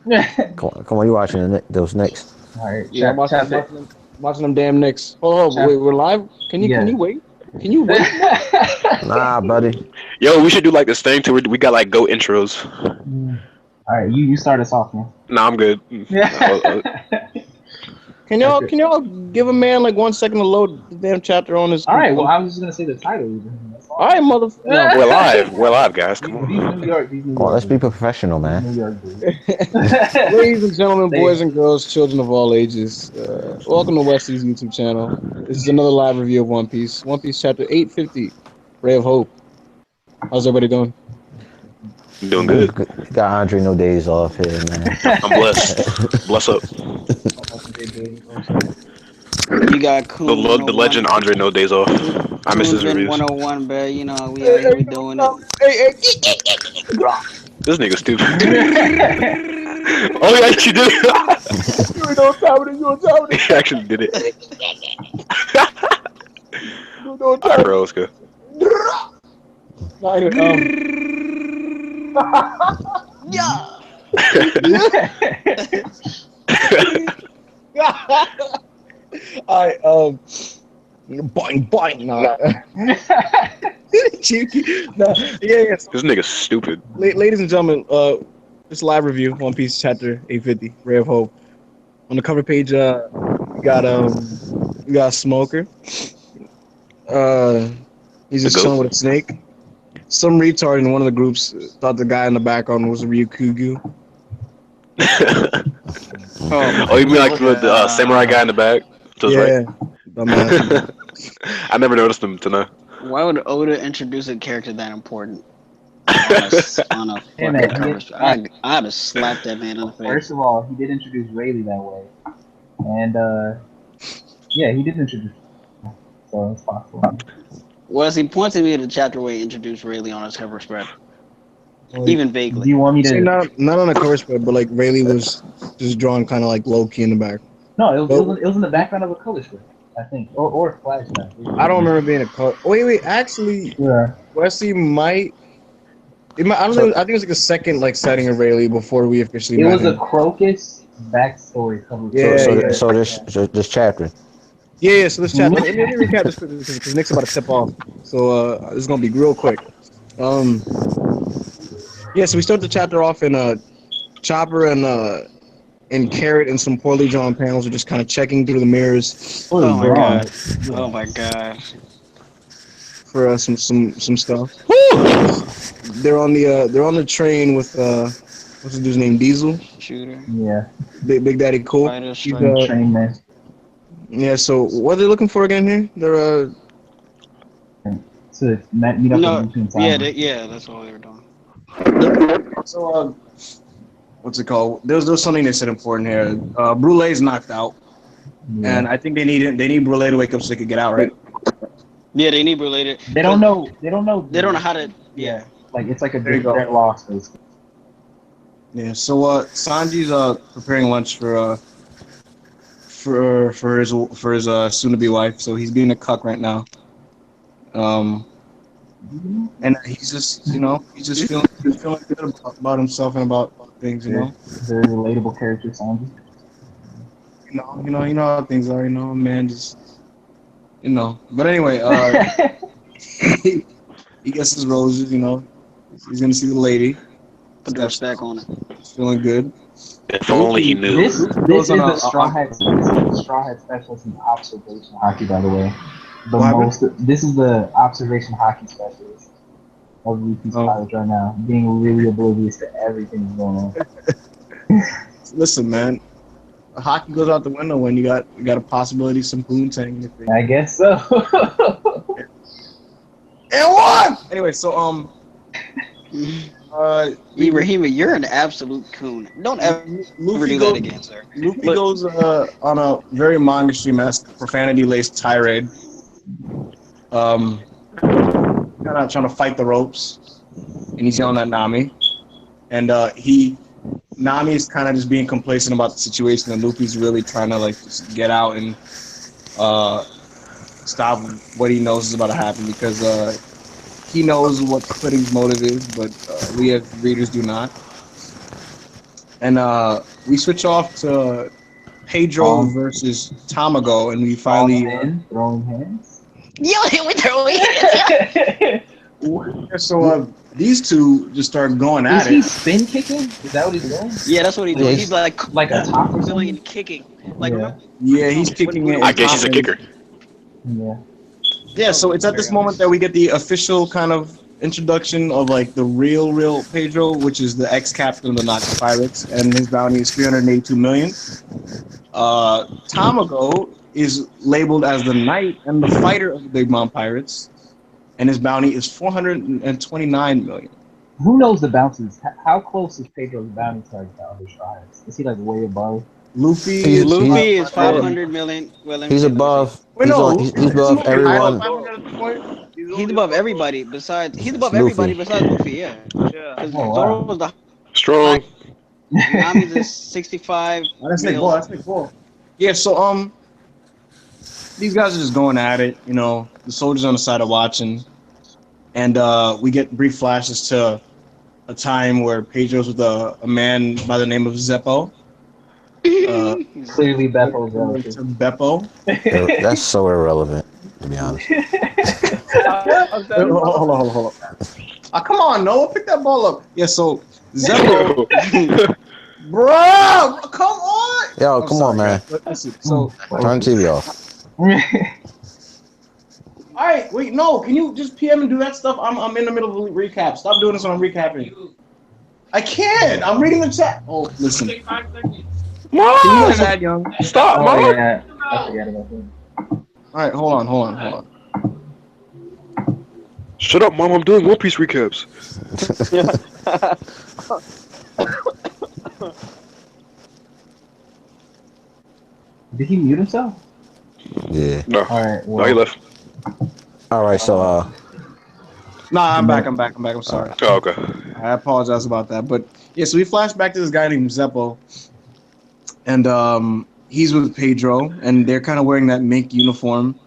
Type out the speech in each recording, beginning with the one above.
Come on, you watching those Knicks? All right, Yeah, I'm chapter. watching them damn Knicks. Oh, Chap wait, we're live. Can yeah. you wait? Can you wait? Nah, buddy. Yo, we should do like this thing to where we got like go intros. Mm. All right, you start us off, man. Nah, I'm good. Yeah. Okay. Can y'all give a man like 1 second to load the damn chapter on his All right. Well, on. I was just gonna say the title. Even. That's All all. right, mother. No, we're live. We're live, guys. Come These on. New York, these New Come on, York let's be dudes, professional, these man. New York dudes. ladies and gentlemen, They, boys and girls, children of all ages, welcome to Wesley's YouTube channel. This is another live review of One Piece. One Piece chapter 850, Ray of Hope. How's everybody doing? I'm doing good. Got Andre no days off here, man. I'm blessed. Bless up. You got Coon The legend 101. Andre no days off. I miss his Coonman reviews. 101, bro. You know, we Hey, out here, hey, we doing it. hey, This nigga stupid. Oh, he actually did it. you know what time it is? You know what time it is? He actually did it. You know what Alright, time bro, let's go. it is? No, anyway, Yeah. I boing boing. No, no, yeah. So, This nigga's stupid. ladies and gentlemen, this live review, One Piece chapter 850, Ray of Hope. On the cover page, we got Smoker. He's The just chilling goat. with a snake. Some retard in one of the groups thought the guy in the background was a Ryukugu. Oh, you mean like the samurai guy in the back? To his Yeah, dumbass. right? I never noticed him to know. Why would Oda introduce a character that important on a Hey, fucking man, cover? I'd have slapped that man in the face. First of all, he did introduce Rayleigh that way, and yeah, he did introduce. So it's possible. Was he pointed me to the chapter where he introduced Rayleigh on his cover spread, even Do vaguely. you want me See, to? not on the cover spread, but like Rayleigh was just drawn kind of like low key in the back. No, it But was in the background of a color script, I think, or flashback. I don't remember being a color. Wait, actually, Yeah. Wesley might. It might, I don't So- think. I think it was like a second like sighting of Rayleigh before we officially It met was a him. Crocus backstory cover. Yeah, So this chapter. Yeah. So this chapter. Let me recap this because Nick's about to tip off. So this is gonna be real quick. Yeah. So we start the chapter off in Chopper and Carrot and some poorly drawn panels are just kind of checking through the mirrors Oh my wrong? god. Oh my god. for some stuff. They're on the train with what's the dude's name? Diesel. Shooter. Yeah, Big Daddy Cool. Fighter He's, strike. train man. yeah. So what are they looking for again here? They're To meet up No, with between yeah, time. yeah, that's what we were doing. so what's it called? There's something they said important here. Brulee's knocked out, Yeah. and I think they need Brule to wake up so they could get out, right? Yeah, they need related. They don't know. They don't know. They don't know how to. Yeah. Like it's like a There you go. dead loss, basically. Yeah. So Sanji's preparing lunch for his soon to be wife. So he's being a cuck right now. And he's just feeling good about himself and about things, you know. Very relatable character, Sanji. You know how things are, you know, man, just But anyway, he gets his roses, you know. He's gonna see the lady. Put the respect on it. He's feeling good. If only he knew. This is Goes on the a- straw hat. This is the straw hat specialist in observation hockey, by the way. The What happened? most. This is the observation hockey specialist of Luffy's pirates right now, being really oblivious to everything that's going on. Listen, man, hockey goes out the window when you got a possibility of some poontang in your face. I guess so. And one. Anyway, so Ibrahima, you're an absolute coon. Don't ever Luffy do goes, that again, sir. Luffy Look. goes on a very manga stream-esque profanity-laced tirade. Kind of trying to fight the ropes, and he's yelling at Nami, and Nami is kind of just being complacent about the situation, and Luffy's really trying to like just get out and stop what he knows is about to happen because he knows what Pudding's motive is, but we as readers do not. And we switch off to Pedro versus Tamago, and we finally. Throwing hands. Yo, we're throwing hands. So these two just start going at Is he it. spin kicking? Is that what he's doing? Yeah, that's what he's doing. He's like a top or Brazilian something? kicking. Like, Yeah. remember? Yeah, he's kicking it. I guess he's a kicker. Yeah. Yeah, so it's at this moment that we get the official kind of introduction of like the real Pedro, which is the ex-captain of the Nazi Pirates, and his bounty is 382 million. Tamago is labeled as the knight and the fighter of the Big Mom Pirates, and his bounty is 429 million. Who knows the bounties? How close is Pedro's bounty target to other tribes? Is he like way above? Luffy Is 500 million. Well, let me He's see, let me see. above. Wait, He's, no, on, he's above everyone. He's above everybody besides. He's above Luffy. everybody besides Luffy. Yeah. Because Oh, wow. Zoro was the Strong. Nami's is 65. That's Nick mil. Ball. That's Nick Ball. Yeah, so these guys are just going at it. You know, the soldiers on the side are watching, and we get brief flashes to a time where Pedro's with a man by the name of Zeppo. Clearly Beppo's relative. To Beppo. That's so irrelevant, to be honest. Hold on. Come on, Noah, pick that ball up. Yeah, so Zeppo. Bro, come on. Yo, come on, man. Listen, so, Turn the TV off. all right, wait, no, can you just PM and do that stuff? I'm in the middle of a recap. Stop doing this when I'm recapping. I can't. I'm reading the chat. Oh, listen. Can you guys add young? Stop, Oh, Mom. yeah. I forgot about that. All right, hold on. Shut up, Mom. I'm doing One Piece recaps. Did he mute himself? Yeah. No. All right. No, he left. All right, so Nah, I'm back. I'm sorry. Oh, okay. I apologize about that. But yeah, so we flash back to this guy named Zeppo. And he's with Pedro, and they're kind of wearing that mink uniform.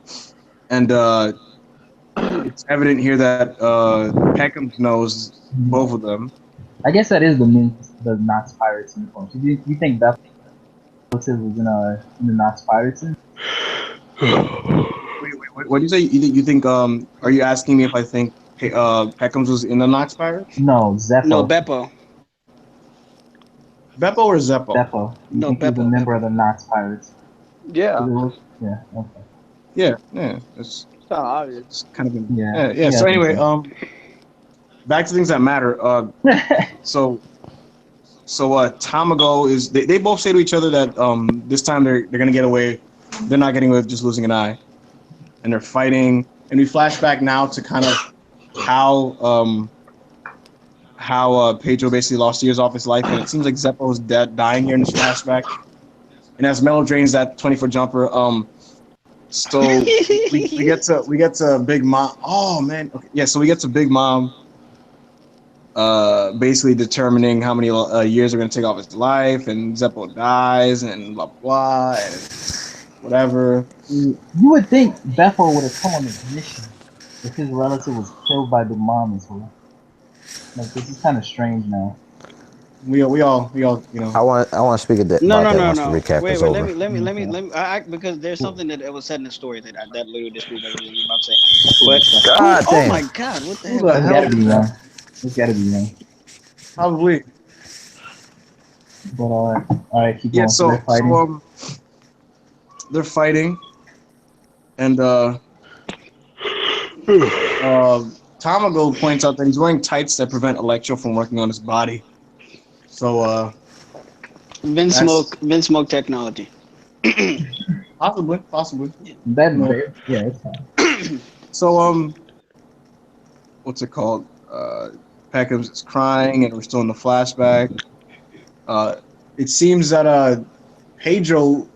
And it's evident here that Peckham knows both of them. I guess that is the Knox Pirates uniform. So do you think that was in the Knox Pirates? Wait, what do you say? You think? Are you asking me if I think Peckham's was in the Knox Pirates? No, Zeppo. No, Beppo. Beppo or Zeppo? Zeppo. You No, think he's a Beppo. member of the Knox Pirates? Yeah, Yeah. Okay. Yeah. It's it's kind of obvious. it's kind of Yeah. So I anyway, think back to things that matter. So Tamago is. They both say to each other that this time they're gonna get away. They're not getting away with just losing an eye, and they're fighting. And we flash back now to kind of how Pedro basically lost years off his life, and it seems like Zeppo's dying here in this flashback. And as Melo drains that 20-foot jumper, so we get to Big Mom. Oh man, okay. Yeah. So we get to Big Mom, basically determining how many years are going to take off his life, and Zeppo dies, and blah blah, and whatever. You would think Beppo would have come on this mission if his relative was killed by Big Mom as well. Like, this is kind of strange now. We all, you know. I want to speak of that. No. about that once the recap Wait, is wait. over. Let me. Because there's something that was said in the story that literally disproves everything you're about to say. But God oh damn. my God, what the Who hell? the It's gotta be wrong. It's gotta be wrong. Probably. But alright, keep going. Yeah. So they're fighting. they're fighting, and Tamago points out that he's wearing tights that prevent Electro from working on his body. So Vin Smoke technology. possibly. That yeah, it's fine. So what's it called? Peckham's is crying, and we're still in the flashback. It seems that Pedro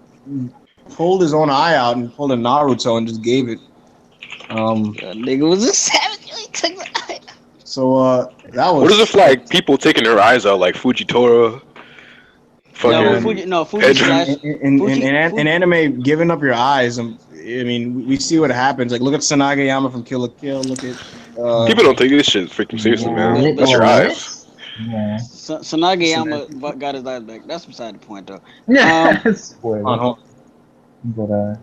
pulled his own eye out and pulled a Naruto and just gave it. That nigga was a savage. He took the eye. So that was. What is it like? People taking their eyes out, like Fujitora. Fucking Fuji Pedro. slash. In anime, giving up your eyes. I mean, we see what happens. Like, look at Sanagayama from Kill la Kill. Look at. People don't take this shit freaking seriously, man. Lit That's your or eyes. Yeah. Sanageyama got his eyes back. That's beside the point, though. Yeah. Hold Spoiler. on. But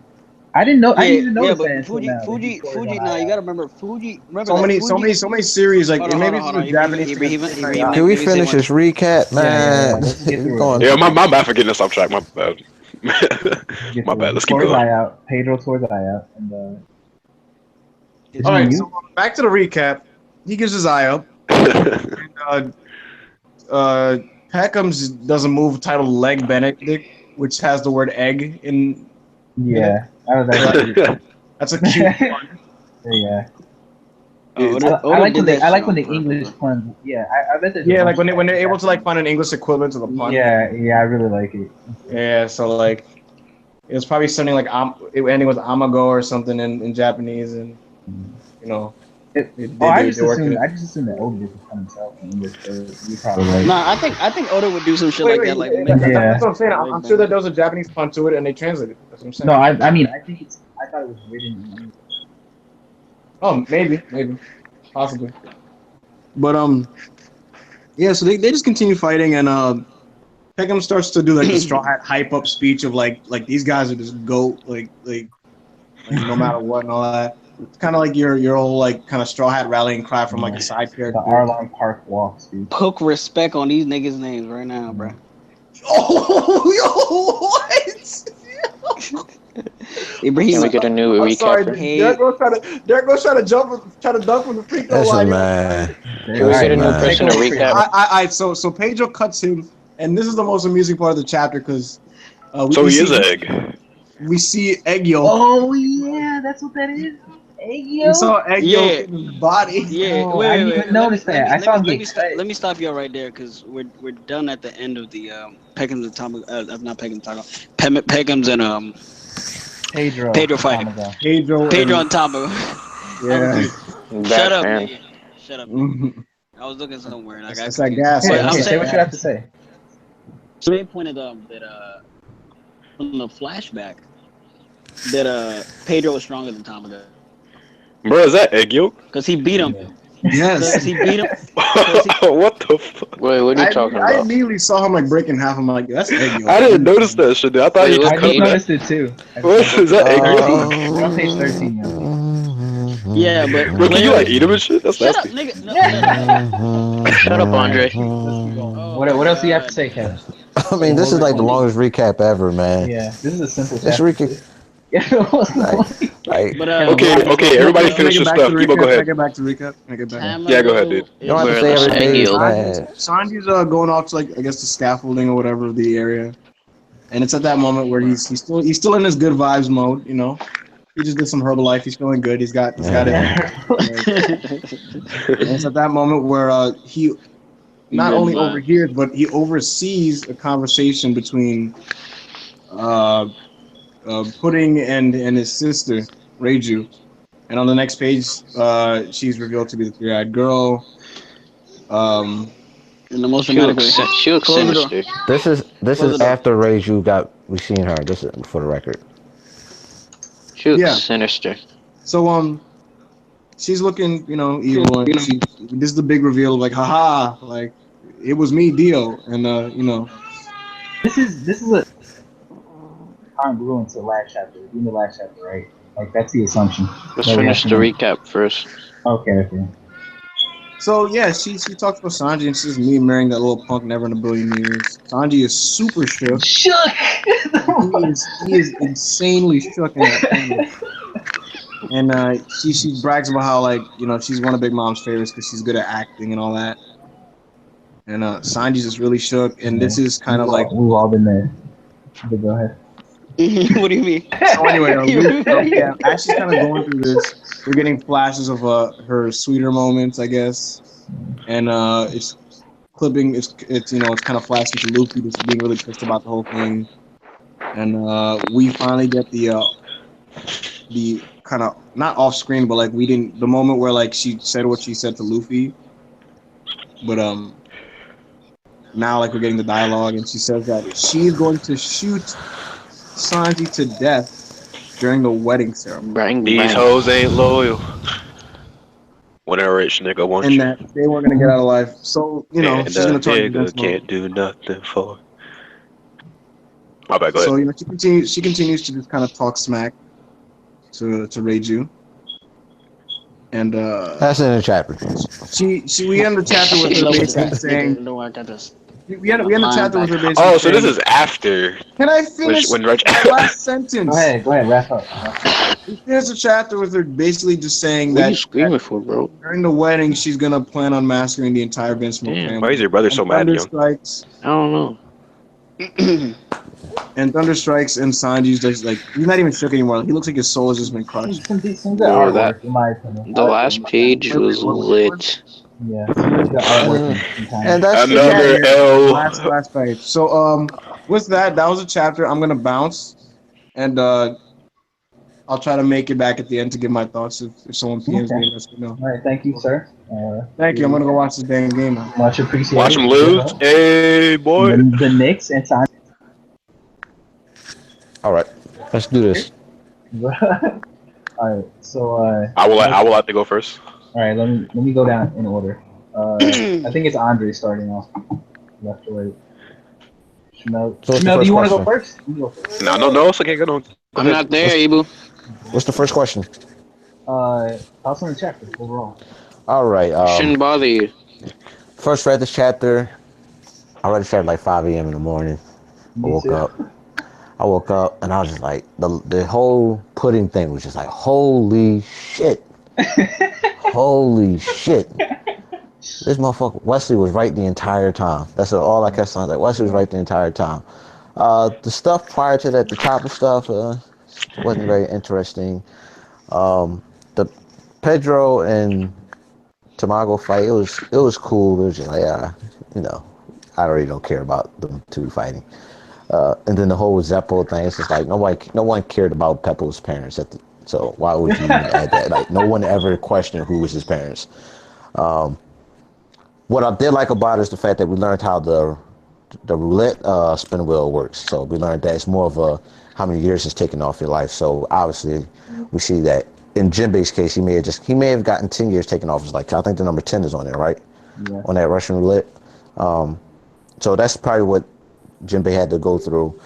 I didn't know. I didn't even notice that but until now. Fuji. Nah, you gotta remember Fuji. Remember So many series. Like Hold on, maybe hold it's on. a Japanese thing. Ibrahim, Can we let me say finish one- this recap, Yeah, man? let's get through Going- it. Yeah, my bad for getting us off track. My bad. Get My through bad. it. Let's keep Tore his going. eye out. Pedro tore his eye out, and All right, you? so back to the recap. He gives his eye up. And, Peckham's doesn't move titled Leg Benedict, which has the word egg in. Yeah, that was actually. That's a cute one. Yeah. Oda I like did when that shit the on English purpose. puns. Yeah, I bet there's a Yeah, bunch like when of they're that. able to like find an English equivalent to the pun. Yeah, I really like it. Yeah, so like it was probably something like it ending with amago or something in Japanese, and you know. I just assumed that Oda did the pun himself in English, but you probably right. Nah, I think Oda would do some shit like that. Like, that's what I'm saying. I'm sure that there was a Japanese pun to it, and they translated it. That's what I'm saying. No, I mean, I think I thought it was written in English. Oh, maybe, possibly. But yeah. So they just continue fighting, and Peckham starts to do like the straw hat hype up speech of like these guys are just goat, like no matter what and all that. It's kind of like your whole like kind of straw hat rallying cry from like a side character. The Arlong Park walk speech. Put respect on these niggas' names right now, bro. Oh, yo, what? Ibrahim, Can we get a new I'm recap? sorry, Hey. Derek goes trying to dunk from the free throw Listen, line. man. Can we get a new man. person to recap? So Pedro cuts him, and this is the most amusing part of the chapter because So he is an egg. we see egg yolk. Oh yeah, that's what that is. Egg We yolk. saw egg yolk in his body. Yeah, Oh, wait, I didn't even notice that. I saw him get cut. let me stop you right there because we're done at the end of the Peckham's and Tom. Not Peckham's, Peckham's and Pedro fight. Pedro and Tombo. Yeah. Shut up, Man. nigga. Shut up. I was looking somewhere and I got That's that confused. gas. But I'm Say saying, what you have to say. so they pointed out that from the flashback that Pedro was stronger than Tombo Bro, is that egg yolk? because he beat him. Yes. He beat him. What the fuck? Wait, what are you talking I about? immediately saw him like break in half. I'm like, that's egg yolk. I didn't notice that shit, dude. I thought you Wait, just I cut just that. noticed it too. What is that egg yolk? We're on page 13 now. Yeah, but Bro, can you like eat him and shit? That's shut up, nasty. nigga. No. Shut up, Andre. What else do you have to say, Kevin? I mean, this is like the longest recap ever, man. Yeah, this is a simple This chapter. recap, Yeah, like, Okay, everybody finish your stuff. Kimo, go ahead. Get back to recap. Get back. Yeah, go ahead, dude. you don't have to Where say the every egg page, yolk? man. Sanji's going off to like I guess the scaffolding or whatever of the area, and it's at that moment where he's still in his good vibes mode. You know, he just did some Herbalife. He's feeling good. He's got it. And it's at that moment where he not only overhears but he oversees a conversation between Pudding and his sister Reiju. And on the next page, she's revealed to be the three-eyed girl. In the most She dramatic way. looks Close the door. sinister. This is Close the door. after Reiju got we seen her. This is for the record. She looks Yeah. sinister. So she's looking, evil, and this is the big reveal of like, haha, like it was me, Dio, and this is a congruent to the last chapter. In the last chapter, right? Like that's the assumption. Let's finish the recap first. Okay. So yeah, she talks about Sanji and she says me marrying that little punk never in a billion years. Sanji is super shook. He is insanely shook in that family. And she brags about how like she's one of Big Mom's favorites because she's good at acting and all that. And Sanji's just really shook, and this is kind of like we've all been there. But go ahead. What do you mean? So anyway, as she's kind of going through this, we're getting flashes of her sweeter moments, I guess, and it's clipping. It's kind of flashing to Luffy just being really pissed about the whole thing, and we finally get the kind of not off screen, but like the moment where like she said what she said to Luffy, but now like we're getting the dialogue, and she says that she's going to shoot Sanji to death during the wedding ceremony. Bang, These bang. hoes ain't loyal. When a rich nigga wants and you, that they weren't gonna get out alive. So and she's a gonna target nigga Vince can't do nothing for. My bad. Go So ahead. she continues to just kind of talk smack to Reiju, and That's in the chapter. we end the chapter with her Look at basically that. saying Look, I got this. we end the chapter with her basically Oh, so saying, this is after "Can I finish when Reg. my last sentence?" Go ahead, wrap up. We finished the chapter with her basically just saying What are you that screaming for, bro? during the wedding she's gonna plan on massacring the entire Vince Smoke Damn. family. Why is your brother And so mad at you? I don't know. Thunder strikes and Sanji's just like he's not even shook anymore. He looks like his soul has just been crushed. Some good Bro, artwork, in my opinion. The last page was lit. Yeah, some really good artwork. And that's the Another chapter. L. Last page. So with that was a chapter. I'm gonna bounce, and I'll try to make it back at the end to give my thoughts if someone PMs me. Let me know. All right, thank you, sir. Thank you. I'm gonna go watch this damn game now. Much appreciated. Watch him lose. Hey, boy. The Knicks and Sanji. All right, let's do this. All right, so I will have to go first. all right, let me go down in order. I think it's Andre starting off, left to right. Chanel, So what's the do first you want to go question? first? You go first. No, it's okay. Go on. I'm not there, Ibu. What's the first question? Thoughts on the chapter overall? All right. Shouldn't bother you. First read this chapter. I read the chapter like 5 a.m. in the morning. I woke up and I was just like, the whole pudding thing was just like, holy shit. Holy shit. This motherfucker, Wesley was right the entire time. That's all I kept saying. Like, Wesley was right the entire time. The stuff prior to that, the chopper stuff, wasn't very interesting. The Pedro and Tamago fight, it was cool. It was just like, I really don't care about them two fighting. And then the whole Zeppo thing, it's just like no one cared about Peppo's parents so why would you even add that? Like no one ever questioned who was his parents. What I did like about it is the fact that we learned how the roulette spin wheel works. So we learned that it's more of a how many years it's taken off your life. So obviously we see that in Jinbei's case, he may have gotten 10 years taken off his life. I think the number 10 is on there, right? Yeah. On that Russian roulette. So that's probably what Jinbei had to go through.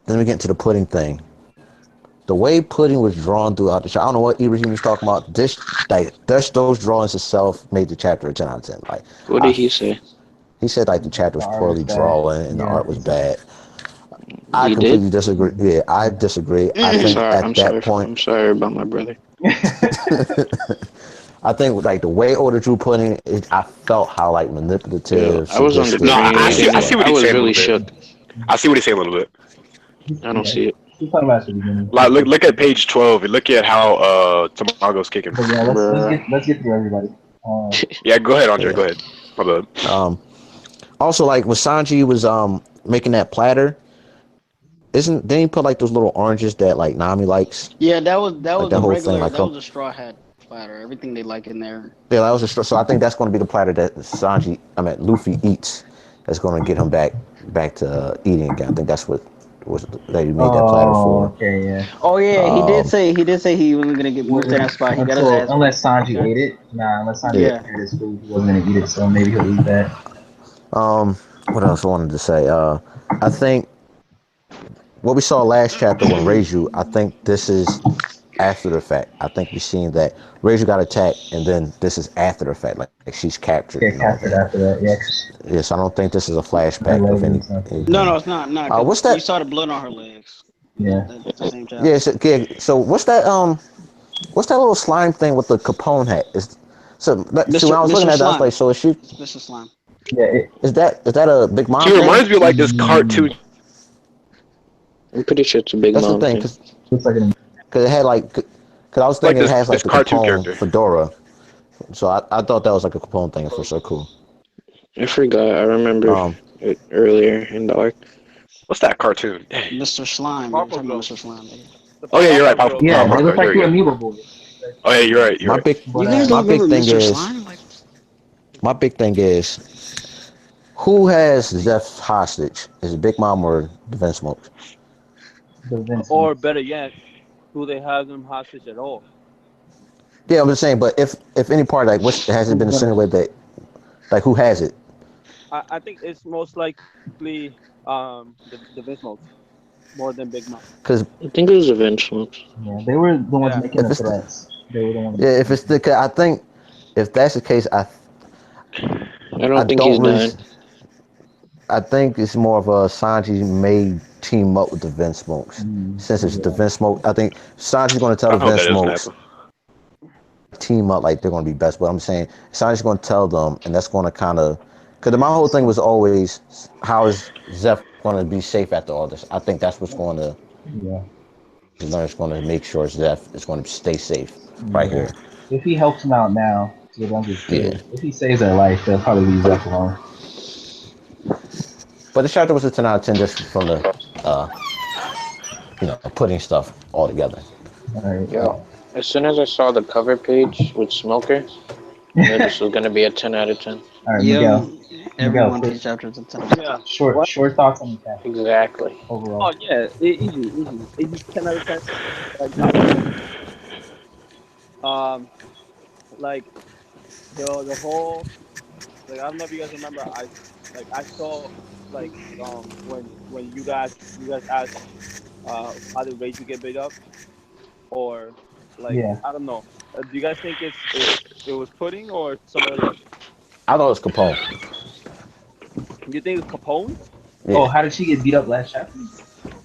Then we get into the pudding thing. The way pudding was drawn throughout the chapter, I don't know what Ibrahim was talking about. Those drawings itself made the chapter a 10 out of 10. Like, What did he say? He said like the chapter was poorly drawn and the art was bad. I He completely did? disagree. Yeah, I disagree. I think at that point, I'm sorry about my brother. I think like the way Oda drew pudding, I felt how like manipulative. Yeah, I was on the sadistic No, train. I see what I he's was saying. really a little shook. bit. I see what he's saying a little bit. I don't see it. He's talking about the beginning. Like look at page 12 and look at how Tamago's kicking. But yeah, let's get through everybody. Yeah, go ahead, Andre. Go ahead. My bad. Also, like when Sanji was making that platter, didn't he put like those little oranges that like Nami likes? Yeah, that was Like, the that whole regular. thing, like, That was a straw hat platter. Everything they like in there. Yeah, that was so I think that's going to be the platter that Luffy eats. That's going to get him back to eating again. I think that's what that he made that platter for. Okay, yeah. Oh yeah, he did say he wasn't gonna get moved to that spot. He got his ass. Unless Sanji ate it. Unless Sanji ate his food, he wasn't gonna eat it. So maybe he'll eat that. What else I wanted to say? I think what we saw last chapter when Reiju, I think this is after the fact. I think we've seen that Reiju got attacked, and then this is after the fact, like she's captured. Yeah, captured after that. Yes. Yes, I don't think this is a flashback of any. No, it's not. What's that? You saw the blood on her legs. Yeah. That's the same chapter. Yeah. So what's that? What's that little slime thing with the Capone hat? So when I was looking at that, I was like, so is she? Mr. Slime. Yeah. Is that a Big Mom? She reminds me of like this cartoon. I'm pretty sure it's a big That's mom the thing, thing. because it had because I was thinking Like it has like this the cartoon Capone character. fedora. So I thought that was like a Capone thing. For so cool. I forgot. I remember it earlier in the arc. What's that cartoon? Mr. Slime. You're talking about Mr. Slime. Oh yeah, you're right. Papa. Yeah, Papa, it looks there like we the go. Amiibo boy. Oh yeah, you're right. You're My right. big, You guys don't my big remember thing Mr. is, Slime? Like, my big thing is, who has Zeph hostage? Is it Big Mom or the Vince Smoke? Or better yet, do they have them hostage at all? Yeah, I'm just saying. But if any part like what has it been insinuated that like who has it? I think it's most likely the Vince more than Big Mom. Because I think it was eventual. Yeah, they were the ones Yeah. making if the it's the, threats. They were the ones. yeah, if it's the, 'cause I think if that's the case, I I don't think he's don't really. dying. I think it's more of a Sanji may team up with the Vince Smokes. Since it's the Yeah. Vince Smoke, I think Sanji's going to tell I the hope Vince that doesn't Smokes happen. team up like they're going to be best. But I'm saying Sanji's going to tell them, and that's going to kind of because my whole thing was always how is Zeph going to be safe after all this? I think that's what's going to Yeah. Leonard's going to make sure Zeph is going to stay safe right Yeah. here. If he helps them out now so they don't get Yeah. killed, if he saves their life, they'll probably leave Zeph alone. But the chapter was a 10 out of 10 just from the putting stuff all together. All right. Yo, as soon as I saw the cover page with Smoker, I knew this was gonna be a 10 out of 10. All right, Yo, Miguel. every Miguel, One quick, Piece chapter is a 10. Yeah. short thoughts on the chapter Exactly. overall. Oh yeah, easy. 10 out of 10. Like top of the list. Like the whole like I don't know if you guys remember. I saw like when you guys asked how did Rachel get beat up or like Yeah. I don't know. Do you guys think it was pudding or somebody else? I thought it was Capone. Do you think it's Capone? Yeah. Oh, how did she get beat up last chapter?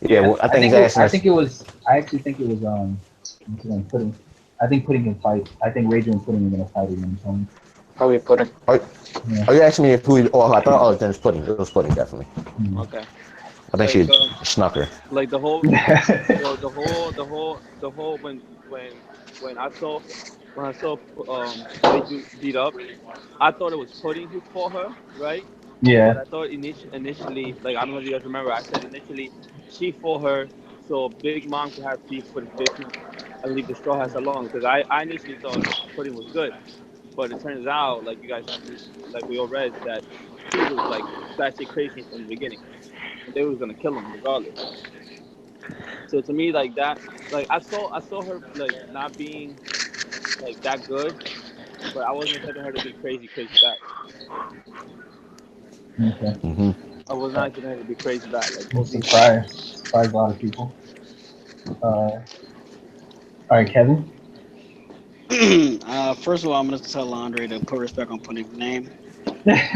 Yeah, well, I think he's asking I us. think it was. I actually think it was what's his name, Pudding. I think Pudding can fight. I think Rachel and Pudding are gonna fight again. Tony. Probably Pudding. Are you asking me if who? Oh, I thought. Oh, then it's Pudding. It was Pudding, definitely. Okay. I think Like she snuck her. like the whole when I saw Rachel beat up, I thought it was Pudding who fought her, right? But Yeah. I thought initially, like I don't know if you guys remember, I said initially she fought her so Big Mom could have peace with his business and leave the Straw Hats alone. Because I initially thought Pudding was good, but it turns out, like you guys, like we all read, that he was like batshit crazy from the beginning, and they was gonna kill him regardless. So to me, like that, like I saw her like not being like that good, but I wasn't expecting her to be crazy bad. Okay. Mm-hmm. I was not expecting her to be crazy bad, like I'm OD. surprised. Surprised a lot of people. All right, Kevin. First of all, I'm gonna tell Andre to put respect on Pudding's name.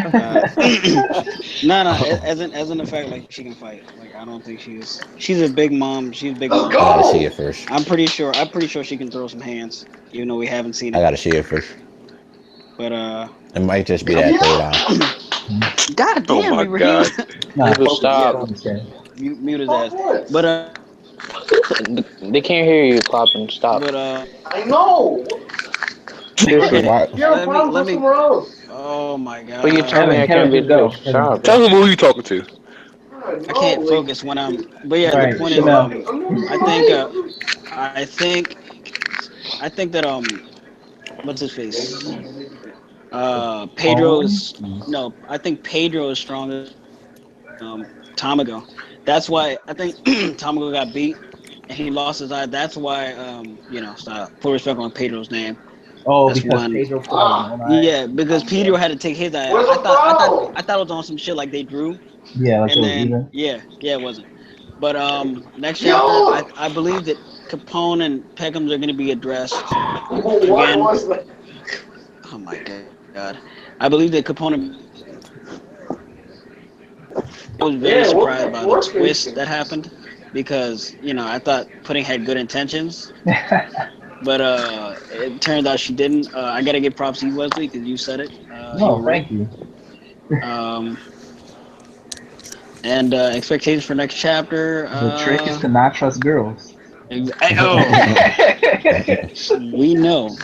Uh, no, as in the fact like she can fight. Like I don't think she's a big mom. She's a big mom. I gotta see it first. I'm pretty sure she can throw some hands, even though we haven't seen I it. gotta see it first. But It might just be that third eye. God Oh damn, my Ibrahim. God. Nah, People stop. Mute his ass. But They can't hear you clapping. Stop. but I know. Seriously. Why? let me. Oh my God. But you told me I can't be Kevin, go. this. Stop. Tell them who you talking to. I can't focus when I'm. But yeah, All the right, point is, Chanel. I think that what's his face? Pedro Capone? is no. I think Pedro is stronger. Tamago. That's why I think Tamago got beat and he lost his eye. That's why stop. Put respect on Pedro's name. Oh, That's because one. Pedro put out his own eye. Yeah, because Pedro had to take his eye. I thought it was on some shit like they drew, Yeah, like it and was then even. it wasn't. But next chapter, I believe that Capone and Peckham's are going to be addressed again. Oh my God, I believe that Capone and I was very surprised by the twist that happened because I thought Pudding had good intentions, but it turned out she didn't. I gotta give props to you, Wesley, because you said it. You No, were right. thank you. Um, and expectations for next chapter. The trick is to not trust girls. We know.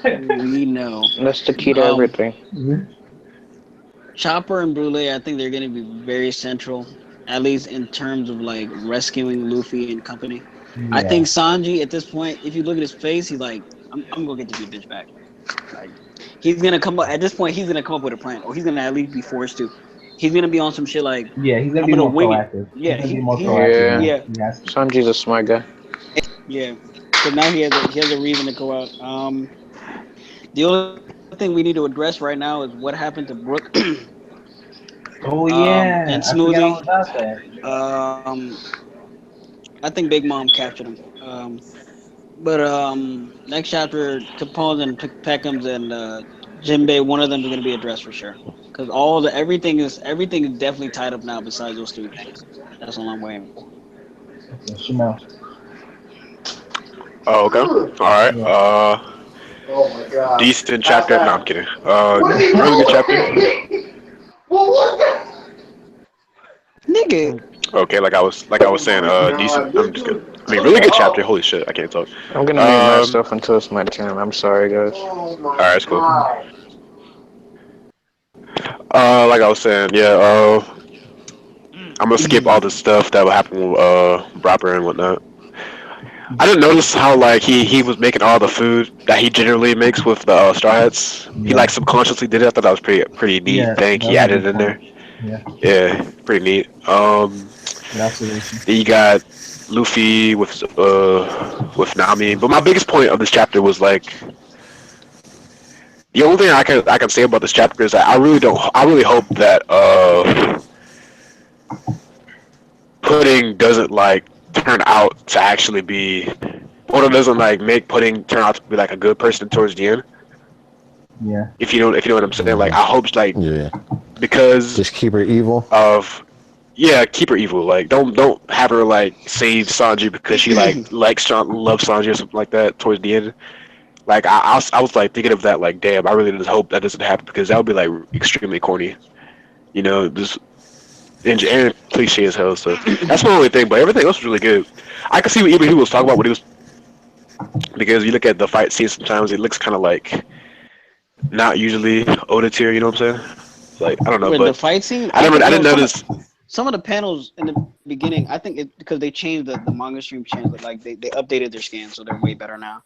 We know. That's the key to everything. Chopper and Brule, I think they're going to be very central, at least in terms of like rescuing Luffy and company. Yeah. I think Sanji at this point, if you look at his face, he's like, I'm gonna get the bitch back. Like he's gonna come up at this point. He's gonna come up with a plan, or he's gonna at least be forced to. He's gonna be on some shit like, Yeah, he's gonna I'm be gonna more wing proactive. it. Yeah, he's gonna be more Yeah. proactive. Yeah. He has to. Sanji's a smart guy. Yeah. because now he has a reason to go out. The only thing we need to address right now is what happened to Brooke Oh yeah, and I forgot all Smoothie. about that. I think Big Mom captured him. But next chapter, Capone and Peckham's and Jinbei, one of them is going to be addressed for sure. Because everything is definitely tied up now. Besides those three things, that's all I'm waiting for. Okay, Chanel. Oh, okay. All right. Yeah. Oh my god. Decent chapter. No, I'm kidding. Really good chapter. Nigga, Okay, like I was saying, decent. I'm just kidding. I mean, really good chapter. Holy shit, I can't talk. I'm gonna mute myself until it's my turn. I'm sorry, guys. All right, it's cool. Like I was saying, yeah. I'm gonna skip all the stuff that would happen with Robert and whatnot. I didn't notice how like he was making all the food that he generally makes with the Straw Hats. He like subconsciously did it. I thought that was pretty neat thing he added in there. Yeah, pretty neat. Then you got Luffy with Nami. But my biggest point of this chapter was like the only thing I can say about this chapter is that I really hope that Pudding doesn't like turn out to actually be, or doesn't like make Pudding turn out to be like a good person towards the end. Yeah. If you know what I'm saying, like I hope like because just keep her evil. Keep her evil. Like don't have her like save Sanji because she loves Sanji or something like that towards the end. Like I was like thinking of that like damn, I really just hope that doesn't happen because that would be like extremely corny. You know, just and cliche as hell. So that's my only thing. But everything else was really good. I can see what he was talking about when he was, because you look at the fight scene sometimes it looks kind of like not usually Oda tier. You know what I'm saying? Like I don't know, but the fight scene. I didn't notice. Some of the panels in the beginning, I think it because they changed the manga stream changed, like they updated their scans so they're way better now.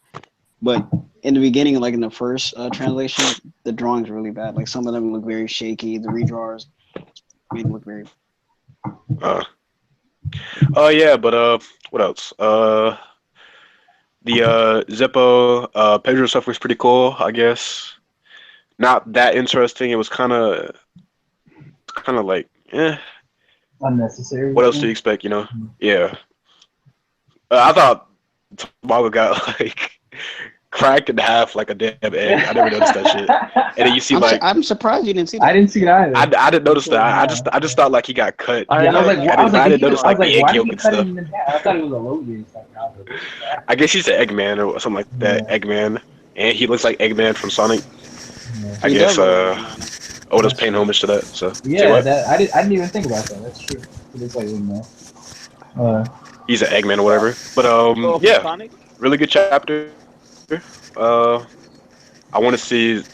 But in the beginning, like in the first translation, the drawings are really bad. Like some of them look very shaky. The redraws made them look very. Yeah, but what else? The Zeppo Pedro stuff was pretty cool, I guess. Not that interesting. It was kind of like, unnecessary. What else do you expect? You know? Yeah. I thought Tamago got like cracked in half like a damn egg. I never noticed that shit. And then you see I'm surprised you didn't see that. I didn't see it either. I didn't notice that. I just thought like he got cut. I didn't notice like the egg yolk and stuff. I thought it was a Logan. I guess he's an Eggman or something like that. Eggman, and he looks like Eggman from Sonic. Yeah. I guess Oda's paying homage to that. So yeah, I didn't even think about that. That's true. It looks like Eggman. He's an Eggman or whatever. But yeah, Sonic? Really good chapter. I want to see.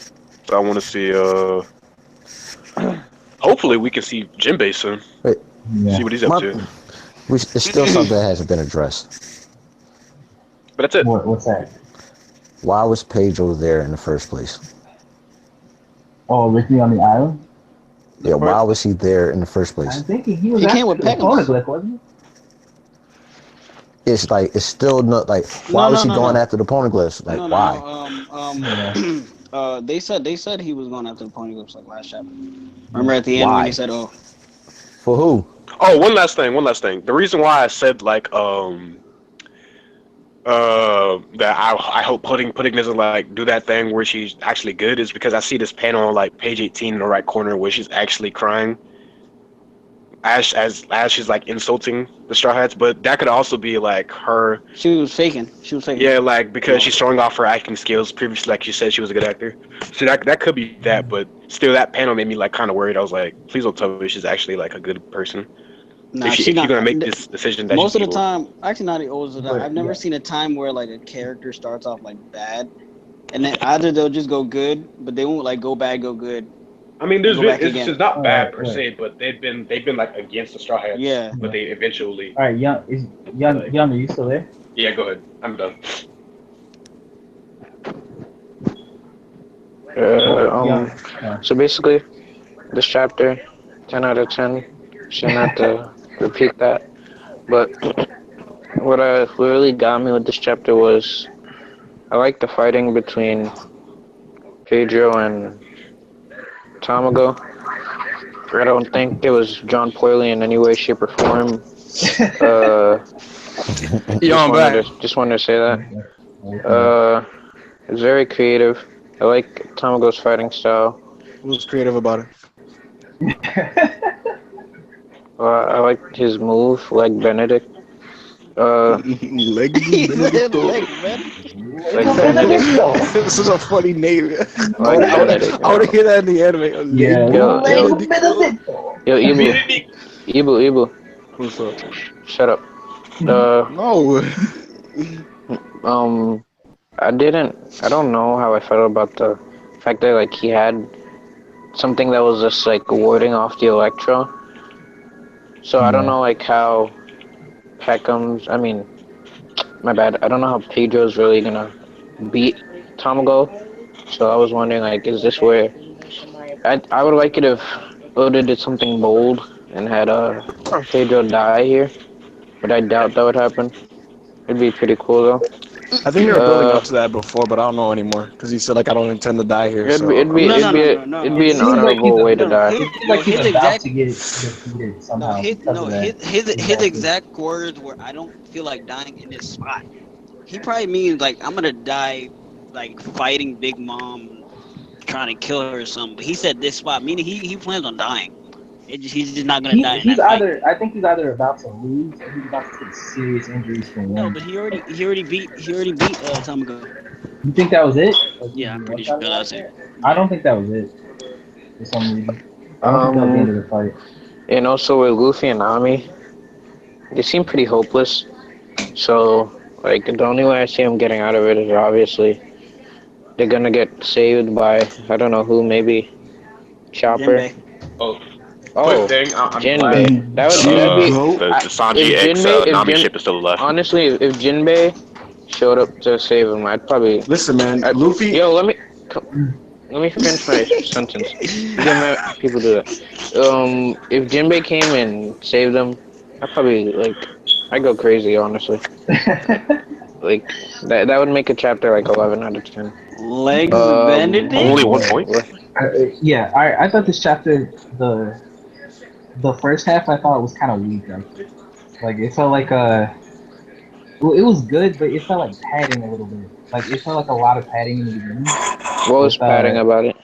Hopefully, we can see Jinbei soon. Wait, see what he's up to. It's still something that hasn't been addressed. But that's it. What's that? Why was Pedro there in the first place? Oh, with me on the island? Yeah, why was he there in the first place? I'm thinking he came with Poneglyph, wasn't he? It's like it's still not like why was he going after the Poneglyphs? Like why? They said he was going after the Poneglyphs like last chapter. Remember at the end when he said, "Oh." For who? Oh, one last thing. The reason why I said like that I hope Pudding doesn't like do that thing where she's actually good is because I see this panel on like page 18 in the right corner where she's actually crying as she's like insulting the Straw Hats, but that could also be like her. She was faking. Yeah, like because she's showing off her acting skills. Previously, like she said, she was a good actor. So that could be that, but still, that panel made me like kind of worried. I was like, please don't tell me she's actually like a good person. Nah, if you're gonna make this decision, that most of the evil. time, actually not most of the time. I've never seen a time where like a character starts off like bad, and then either they'll just go good, but they won't like go bad, go good. I mean, it's not bad per se, but they've been like against the Straw Hats. Yeah. But they eventually. All right, Young, are you still there? Yeah, go ahead. I'm done. So basically, this chapter, 10 out of 10. Shouldn't have to repeat that. But what really got me with this chapter was I like the fighting between Pedro and Tamago. I don't think it was John poorly in any way, shape, or form. Just wanted to say that. It's very creative. I like Tamago's fighting style. Who's creative about it? I like his move, like Benedict. Leg Benedict. This is a funny name. Like Benedict. I want to hear that in the anime. Yeah. Yo, Ibu. What's up? Shut up. No. I don't know how I felt about the fact that like he had something that was just like warding off the Electro. So I don't know like how my bad. I don't know how Pedro's really gonna beat Tamago. So I was wondering like, is this where I would like it if Oda did something bold and had Pedro die here, but I doubt that would happen. It'd be pretty cool though. I think they were building up to that before, but I don't know anymore because he said like I don't intend to die here. It'd So. be an honorable way to die. His exact to get defeated somehow. His exact words were, "I don't feel like dying in this spot." He probably means like I'm gonna die, like fighting Big Mom, trying to kill her or something. But he said this spot, meaning he plans on dying. He's just not gonna die. I think he's either about to lose or he's about to take serious injuries from No, but he already beat Tamago. You think that was it? Yeah, I'm pretty sure that's it. I don't think that was it. For some reason. I don't think that was the end of the fight. And also with Luffy and Nami, they seem pretty hopeless. So, like, the only way I see them getting out of it is obviously they're gonna get saved by, I don't know who, maybe Chopper. Jinbei. That would be the Sanji X Nami ship is still alive. Honestly, if Jinbei showed up to save him, I'd probably listen, man. Luffy. Yo, let me finish my sentence. People do that. If Jinbei came and saved them, I'd go crazy, honestly. Like that would make a chapter like 11 out of 10. Legs Benedict. Only 1 point. I thought this chapter, the first half, I thought was kind of weak. Actually. Like it felt like well, it was good, but it felt like padding a little bit. Like it felt like a lot of padding in the beginning. What was padding about it?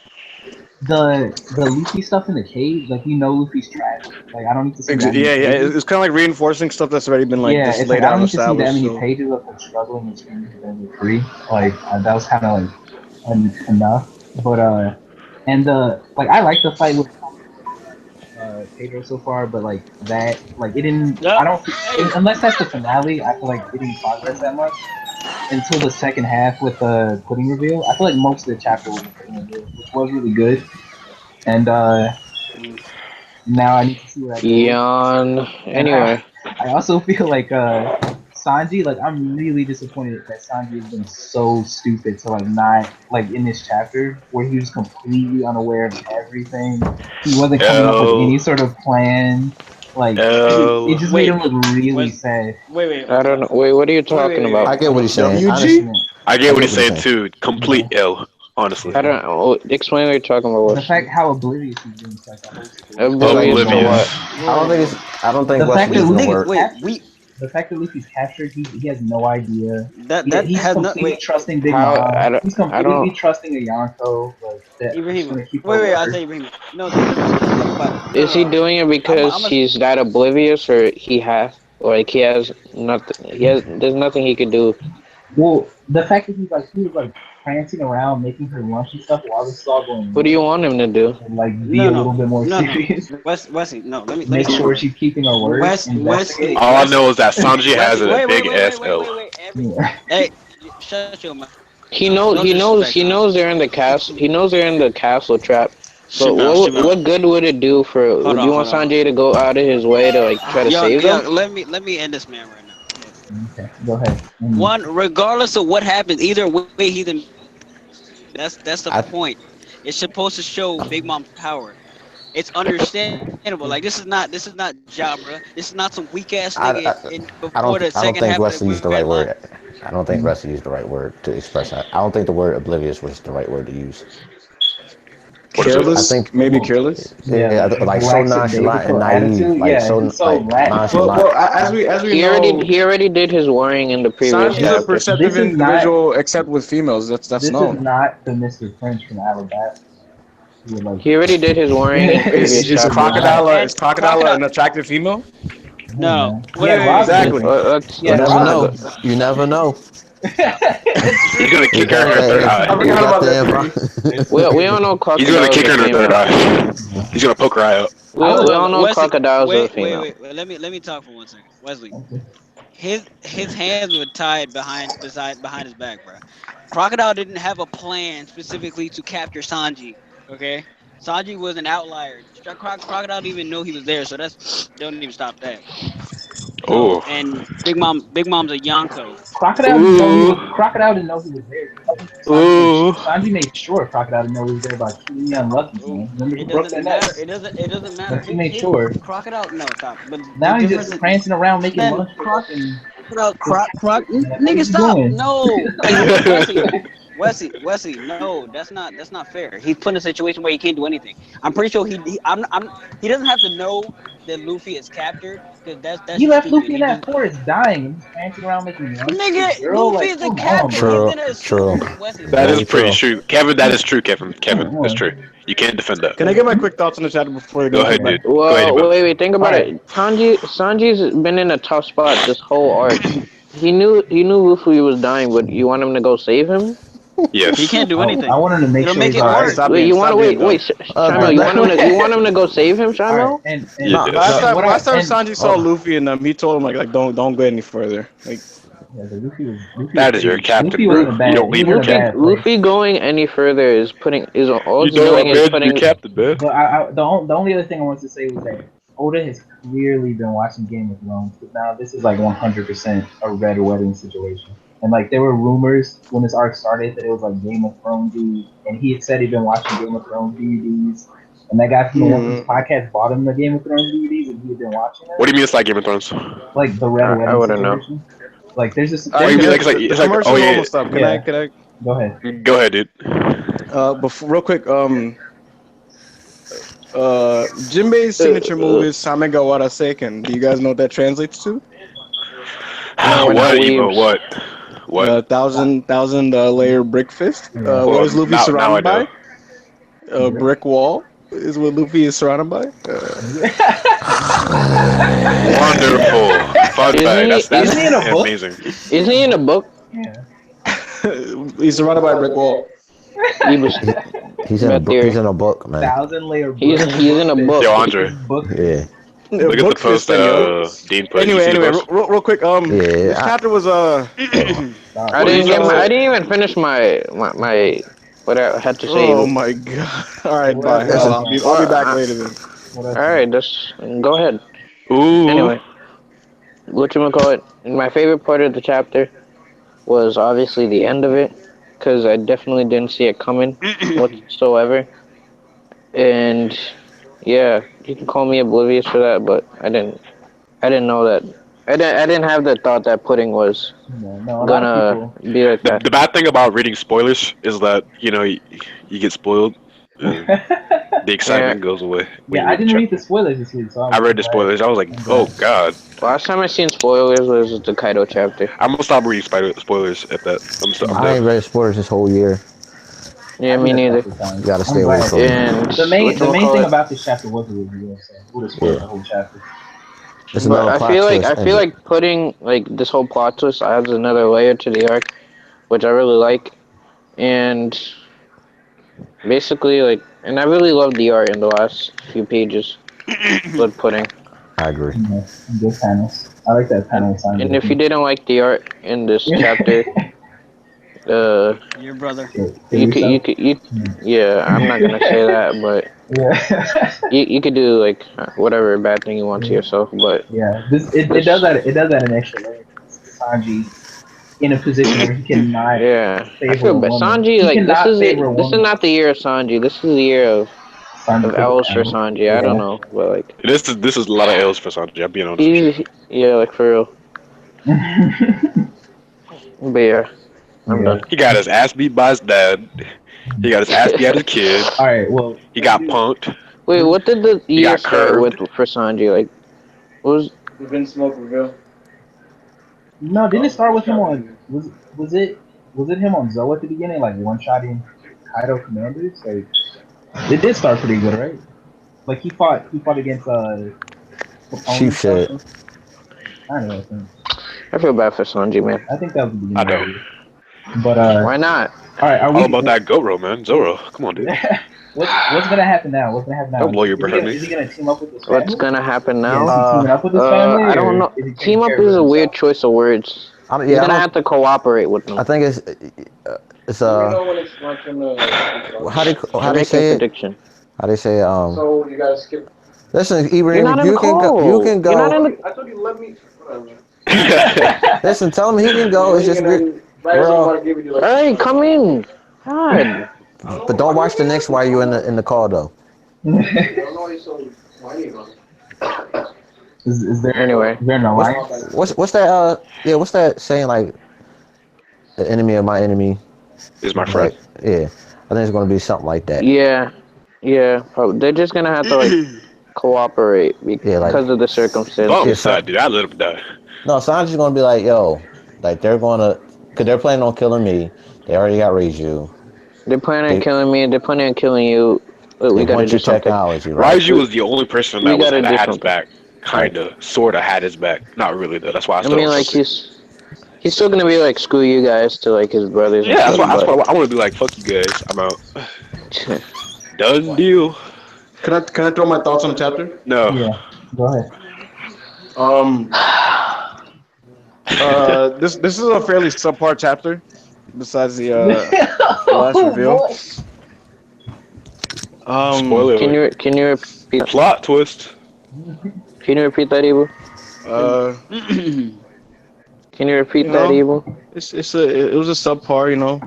The Luffy stuff in the cave, like Luffy's trash. Like I don't need to see that. Yeah. It's kind of like reinforcing stuff that's already been like just laid out I don't and need to see that established. many pages of him struggling and screaming for free. Like that was kind of like enough. But I like the fight with Pedro so far, but like that, like it didn't. I don't unless that's the finale. I feel like it didn't progress that much until the second half with the pudding reveal. I feel like most of the chapter was the pudding reveal, which was really good. And now I need to see what I do. Yawn. Anyway, I also feel like Sanji, like I'm really disappointed that Sanji has been so stupid to like not like in this chapter where he was completely unaware of everything. He wasn't coming up with any sort of plan. Like it just made him look really sad. Wait. I don't know. Wait, what are you talking about? I get what he's saying. I get what he's saying too. Complete L. Honestly. I don't know. Explain what you're talking about. The fact how oblivious he's been. Oblivious. I don't think Wesley's gonna work. The fact that Luffy's captured, he has no idea. He's has completely trusting Big Mom. He's completely trusting a Yonko. Wait, I'll tell you, no. Is he doing it because he's that oblivious, or there's nothing he could do? Well, the fact that he was like prancing around, making her lunch and stuff while this is all going on. What do you want him to do? And, like be a little bit more serious. Wesley, no. Let me make sure she's keeping her word. Wesley. All I know is that Sanji has a big ass L. Hey, shut your mouth. He knows they're in the castle. He knows they're in the castle trap. So what good would it do for? Would you want Sanjay to go out of his way to like try to save them? Let me end this man right now. Okay, go ahead. One, regardless of what happens, either way that's the point. It's supposed to show Big Mom's power. It's understandable. Like this is not Jabra. This is not some weak ass I, nigga in I before don't the I don't second think half of Rusty the used the right Red Line. word. I don't think Rusty used the right word to express that. I don't think the word oblivious was the right word to use. What is it? I Careless, think maybe careless. yeah, like so nonchalant and lackadaisical naive, attitude. like Yeah, so he's so like nonchalant. Well, as we know, He already did his warring in the previous Sanji's a chapter. perceptive This is not. individual, except with females. That's This is known. not the Mr. Prince from Alabama. He would like. He already did his warring in Is previous is chapters. not. crocodile Crocodile. an attractive female? Hey, No, man. wait, Yeah, wait, wait. Robin. Exactly. You Yeah, Let's never not Robin. know. go. You never know. It's He's true. gonna He kick her in got her third that. I eye. forgot He got about that that. theory. We all know He's gonna crocodiles kick are her in her third female. eye. He's gonna poke her eye out. We all know Wesley, crocodiles are wait, wait, female. wait, wait. Let me talk for 1 second. Wesley, Okay. his hands were tied behind his back, bro. Crocodile didn't have a plan specifically to capture Sanji. Okay, Sanji was an outlier. Crocodile didn't even know he was there, so that's don't even stop that. So Oh, and Big Mom's a Yonko. Crocodile didn't know he was there. ooh. Sanji made sure Crocodile didn't know he was there by keeping unlucky, Oh, man. Remember he it broke doesn't their matter. necks. It doesn't matter. But he made His sure. crocodile. No, stop. But the Now he's difference just is, prancing around making man, lunch for fucking. What are nigga, you stop. doing? No, Wesley. No, that's not fair. He's put in a situation where he can't do anything. I'm pretty sure he doesn't have to know that Luffy is captured because that's He left stupid. Luffy in He just that forest dying and he's prancing around making lunch for his nigga, girl. Luffy Like, is the come on, captain. He's bro. True. gonna True. assume Wesley. That is Very pretty true. true, Kevin. That is true, Kevin. Come Kevin, that's on. true. You can't defend that. Can I get my quick thoughts on the chapter before they Go go into ahead, the dude. Go ahead, Well, Ivan. wait, think about Alright. it. Sanji's been in a tough spot this whole arc. He knew Luffy was dying, but you want him to go save him? He Yes. can't do I anything. want him to make It'll sure make he's it Alright, alright. worse. Wait, you want to stop being wait? dumb. Wait, Shimo, you want him to go save him, Alright, Shimo? and No, Yes. Last no, time, what last time and Sanji saw Luffy and he told him like don't go any further. Like yeah, the Luffy That is your captain, Luffy was in bro. a You bad don't he leave was your in a captain. bad place. Luffy going any further is all You it's don't doing is abandon your putting. captain, man. But the only other thing I wanted to say was that Oda has clearly been watching Game of Thrones, but now this is like 100% a red wedding situation. And like there were rumors when this arc started that it was like Game of Thrones, and he had said he'd been watching Game of Thrones DVDs. And that guy from the One Piece podcast bought him the Game of Thrones DVDs, and he had been watching What do them, you mean it's like Game of Thrones? like the red I wedding wouldn't know. situation. Like there's just Oh, you mean like the it's like oh commercial's yeah. almost up. Can Yeah. I Go ahead. Go ahead, dude. before real quick Jinbei's signature move is Samegawara Seiken. Do you guys know what that translates to? No, we're not What, Emo? weebs. What? What? Thousand layer brick fist. Yeah. What is Luffy now I surrounded know. by? A brick wall is what Luffy is surrounded by. Wonderful. Fun fact. That's Isn't he in a book? amazing. Isn't he in a book? Yeah. He's surrounded by a brick wall. He was. he's in a Bad book. theory. He's in a book, man. 1,000-layer He's in a book. Yo, Andre. Yeah. Look at the post that Dean put. You see the Anyway, post? real quick. This chapter was I didn't even finish my what I had to say. Oh my god! All right, bye. I'll be back later then. All right, just go ahead. Ooh. Anyway, whatchamacallit, my favorite part of the chapter was obviously the end of it, because I definitely didn't see it coming whatsoever. And yeah, you can call me oblivious for that, but I didn't know that. I didn't have the thought that pudding was gonna be like that. The bad thing about reading spoilers is that you get spoiled. And the excitement goes away. Yeah, I didn't read the spoilers this week, so I read the spoilers. I was like, oh god. Last time I seen spoilers was the Kaido chapter. I'm gonna stop reading spoilers at that. I ain't read spoilers this whole year. Yeah, me neither. You gotta stay away from it. And the main thing about this chapter was the review, so it would have spoiled the whole chapter. But I feel like putting like this whole plot twist adds another layer to the arc, which I really like. And basically, like, and I really love the art in the last few pages with pudding. I agree. Good panels. I like that panel. And if you didn't like the art in this chapter, your brother. You could, yeah, I'm not gonna say that, but you could do like whatever bad thing you want to yourself, but yeah, it does that. It does that an extra layer. Sanji in a position where he cannot. Yeah, I feel bad. Sanji, like this is not the year of Sanji. This is the year of of L's for Sanji. I don't know, but like This is a lot of L's for Sanji. I'm being honest with you. yeah, like for real. But yeah, I'm done. He got his ass beat by his dad. He got his ass beat at his kid. All right, well, He got punked. Wait, what did the He year got start with curved. for Sanji? Like, what was Within smoke reveal. no, didn't it start with him on? Was it him on Zoe at the beginning, like one shotting Kaido commanders? Like, it did start pretty good, right? Like he fought against Capone Chief shit. or something. I don't know. I feel bad for Sanji, man. I think that was the beginning. I know. Of the year. But Why not? all right, are All we? about that Goro, man. Zoro. Come on, dude. What's gonna happen now? What's gonna happen now? Don't blow your Is he breath, gonna- man. Is he gonna team up with his family? What's gonna happen Yeah, now? is he teaming up with his family? I don't or know. is he taking Team up care of is a weird himself? choice of words. I mean, He's yeah, gonna have to cooperate with them. I think it's when it's like in the. how they Make a say it? prediction. How they say So you guys skip. Listen, You're Ibrahim, not in you the can call. go. You can You're not in go. the. I thought you let me. Whatever. Listen, tell him he can go. It's just weird. Hey, come in. God. But don't watch the next while you're in the call though. Is there Anyway. Is there an alliance? What's that? Yeah, what's that saying? Like, the enemy of my enemy. Is my friend. Like, yeah, I think it's gonna be something like that. Yeah. Probably. They're just gonna have to like cooperate Yeah, like- because of the circumstances. Don't Yeah, decide, dude. I let him die. No, Sanji's gonna be like, yo, like cause they're planning on killing me. They already got Reiju. They're planning on They- killing me. They're planning on killing you. But we They gotta want do your something. technology, right? Raiju was the only person we that gotta do had his something. back. Kinda, sorta had his back. Not really though. That's why I I still mean, don't like trust it. he's still gonna be like screw you guys to like his brothers. Yeah, and that's stuff, why I want to be like, fuck you guys. I'm out. but- Done deal. Can I throw my thoughts on the chapter? No. Yeah, go ahead. This is a fairly subpar chapter. Besides the last reveal. Spoiler. alert. Can you repeat? Plot twist. Can you repeat that, Evil? Can you repeat You that, know, Evil? it was a subpar, you know.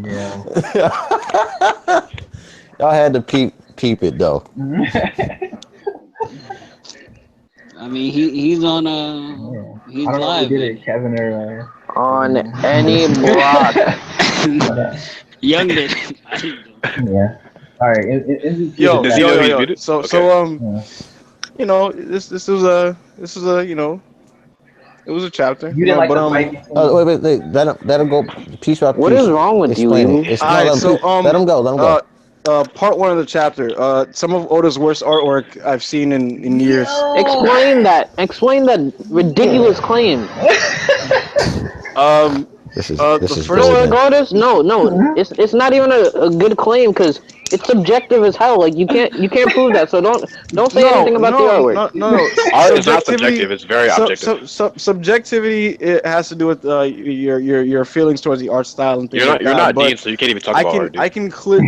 Yeah. Y'all had to peep it though. I mean, he's on he's I don't know live. who did it, Kevin or. On any block. Young did. it. I didn't do it. Yeah. All right. Yo, Does he know he's muted? So Okay. you know, this was a you know, it was a chapter. You didn't like but the fight between. Wait. Let him go piece by piece. What is wrong with you, Explain Evil? it. It's, Alright, no, so let him go. Part one of the chapter. Some of Oda's worst artwork I've seen in years. Explain that. Explain that ridiculous claim. This is the this is first golden. Regardless, no, it's not even a good claim because it's subjective as hell. Like you can't prove that. So don't say anything about the artwork. No. Art is not subjective. It's very objective. Subjectivity it has to do with your feelings towards the art style and things You're like not that. But Dean, so you can't even talk about art. Dude. I can clear.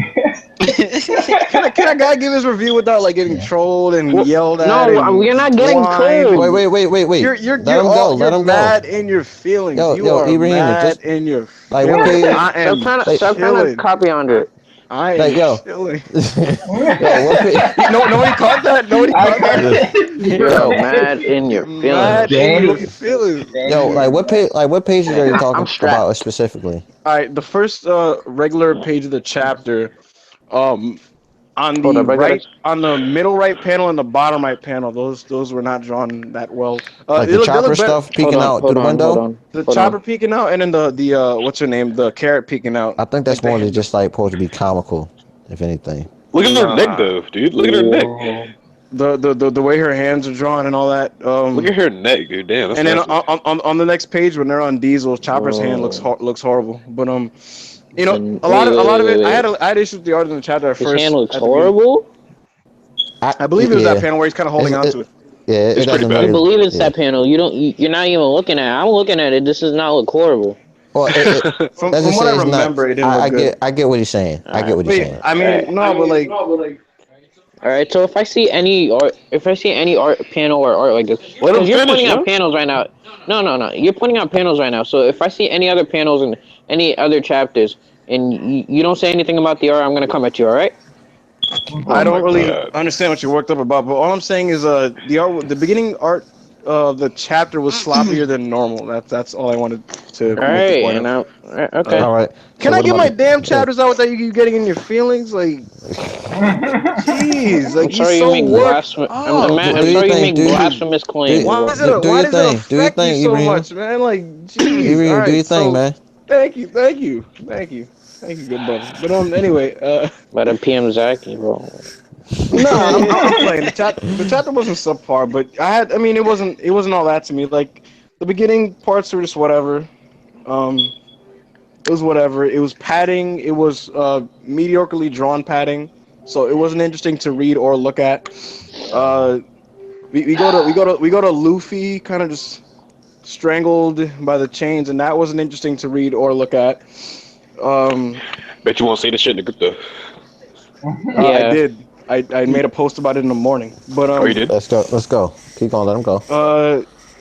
Can a guy give his review without like getting trolled and yelled at? No, and we're not getting whined? trolled. Wait. You're Let him go. mad in your feelings. Yo, you are Ibrahim, mad just- in your like, feelings. what page- I am Stop trying to chilling. copy under it. I am Like, yo. chilling. What page? Nobody caught that. Nobody caught that. You're mad in your Mad feelings. in your feelings. Yo, what pages are you talking I'm strapped. about specifically? All right, the first regular page of the chapter, on Hold the up, I gotta- right, on the middle right panel and the bottom right panel, those were not drawn that well. Like they the look- they chopper look better- stuff peeking out through the window? The Hold chopper on. peeking out, and then the what's her name, the carrot peeking out. I think that's Like more the- than just like supposed to be comical, if anything. Look at her Nah. neck, though, dude. Look at her neck. The way her hands are drawn and all that. Look at her neck, dude. Damn. That's And then nasty. on the next page when they're on Diesel, Chopper's hand looks horrible. But you know, Wait, a lot of it. wait. I had issues with the art in the chapter at His first. hand looks at the beginning. horrible. I believe it was that panel where he's kind of holding It's- on to it. Yeah, it It's pretty doesn't bad. I really. believe it's yeah. that panel. You're not even looking at it. I'm looking at it. This does not look horrible. Well, From doesn't what say I it's not- remember, it didn't look good. I get what he's saying. I get what he's Wait, saying. I mean, no, but like, All right. So if I see any art panel or art like this, Let him because you're finish, pointing yo. out panels right now. No. You're pointing out panels right now. So if I see any other panels any other chapters, and you don't say anything about the art, I'm gonna come at you. All right? I don't really God. understand what you're worked up about, but all I'm saying is the beginning art of the chapter was sloppier than normal. That's all I wanted to All make the right, point and of. okay. All right. Can So I what get about my the? damn chapters out without you keep getting in your feelings? Like, jeez, I'm like he's sorry you so make worked blasphemous. up. Do I'm your sorry you thing. make blasphemous claims, Why bro. is it? Do Why your does it thing. Do your affect you thing, so Ibrahim. much, man? Like, jeez. All Ibrahim, do right, your thing, so man. thank you, good brother. But anyway, By the PM Zaki, bro. no, I'm playing. The chapter wasn't subpar, but I mean, it wasn't all that to me. Like, the beginning parts were just whatever. It was whatever. It was padding. It was mediocrely drawn padding, so it wasn't interesting to read or look at. Uh, we go to Luffy, kind of just strangled by the chains, and that wasn't interesting to read or look at. Um, Bet you won't say the shit in the group though. I Yeah. did. I made a post about it in the morning, but Oh, you did? Let's go. Let's go. Keep going. Let him go.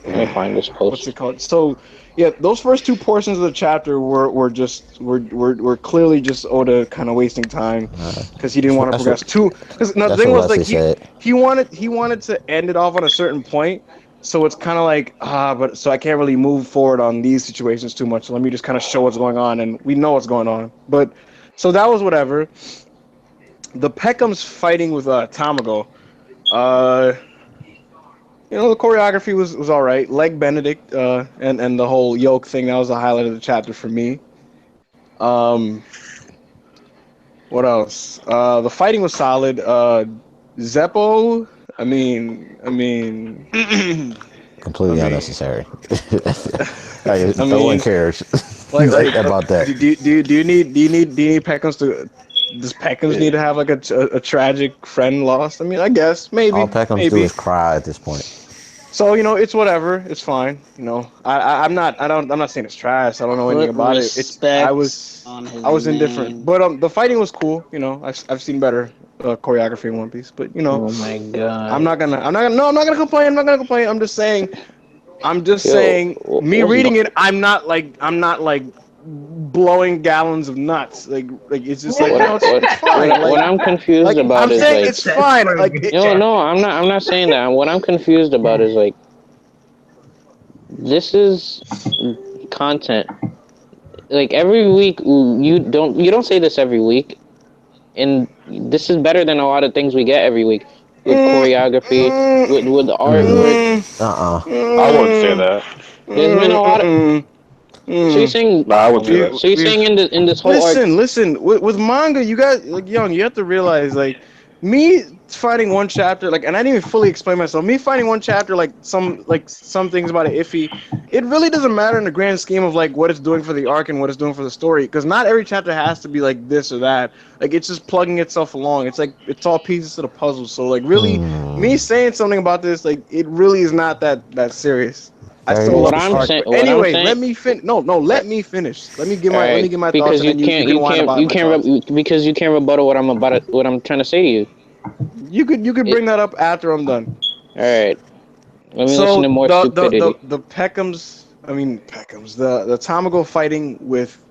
Let me find this what's it post. called? So yeah, those first two portions of the chapter were clearly just Oda kind of wasting time because he didn't want to That's progress what. too. Because the That's thing what was, like, Wesley said. he wanted to end it off on a certain point. So it's kind of like, but so I can't really move forward on these situations too much. So let me just kind of show what's going on, and we know what's going on. But so that was whatever. The Peckhams fighting with Tamago. The choreography was all right. Leg Benedict, and the whole yoke thing, that was the highlight of the chapter for me. What else? The fighting was solid. Zeppo, I mean, Completely I mean, unnecessary. I No one mean, cares like about that. do you need Peckhams to? Does Peckhams need to have like a tragic friend lost? I mean, I guess All maybe, Peckhams do maybe. is cry at this point. So it's whatever. It's fine. I'm not saying it's trash. I don't know anything Put about it. I respect was on his I was indifferent. name. But the fighting was cool. I've seen better choreography in One Piece. But Oh my I'm god. not gonna I'm not gonna no I'm not gonna complain. I'm not gonna complain. Yo, I'm just saying, me what's reading it, I'm not like blowing gallons of nuts. Like it's just like, it's fine. what Like I'm confused like about I'm is saying like it's fine. Like no, I'm not saying that. What I'm confused about is like this is content. Like every week you don't say this every week, and this is better than a lot of things we get every week with mm, choreography, mm, with the artwork. mm, I wouldn't say mm, that. There's been a lot of. mm, So you're mm. saying Nah, I wouldn't say that. We, so you're we've saying in this whole arc. listen. With manga, you got, like, young. You have to realize, like, me finding one chapter, like, and I didn't even fully explain myself. Me finding one chapter, some things about it iffy. It really doesn't matter in the grand scheme of like what it's doing for the arc and what it's doing for the story. Because not every chapter has to be like this or that. Like, it's just plugging itself along. It's like it's all pieces to the puzzle. So like, really, me saying something about this, like, it really is not that serious. I Very still love What this I'm arc. saying, But what I'm anyway, saying, let me finish. No, let me finish. Let me get all right, my thoughts, because and then you can whine about my thoughts. because you can't rebuttal what I'm trying to say to you. You could It, bring that up after I'm done. all right, let me listen So to more the stupidity. Peckhams, the Tamago fighting with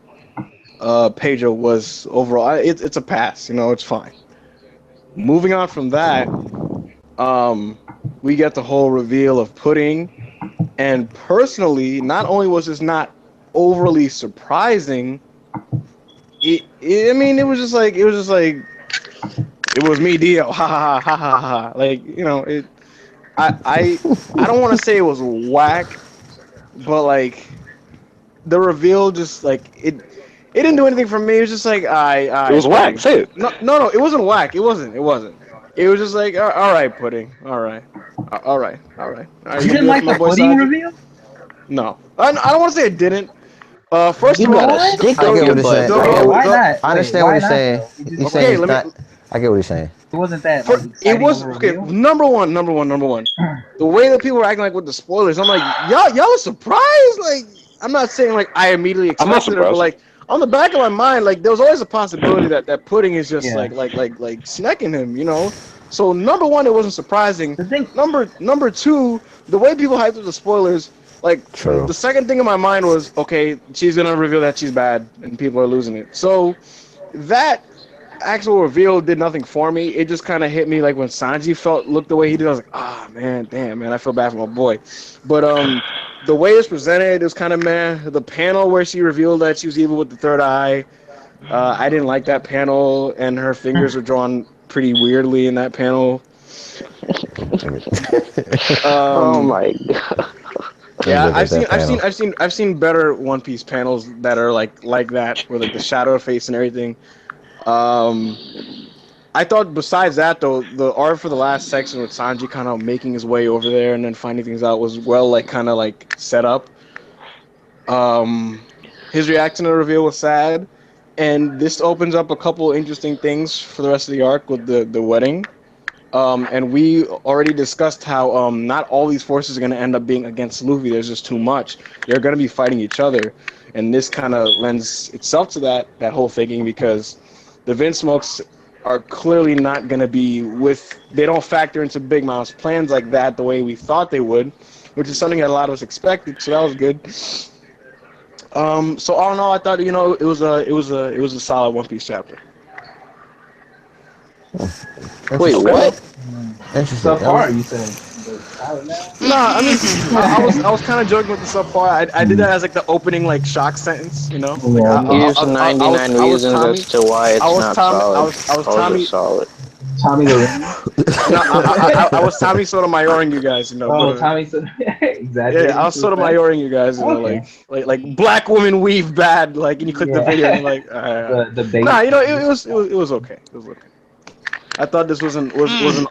Pedro was overall, it's a pass. It's fine. Moving on from that, we get the whole reveal of Pudding, and personally, not only was this not overly surprising, I mean, it was me, Dio, ha ha ha ha ha ha. Like, I don't want to say it was whack, but like, the reveal, just like, it didn't do anything for me. It was just like, It was whack. Pudding. Say it. No, it wasn't whack. It wasn't. It was just like, all right, Pudding. All right. All right. You You gonna didn't do it like for my the boy pudding Sanji? reveal? No, I don't want to say it didn't. First You of got all, a stick I up get your what he's butt, saying. Wait, bro. why not? I Wait, understand what why he's not saying. though? You just He's said saying okay, it's let me. not. I get what he's saying. it wasn't that For like it exciting of was a okay. reveal. Number one. The way that people were acting, like, with the spoilers, I'm like, y'all were surprised. Like, I'm not saying like I immediately I'm not expected it, but surprised. like, on the back of my mind, like, there was always a possibility that Pudding is just Yeah. like snacking him. So number one, it wasn't surprising. The thing, Number two, the way people hyped up the spoilers, Like, True. the second thing in my mind was, okay, she's gonna reveal that she's bad and people are losing it. So that actual reveal did nothing for me. It just kind of hit me like when Sanji looked the way he did. I was like, ah, man, damn, man, I feel bad for my boy. But the way it's presented is kind of meh. The panel where she revealed that she was evil with the third eye, I didn't like that panel, and her fingers are drawn pretty weirdly in that panel. Oh my god. Yeah, I've I've seen better One Piece panels that are like that, where like the shadow face and everything. Um, I thought besides that though, the art for the last section with Sanji kind of making his way over there and then finding things out was well like kind of like set up. Um, his reaction to the reveal was sad, and this opens up a couple interesting things for the rest of the arc with the wedding. And we already discussed how not all these forces are going to end up being against Luffy. There's just too much. They're going to be fighting each other, and this kind of lends itself to that whole thinking because the Vinsmokes are clearly not going to be with. They don't factor into Big Mouth's plans like that the way we thought they would, which is something that a lot of us expected. So that was good. So all in all, I thought it was a solid One Piece chapter. Wait, what? Interesting. So far, you said. No, I mean, I was kind of joking with the subpar. I did that as like the opening like shock sentence, you know. Like, Here's 99 reasons as to why it's not solid. I was Tommy. Solid. Tommy the No, I was Tommy Sotomayoring you guys, you know. Oh, but, Tommy said exactly. Yeah, I was Sotomayoring you guys, you know, Okay. like black woman weave bad, like, and you click the video and you're like, the bait. nah, you know, it was okay. It was okay. I thought this was an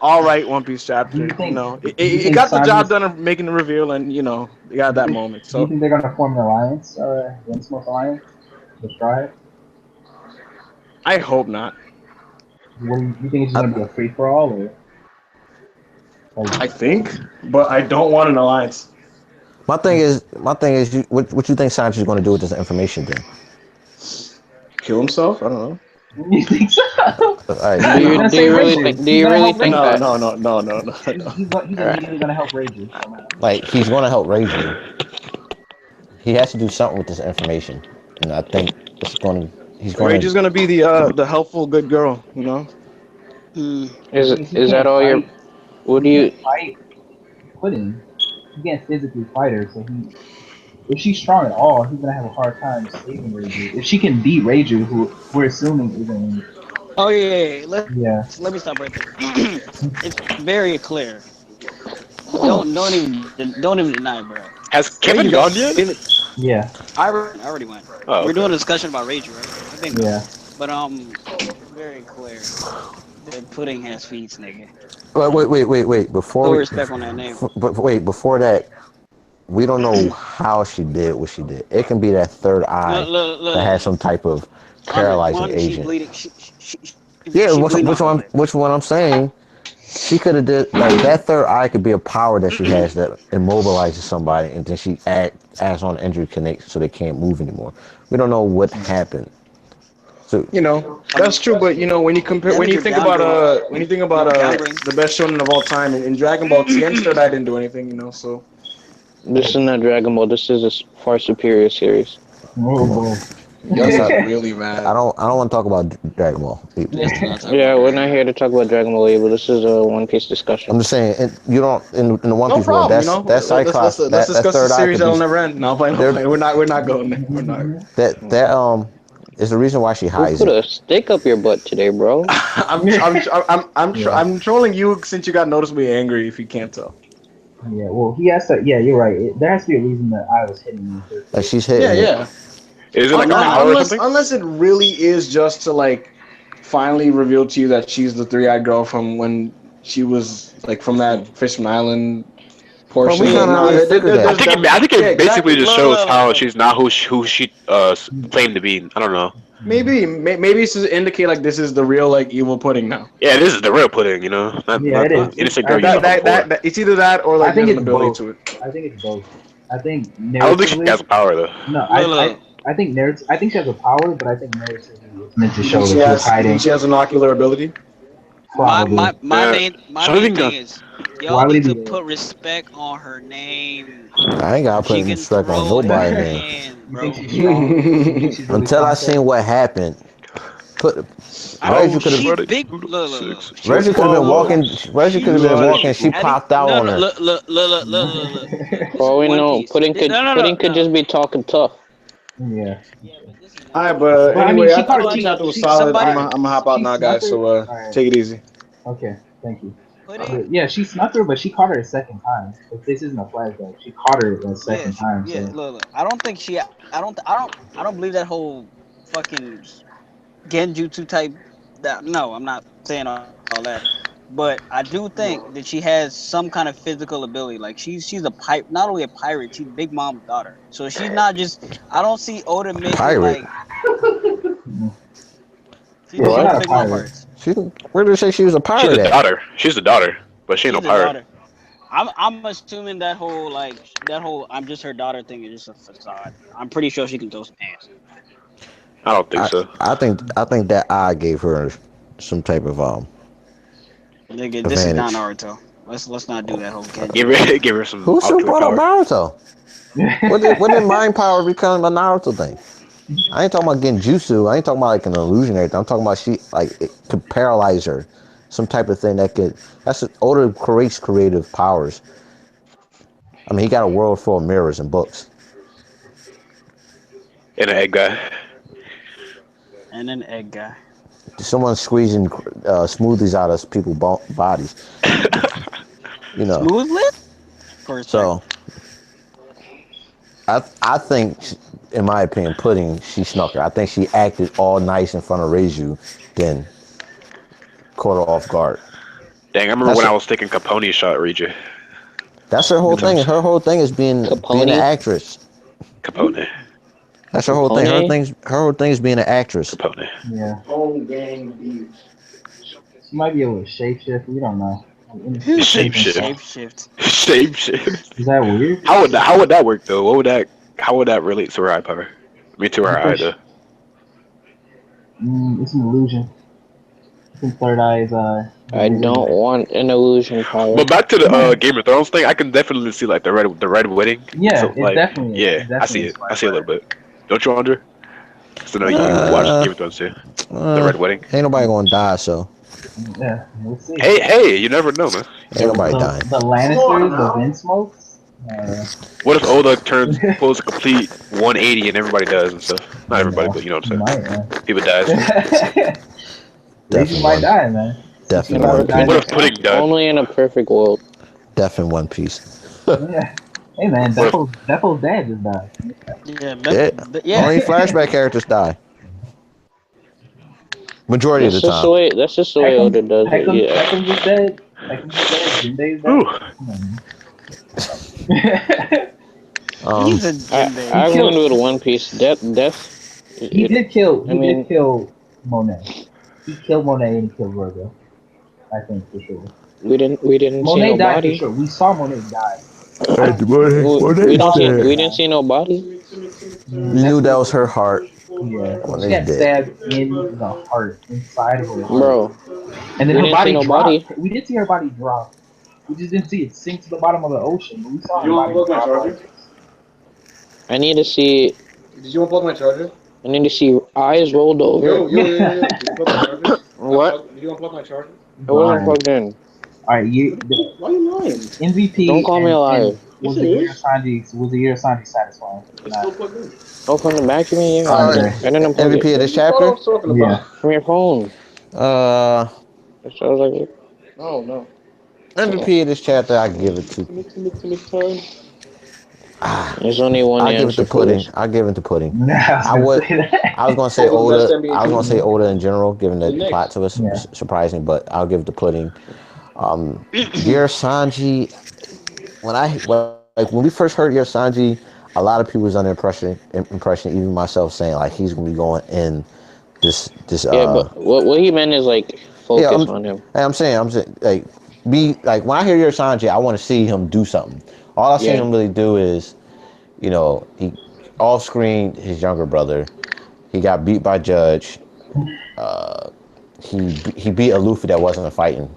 all right One Piece chapter. Do you think- It got the job done of making the reveal, and you know, they got that moment. Do So you think they're gonna form an alliance, Vinsmoke alliance? Destroy it. I hope not. What do you think it's gonna be a free for all, or? I think, but I don't want an alliance. My thing is, what you think Sanji's going to do with this information then? Kill himself? I don't know. You think so? Alright. Do you really think that? No. He's immediately gonna help Ranger somehow. Like, he's going to help Raiju. He has to do something with this information, and I think it's going to. He's going Rage is gonna be the helpful good girl, you know. Is that all your? What do you? Fight Pudding. He can't physically fight her, so if she's strong at all, he's gonna have a hard time saving Raiju. If she can beat Raiju, who we're assuming is gonna. Oh yeah. Let me stop right there. It's very clear. Don't even deny, bro. Has Kevin gone yet? Yeah. I already went. Oh, We're doing a discussion about Rage, right? I think. Yeah. But very clear. The Pudding has feet, nigga. Wait. Before No we, respect on that name. but wait, before that, we don't know how she did what she did. It can be that third eye Look. that has some type of paralyzing One, agent. She's bleeding. Yeah, which one I'm saying, she could have did like that third eye could be a power that she has that immobilizes somebody, and then she adds on injury connect so they can't move anymore. We don't know what happened. So You know, that's true, but you know, when you think about the best shonen of all time in Dragon Ball, Tien's third eye didn't do anything, you know. So This is not Dragon Ball. This is a far superior series. Oh, that's not really mad. I don't want to talk about Dragon Ball. Yeah, we're not here to talk about Dragon Ball Evil. This is a One Piece discussion. I'm just saying, you don't in the One No Piece world. problem, you know. That's Cyclops. Let's that discuss third the eye series could that'll be, never end. No, we're not going there. We're not. that is the reason why she Who hides put it. a stick up your butt today, bro? I'm trolling you since you got noticeably angry. If you can't tell. Yeah, well, he has to. Yeah, you're right. There has to be a reason that I was hitting you. Like she's hitting. Yeah. Is it like a power or something? Unless it really is just to like finally reveal to you that she's the three-eyed girl from when she was like from that Fish from Island portion. Well, we kinda already figured that. I think it basically just shows No. how she's not who she claimed to be. I don't know. Maybe it's to indicate like this is the real like evil pudding now. Yeah, this is the real pudding, you know. Not Yeah, it the is. innocent girl you thought before. That it's either that or like I think there's an it's ability both. to it. I think it's both. I think I don't think she narratively. has power though. No, Look. I think I think she has a power, but I think narratively it's meant to show that She she was hiding. has an ocular ability. Probably. My main Sharingan. thing is y'all Why would need he to do that? put respect on her name. I ain't gotta put She any can respect on throw nobody, her man. hand, You bro. think she's strong? You think she's really Until I strong? seen what happened, put Reggie Oh, could have. She Friday, big. 2 to Look. 6. Reggie could have been Whoa. walking. Reggie could have been walking. She Addie, popped out on her. look. This For is all we One know, Piece. Pudding could just be talking tough. Yeah. Yeah, but this is All One right, Piece. but But I mean, anyway, I she thought caught the her. tea chapter was She solid. I'm Somebody, gonna hop out she now, snuck guys. her. So All right. take it easy. Okay. Thank you. Pudding. Yeah, she snuck her, but she caught her a second time. If this isn't a flashback, she caught her a second time. Yeah. So Look. I don't think she. I don't believe that whole fucking genjutsu type. That no, I'm not saying all that. But I do think that she has some kind of physical ability. Like she's a pipe. Not only a pirate, she's Big Mom's daughter. So she's not just. I don't see Oda making Pirate. like. yeah, she's She's What? not the a Big Mom pirate. parts. She. Where did they say she was a She's the pirate at? daughter. She's the daughter, but she ain't no She's the pirate. daughter. I'm assuming that whole I'm just her daughter thing is just a facade. I'm pretty sure she can throw some hands. I don't think I. so. I think that I gave her some type of Nigga, this is not advantage. Naruto. Let's not do that whole Give Genji. her, give her some Who should ultimate brought up power. Naruto? When did mind power become a Naruto thing? I ain't talking about getting jutsu. I ain't talking about like an illusion or anything. I'm talking about she like it could paralyze her, some type of thing that could. That's Oda creates creative powers. I mean, he got a world full of mirrors and books. And an egg guy. And an egg guy. Someone squeezing smoothies out of people's bodies. You know. Smoothly? For a second. So I think, in my opinion, Pudding she snuck her. I think she acted all nice in front of Reiju, then caught her off guard. Dang, I remember That's when I it. was taking Capone shot, Regia. That's her whole Good thing. times. Her whole thing is being an Capone? actress. Capone. That's her whole thing. Her Capone? whole thing is being an actress. Capone. Yeah, Home gang beef. she might be able to shapeshift. We don't know. Shapeshift. Shapeshift. Shapeshift. Is that weird? How would that work though? How would that relate to her eye power? I mean to her eye though. It's an illusion. I think Third Eye is I don't want an illusion power. But back to the Game of Thrones thing, I can definitely see like the red wedding. Yeah, So it like definitely is. yeah, It I see definitely it. is I see it a Firefly. little bit. Don't you, Andre? So know you watch Uh, Game of Thrones too. The red wedding. ain't nobody gonna die, so Yeah, we'll see. Hey, you never know, man. ain't nobody dying. The Lannisters, the Vinsmokes. What if Oda pulls a complete 180 and everybody dies and stuff? Not everybody, but you know what I'm saying. Might, People dies. Reiju might die, man. Definitely About One to die Piece. What next if Pudding month. died? Only in a perfect world. Definitely One Piece. Yeah. Hey man, What if- Deffo's dad just died. Yeah, Yeah. Only flashback characters die. Majority of the That's just the time. way. That's just the way Oda does it. Yeah. Peckham's is dead. Peckham's is dead. Jinbei's Whew. dead. Come on, man. he's a I Jinbei. I'm killed- gonna go to One Piece. Death. He did kill. I He mean- did kill Monet. He killed Monet and he killed Virgo. I think for sure. We didn't see Monet no died for body. sure. We saw Monet die. We didn't see no body. You knew that was her heart. Yeah, When she they got dead. stabbed in the heart, inside of her heart. Bro, And then we her didn't body see no dropped. body. We did see her body drop. We just didn't see it sink to the bottom of the ocean. But we saw her body unplug my drop. charger? I need to see. Did you unplug my charger? I need to see eyes rolled over. Yo. Did you unplug my charger? What? Did you unplug my charger? It wasn't plugged in. All right, Why are you lying? MVP. Don't call me a liar. Was the year Sanji satisfying? It's still plugged in. Oh, from the back of me, yeah. Andre. I didn't unplug MVP it. of this chapter? Yeah. From your phone. Uh, So I was like, No. MVP of this chapter, I give it to. there's only one I give it answer to for Pudding. this. I give it to Pudding. I would- I was gonna say Oda. Best NBA I was gonna say Oda in general, given that the Knicks. plot was Yeah. surprising, but I'll give it to Pudding. Dear Sanji, when we first heard Dear Sanji, a lot of people was under impression, even myself, saying like he's gonna be going in this. Yeah, but what he meant is like focus on him. I'm saying like when I hear Dear Sanji, I want to see him do something. All I see him really do is, he off screen his younger brother. He got beat by Judge. he beat a Luffy that wasn't fighting,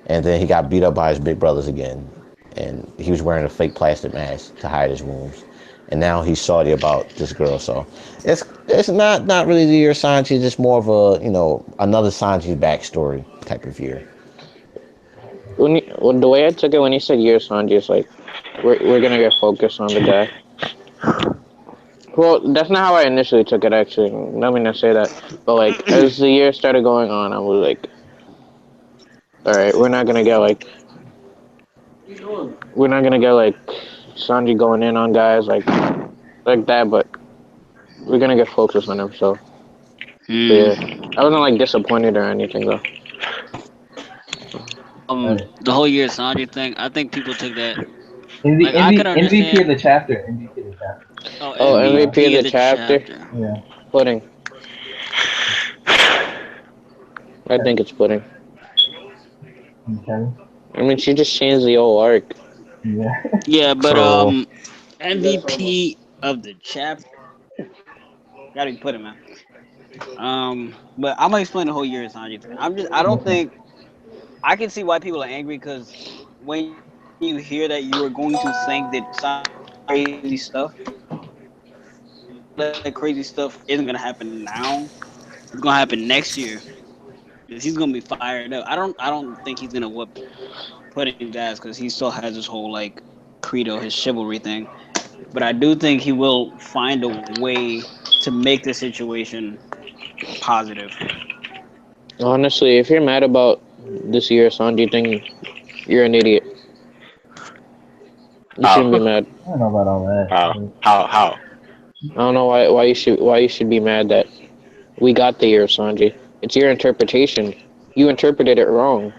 and then he got beat up by his big brothers again, and he was wearing a fake plastic mask to hide his wounds, and now he's salty about this girl. So it's not really the year of Sanji, it's just more of a another Sanji backstory type of year. The way I took it when he said year Sanji is like we're gonna get focused on the guy. Well, that's not how I initially took it. Actually, not mean to say that, but like as the year started going on, I was like, all right, we're not gonna get like Sanji going in on guys like that, but we're gonna get focused on him. So yeah, I wasn't like disappointed or anything though. The whole year Sanji thing, I think people took that. I could understand. MVP of the chapter. MVP of the chapter. Oh, MVP of the chapter. Yeah. Pudding. I think it's Pudding. Okay. I mean, she just changed the whole arc. Yeah. Yeah, but MVP of the chapter. Gotta be Pudding, man. But I'm gonna explain the whole year of Sanji thing. I don't think I can see why people are angry because when you hear that you are going to think that crazy stuff, that crazy stuff isn't gonna happen now. It's gonna happen next year. Because he's gonna be fired up. I don't think he's gonna whoop Pudding's ass because he still has his whole like credo, his chivalry thing. But I do think he will find a way to make the situation positive. Honestly, if you're mad about this year Sanji thing, you're an idiot. You shouldn't be mad. I don't know about all that. How? I don't know why you should be mad that we got the year Sanji. It's your interpretation. You interpreted it wrong.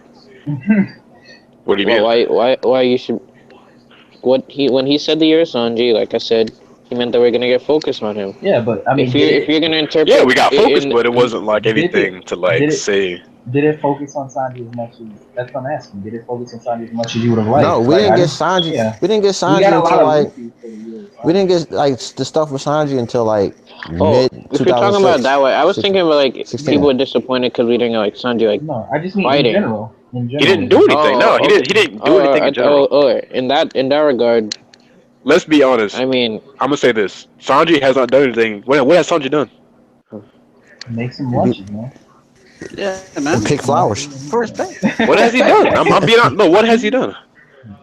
What do you mean? Why you should? When he said the year Sanji, like I said, he meant that we're gonna get focused on him. Yeah, but I mean, if you're gonna interpret, yeah, we got focused, but it wasn't like anything to like say. Did it focus on Sanji as much as that's what I'm asking? Did it focus on Sanji as much as you would have liked? No, we didn't get Sanji. Yeah. We didn't get Sanji until like we didn't get like the stuff with Sanji until like mid 2006. If you're talking about it that way, I was thinking about like 16. people were disappointed because we didn't get like Sanji like. No, I just mean fighting. in general. He didn't do anything. No, he didn't do anything in general. In that regard. Let's be honest. I mean, I'm gonna say this: Sanji has not done anything. What has Sanji done? Make some lunches, man. Yeah, man. Pick flowers. First day. What has he done? I'm being honest. No, what has he done?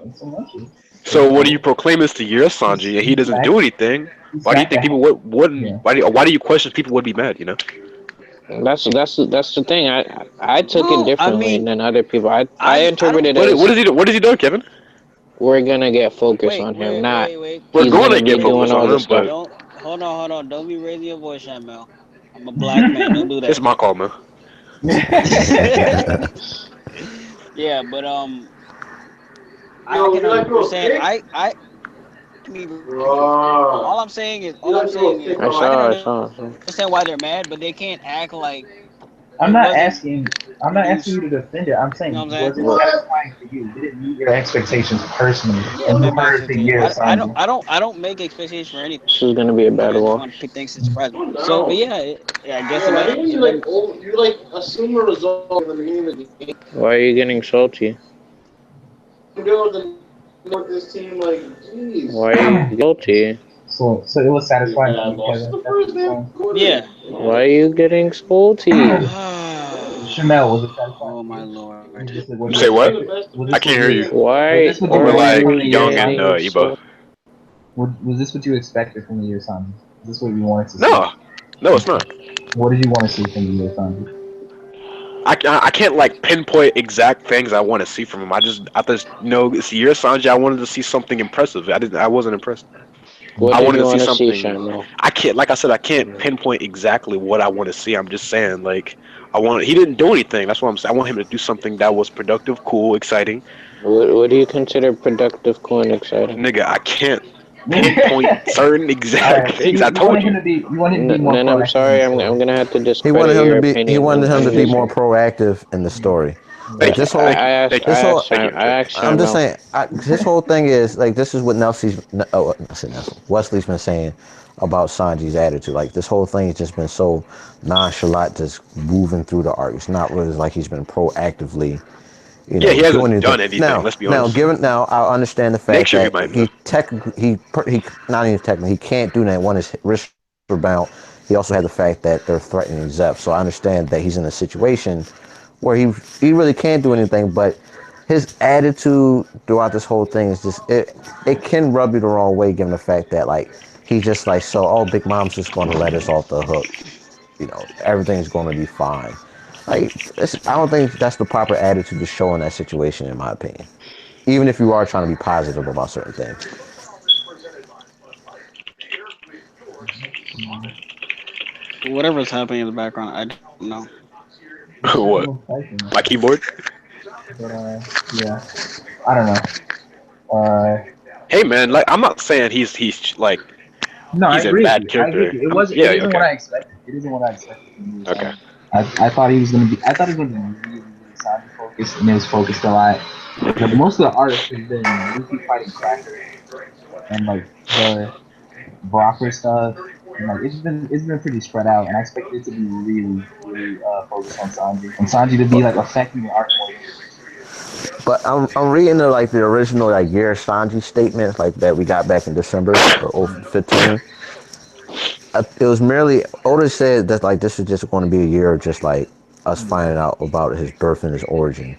Make some lunches. So what do you proclaim is the year of Sanji, and he doesn't do anything? Why do you think people wouldn't? Yeah. Why do you question people would be mad? You know. That's the thing. I took it differently than other people. I interpreted it. What has he done, Kevin? We're gonna get focused on him. We're gonna get focused on him, but hold on. Don't be raising your voice, Shamel. I'm a black man. Don't do that. It's my call, man. Yeah, but I can understand. All I'm saying is I saw. understand why they're mad, but they can't act like. I'm not asking you to defend it. I'm saying, was it satisfying for you? Did it meet your expectations personally? And the year I don't make expectations for anything. This is gonna be a battle. I want to pick things to surprise me. So, but yeah, I guess. Why you assume a result in the beginning of the game? Why are you getting salty? This team, like, geez. Why are you salty? So it was satisfying. Yeah. Why are you getting salty? Chanel, was it satisfying? Oh my lord. Say what? I can't hear you. Why? We're like young and Ebo. Was this what you expected from the year Sanji? Is this what you wanted to see? No, it's not. What did you want to see from the year Sanji? I can't like pinpoint exact things I want to see from him. I just it's year Sanji. I wanted to see something impressive. I wasn't impressed. I wanted to see something. I can't, like I said, I can't pinpoint exactly what I want to see. I'm just saying, like, he didn't do anything. That's what I'm saying. I want him to do something that was productive, cool, exciting. What do you consider productive, cool, and exciting? Nigga, I can't pinpoint certain exact things. I told you. You want him to be more proactive. I'm sorry. I'm gonna have to discredit He wanted him to be more proactive in the story. Like this whole, this whole. I asked I'm just Mel. saying, this whole thing is like this is what Wesley's been saying about Sanji's attitude. Like this whole thing has just been so nonchalant, just moving through the arc. It's not really like he's been proactively, Yeah, he doing hasn't anything. done anything. Let's be honest. I understand the fact Next year he that might. he not even technically he can't do that. One is risk bound. He also had the fact that they're threatening Zeph. So I understand that he's in a situation where he really can't do anything, but his attitude throughout this whole thing is just it can rub you the wrong way given the fact that like he's just like Big Mom's just gonna let us off the hook. Everything's gonna be fine. Like I don't think that's the proper attitude to show in that situation in my opinion. Even if you are trying to be positive about certain things. Whatever's happening in the background, I don't know. What? My keyboard? But yeah, I don't know. Hey man, like I'm not saying he's like No, I he's a agree with bad you. I agree with character. you. It was. It Yeah, isn't what okay, I expected. It isn't what I expected from you. okay. I thought he was gonna be. I thought he was gonna be really, really Sanji focused, and it was focused a lot. But most of the arc has been Luffy fighting Cracker and like the Brocker stuff, and like it's been pretty spread out. And I expected it to be really, really focused on Sanji, and Sanji to be like affecting the arc more. But I'm reading the original like year Sanji statements like that we got back in December of 15. It was merely Oda said that like this is just going to be a year of just like us finding out about his birth and his origin.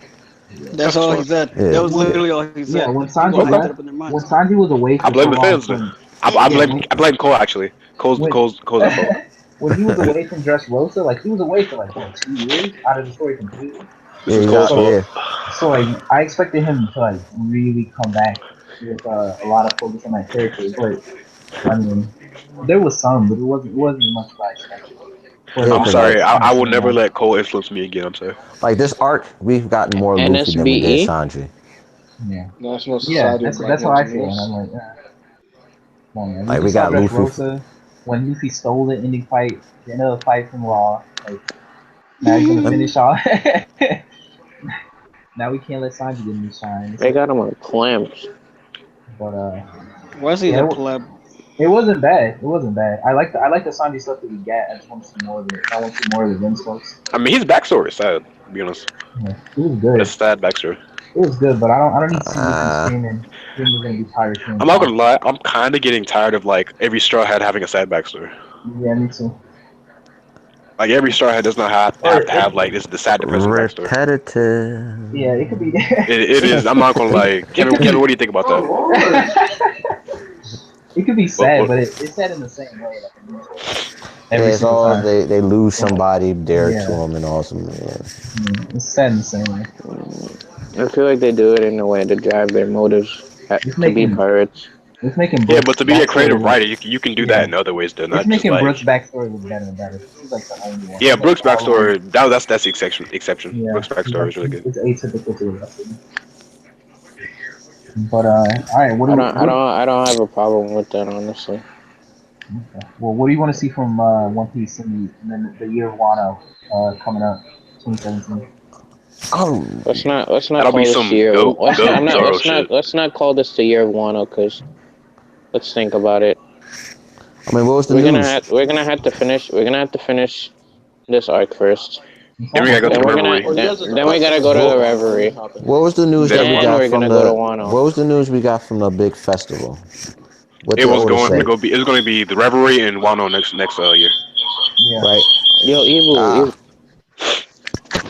That's all he said. Yeah. That was literally all he said. Yeah, when People Sanji hyped it left, up in their when minds. Sanji was away I for so blame the long fans then. from I blame Cole actually. Cole's when, at fault. when he was away from Dressrosa, like he was away for like what, 2 years out of the story completely. This Yeah, is Cole's fault. So like I expected him to like really come back with a lot of focus on that character, but I mean there was some, but it wasn't as much as I expected. Yeah, I'm 'cause, sorry. like I will never let Cole influence me again. I'm sorry. like this arc, we've gotten more Luffy than we did NSBE. Sanji. Yeah, National yeah, Society of that's Black how I feel, and I'm Engineers. like, yeah. Come on, man. We Like we just saw got Luffy. Dressrosa when Luffy stole the ending fight, the end of the fight from Law. Like now he's gonna finish off. Now we can't let Sanji get any shine. They got him on clamps. But Wesley's yeah, a pleb. it wasn't bad. It wasn't bad. I like the Sanji stuff that we get. I just want to see more of it. I want to see more of the Vince folks. I mean, his backstory is sad. To be honest, Yeah, it was good. it's sad backstory. It was good, but I don't need to see Luffy screaming we're gonna be pirates. I'm not gonna lie. I'm kind of getting tired of like every Straw Hat having a sad backstory. Yeah, me too. Like every Straw Hat does not have to have like this the sad depressing backstory. Repetitive. Yeah, it could be. It is. I'm not gonna lie. Kevin, what do you think about that? It could be sad, but it's sad in the same way. Every It's single all time. they lose somebody dear Yeah. to them and awesome. Yeah. It's sad in the same way. I feel like they do it in a way to drive their motives to be pirates. It's making Yeah, Brooks' but to be a creative backstory writer, you can do that in other ways, though. It's Not just making like Brooks' backstory look better and better. He's like the only one. yeah, He's, Brooks' like, all backstory. That's the exception. Yeah, Brooks' backstory is really good. It's atypical to the rest of them. But all right, I don't have a problem with that, honestly. Okay. Well, what do you want to see from One Piece and then the year of Wano coming up, 2017? Let's not That'll call be this some the year. Zoro shit. Let's not call this the year of Wano, because let's think about it. I mean, what was the We're news? gonna have to finish this arc first. Then we gotta go to the revelry. Then we gotta go to the revelry. What was the news that we Then got we're from gonna the? go to Wano. What was the news we got from the big festival? What It did was Oda going say? to go be. It was going to be the revelry and Wano next year. Yeah. Right. Yo, Ibu.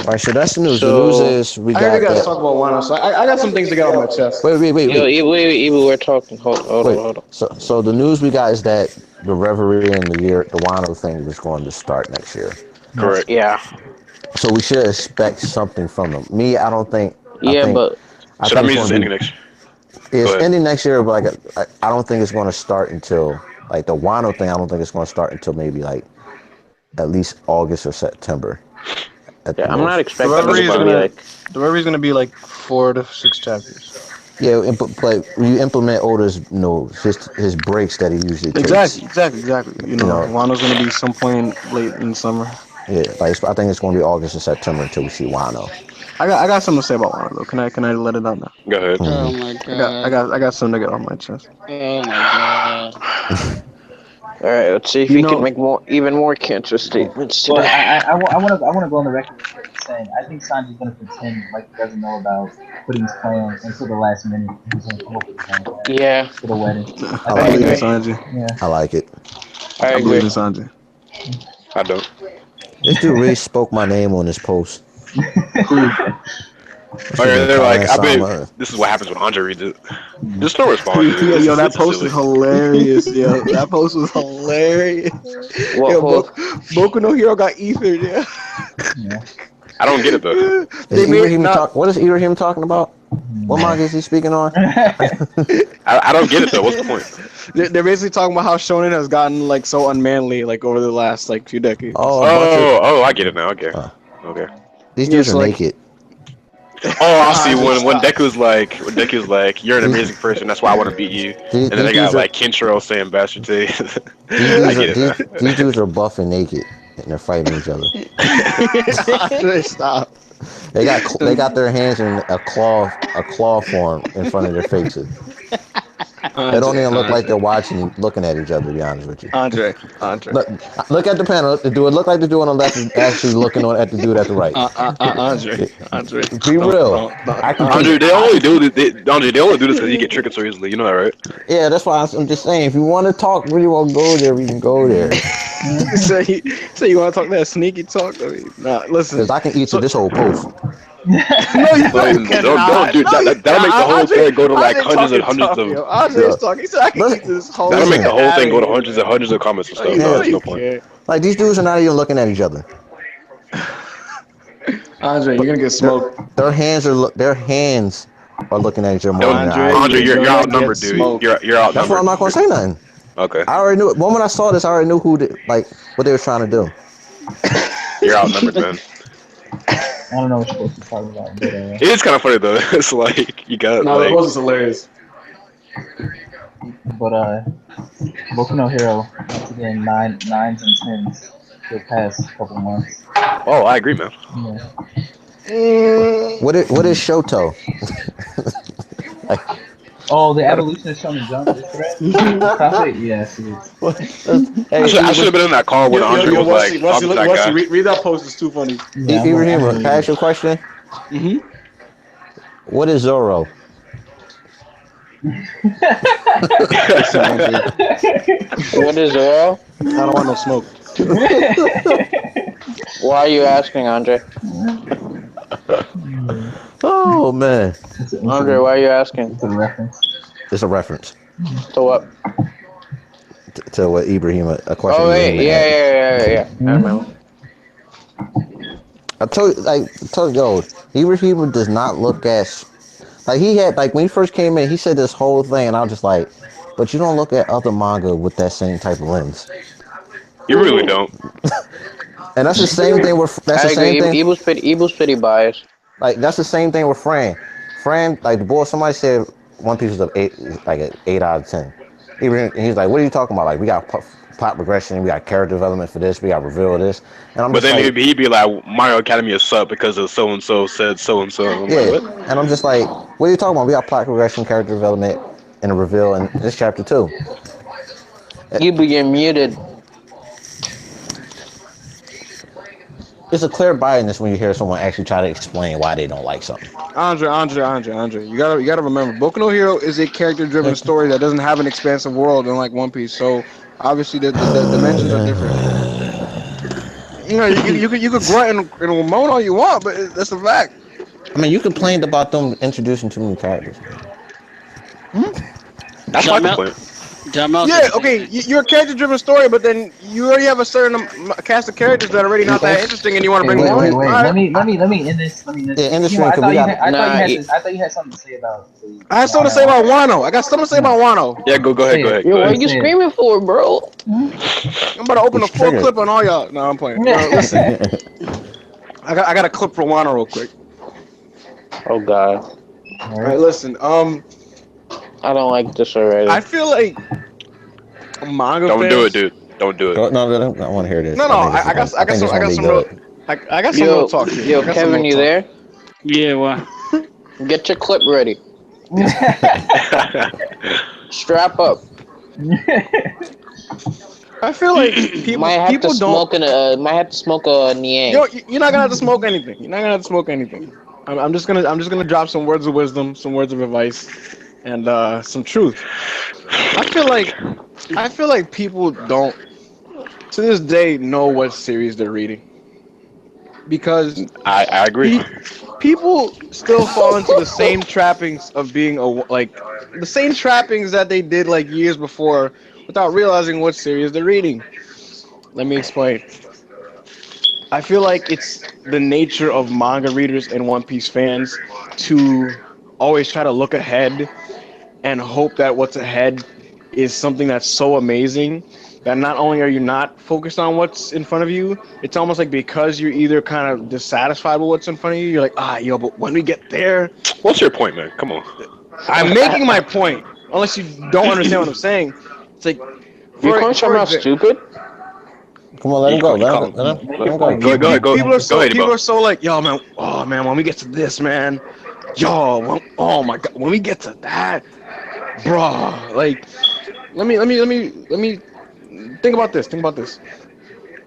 Right. So that's the news. So- the news is we I got heard you guys that. talk about Wano, so I got some things to get off my chest. Wait. Yo, Ibu, we're talking. Hold on. So the news we got is that the revelry and the Wano thing is going to start next year. Correct. Yeah. So we should expect something from them. Me, I don't think. But So that means it's ending next year. It's Go ahead. ending next year, but like I don't think it's going to start until like the Wano thing. I don't think it's going to start until maybe like at least August or September. yeah, I'm not expecting The revelry this is to be gonna- like. The revelry is going to be like 4 to 6 chapters. Yeah, but you implement Oda's his breaks that he usually takes. Exactly. You know, Wano's going to be some point late in the summer. Yeah, like I think it's going to be August and September until we see Wano. I got something to say about Wano though. Can I let it out now? Go ahead. Oh my god. I got something to get off my chest. Oh my god. All right, let's see if You you know- can make even more cancer statements Well, today. I want to go on the record saying I think Sanji's gonna pretend like he doesn't know about Pudding's plan until the last minute. He's gonna come up with his own plan Yeah, for the wedding. I I like believe in that. Sanji. Yeah. I like it. I I believe agree. in Sanji. I don't. This dude really spoke my name on this post. Oh, yeah, they're like, I bet Sama. this is what happens when Andre reads it. Just no response. Yo, This that is post silly. is hilarious. Yo, that post was hilarious. What Yo, post? Boku no Hero got ethered. Yeah. Yeah. I don't get it though. Is Ibrahim what is Ibrahim talking about? What manga is he speaking on? I don't get it though. What's the point? They're basically talking about how Shonen has gotten like so unmanly like over the last like few decades. Oh, a bunch of, Oh, I get it now. Okay. Okay. these Yeah, dudes so, are like- naked. Oh, I see. When Stop. Deku's like, you're an amazing person. That's why I want to beat you. And then they got like Kinshiro saying bastard thing. I get it now. These dudes are buff and naked, and they're fighting each other. Stop. They got their hands in a claw form in front of their faces. They don't even look like they're looking at each other. To be honest with you. Andre. Look at the panel. Do it look like the dude on the left is actually looking at the dude at the right? Andre. Be real. I can Andre, they only do this because you get triggered so easily. You know that, right? Yeah, that's why I'm just saying. If you want to talk, really want to go there, we can go there. So you want to talk that sneaky talk? I mean, nah, listen. Because I can eat to this whole post. No, you Don't do that. That'll make the whole thing go to like hundreds and hundreds of. Andre's talking. He said I can eat this whole. That'll make the whole thing go to hundreds and hundreds of comments and stuff. No, there's no point. Like, these dudes are not even looking at each other. Andre, you're gonna get smoked. Their hands are looking at each other more than Andre, you're gonna outnumbered, get dude. smoked. You're outnumbered. That's why I'm not gonna say nothing. Okay. I already knew it. When I saw this, I already knew what they were trying to do. You're outnumbered, man. I don't know what you're supposed to talk about, but It is kind of funny though. It's like you got No, that like. was hilarious. Boku no Hero once again 9s and 10s for the past couple months. Oh, I agree, man. Yeah. What is Shoto? Oh, the evolution is Shonen Jump. Is correct? Topic? Yes, it is. I should have been in that call when Andre was like talking to that guy. Read that post. It's too funny. Yeah, Ibrahim, can I ask you a question? Mm-hmm. What is Zoro? What is Zoro? I don't want no smoke. Why are you asking, Andre? Oh man, Andre, why are you asking? It's a reference. it's a reference To what? to what Ibrahim a question. Oh, wait, Ibrahim yeah. I remember. I told you, yo, Ibrahim does not look at like he had like when he first came in, he said this whole thing, and I was just like, but you don't look at other manga with that same type of lens. You really don't. And that's the same thing with I agree. Evil's pretty biased. Like that's the same thing with Fran. Fran, like the boy, somebody said One Piece is an 8 out of 10. He's like, what are you talking about? Like we got plot progression, we got character development for this, we got reveal of this, and I'm But just then like, he'd be like, Mario Academy is sucked because of so and so said so and so. yeah, and I'm just like, what are you talking about? We got plot progression, character development, and a reveal in this chapter too. You begin muted. It's a clear biasness when you hear someone actually try to explain why they don't like something. Andre. You gotta remember, Boku no Hero is a character-driven story that doesn't have an expansive world unlike One Piece. So obviously the dimensions are different. You know, you could grunt and moan all you want, but that's a fact. I mean, you complained about them introducing too many characters. That's my complaint. Yeah, okay, you're a character-driven story, but then you already have a certain cast of characters that are already not that interesting, and you want to bring more. Wait. Right. Let me end this. Yeah, end this I because thought we you got. I thought you had something to say about. I have something to say about Wano. I got something to say about Wano. Yeah, go ahead. Yo, what are you screaming for, bro? I'm about to open a full clip on all y'all. No, I'm playing. No, listen. I got a clip for Wano real quick. Oh God, All right, listen. I don't like this already. I feel like manga Don't fans, do it, dude. Don't do it. No, I want to hear this. No, I got some real. I got some real talk here. Yo, I got some Kevin, real you talk. there? Yeah, why? Get your clip ready. Strap up. I feel like people Might have people to don't. smoke might have to smoke a Niang. You're not gonna have to smoke anything. You're not gonna have to smoke anything. I'm just gonna drop some words of wisdom, some words of advice, and some truth. I feel like people don't to this day know what series they're reading because I agree. people still fall into the same trappings of being the same trappings that they did like years before without realizing what series they're reading. Let me explain. I feel like it's the nature of manga readers and One Piece fans to always try to look ahead and hope that what's ahead is something that's so amazing that not only are you not focused on what's in front of you, it's almost like because you're either kind of dissatisfied with what's in front of you, you're like, yo, but when we get there, What's your point, man? Come on. I'm making my point. Unless you don't understand what I'm saying, it's like You calling someone stupid? Come on, let him go. Let him go. Go ahead. People are so like, yo, man, oh man, when we get to this, man, oh my god, when we get to that, bro, like, let me think about this.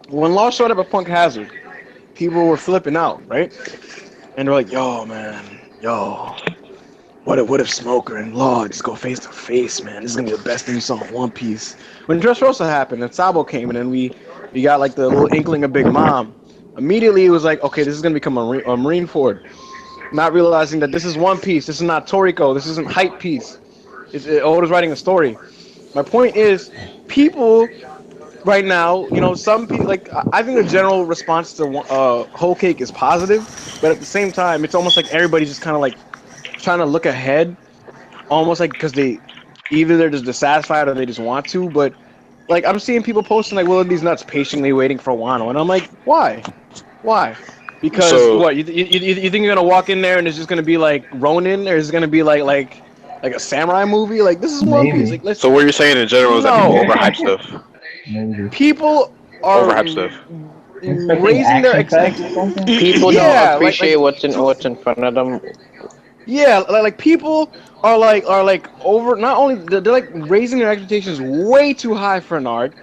When Law showed up at Punk Hazard, people were flipping out, right? And they're like, yo, man, what if Smoker and Law just go face to face, man? This is gonna be the best thing we saw in One Piece. When Dressrosa happened and Sabo came in and we got like the little inkling of Big Mom, immediately it was like, okay, this is gonna become a Marine Ford. Not realizing that this is One Piece, this is not Toriko, this isn't Hype Piece. Oda's writing a story. My point is, people right now, some people, like, I think the general response to Whole Cake is positive, but at the same time, it's almost like everybody's just kind of like trying to look ahead, almost like because either they're just dissatisfied or they just want to, but like I'm seeing people posting like, well, these nuts patiently waiting for Wano, and I'm like, why? Because what you think you're gonna walk in there and it's just gonna be like Ronin, or is it gonna be like a samurai movie? Like, this is One Piece. Like, so what you're saying in general is that people overhype stuff. People are Overhype stuff. raising their expectations. People don't appreciate what's in front of them. Yeah, like people are like over. Not only they're like raising their expectations way too high for an arc,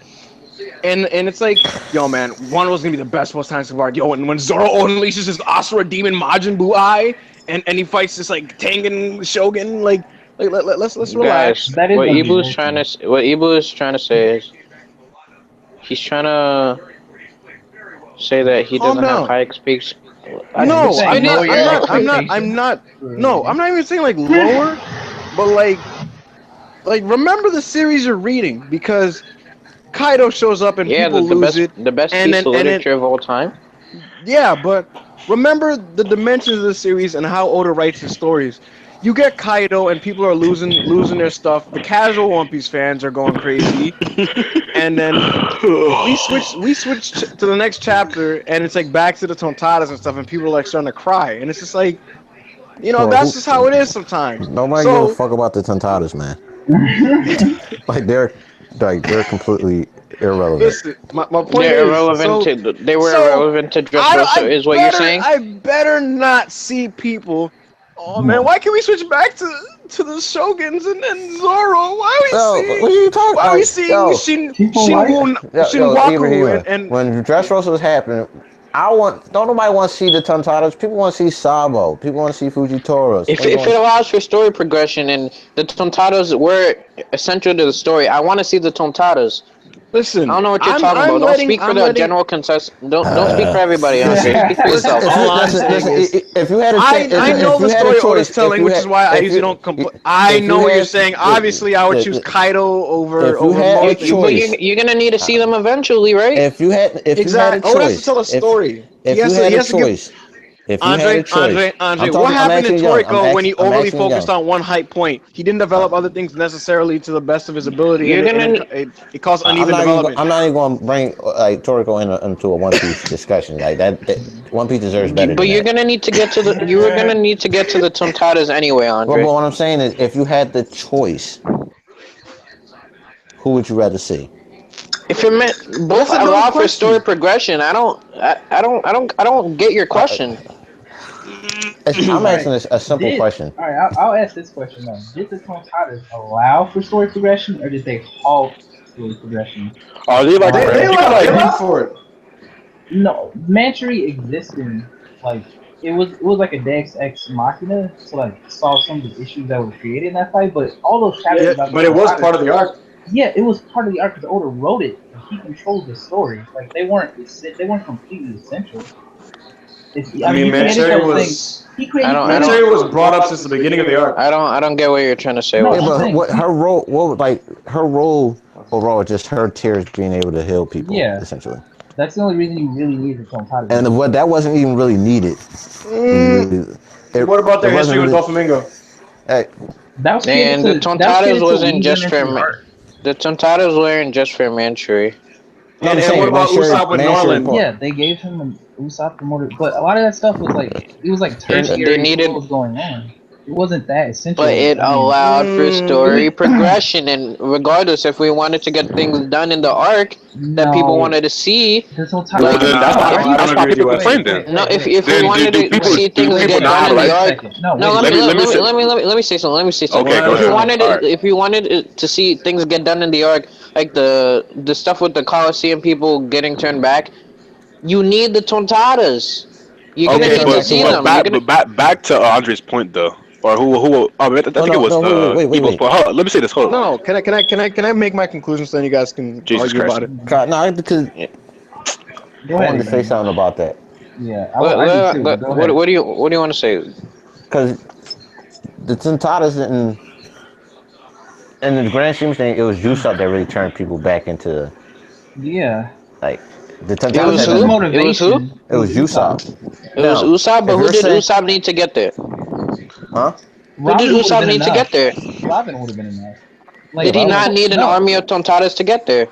and it's like, yo, man, one was gonna be the best most times of arc. Yo, and when Zoro unleashes his Asura demon Majin Buu Eye, and he fights this like Tengen Shogun, like let's relax. Guys, what Ibu is trying to say is he's trying to say that he doesn't have high expectations. I'm not even saying like lower, but like remember the series you're reading, because Kaido shows up and people lose it. The best piece of literature of all time. Yeah, but remember the dimensions of the series and how Oda writes his stories. You get Kaido and people are losing their stuff. The casual One Piece fans are going crazy, and then we switch to the next chapter, and it's like back to the Tontadas and stuff, and people are like starting to cry, and it's just like, that's just how it is sometimes. Nobody give a fuck about the Tontadas, man. they're completely irrelevant. Listen, my point they're is, irrelevant. They were irrelevant to Dressrosa, is what you're saying? I better not see people. Oh man, why can't we switch back to the Shoguns and then Zoro? Why are we seeing Shinwaku and when Dressrosa was happening, don't nobody want to see the Tontadas. People want to see Sabo. People want to see Fujitoros. If it allows for story progression and the Tontadas were essential to the story, I want to see the Tontadas. Listen, I don't know what you're talking about. Don't speak for the general consensus. Don't speak for everybody. Speak for yourself. If you had a I know the story Oda's telling, which is why I usually don't complain. I know what you're saying. Obviously, I would choose Kaido over most things. But you're gonna need to see them eventually, right? If you had a choice, Oda has to tell a story. If you had a choice. Andre, what happened in Toriko when he overly focused on one hype point? He didn't develop other things necessarily to the best of his ability. It caused uneven development. I'm not even going to bring like Toriko into a One Piece discussion. Like that One Piece deserves better. But you're gonna need to get to the. You were gonna need to get to the Tontadas anyway, Andre. But what I'm saying is, if you had the choice, who would you rather see? If it meant both That's a allow dumb for question. story progression, I don't get your question. I'm asking a simple Did question. all right? I'll ask this question though. Did the Tontadas allow for story progression, or did they halt story progression? Are they like They friends? You can allowed like for it. No, Manchury existing like it was like a Deus Ex Machina to like solve some of the issues that were created in that fight. But all those chapters Yeah, about but the it was Tontadas, part of the arc. yeah, it was part of the arc because Oda wrote it and he controls the story. Like they weren't completely essential. I mean, He created Manchurian those things. was I don't. Manchurian was brought up since the beginning of the arc. I don't get what you're trying to say. No, Yeah, I'm Wes. but saying what her role? What like her role overall? Just her tears being able to heal people, yeah, essentially. that's the only reason you really need the Tontadas. And what that wasn't even really needed. When you really, What about it their wasn't history with really. Doflamingo? Hey, That was created And the that was Tontadas created to wasn't weave them just into for the art. the Tontadas weren't just for Manchury. no, I'm And what saying about Usopp with Manchurian Norland? part. Yeah, they gave him an Usopp promoted, but a lot of that stuff was like it was like They tertiary to what needed, was going on. It wasn't that but essential. it I mean, allowed for it story was progression. And regardless, if we wanted to get things done in the arc that people no. wanted to see, The well, like then Nah, I don't, I that's don't why agree with people you, Wes. complain. Then no, if we then wanted do to people see do things people get not done have in the like? arc, No, no, wait a let second. me say. let me say something. Let me say something. Okay, go If you ahead. wanted All right. if you wanted to see things get done in the arc, like the stuff with the Coliseum people getting turned back, you need the Tontadas. You're They gonna get Okay, need turned to back to see what? them. You're gonna. but back to Andre's point though, or who? I Oh think it no, was no, Evo's wait. point. Hold on, let me say this. Hold on. No, can I make my conclusions so then you guys can Jesus argue Christ. about it? God, no, because Go I ahead, wanted to say Ian. something about that. Yeah, I do too. But go ahead. What do you want to say? Because the Tentatas didn't, in the grand scheme of things, it was Usopp that really turned people back into Yeah, like the It that Tentatas was was had just his who? nothing. It was who? motivation. It It was was Usopp. Usopp. It was Now, Usopp, but if who you're did saying, Usopp need to get there? huh? Who did Robin would have Usopp been need to enough. get there? Robin would have been enough. Yeah, Did Like he Robin. not need an no, army of Tontadas to get there?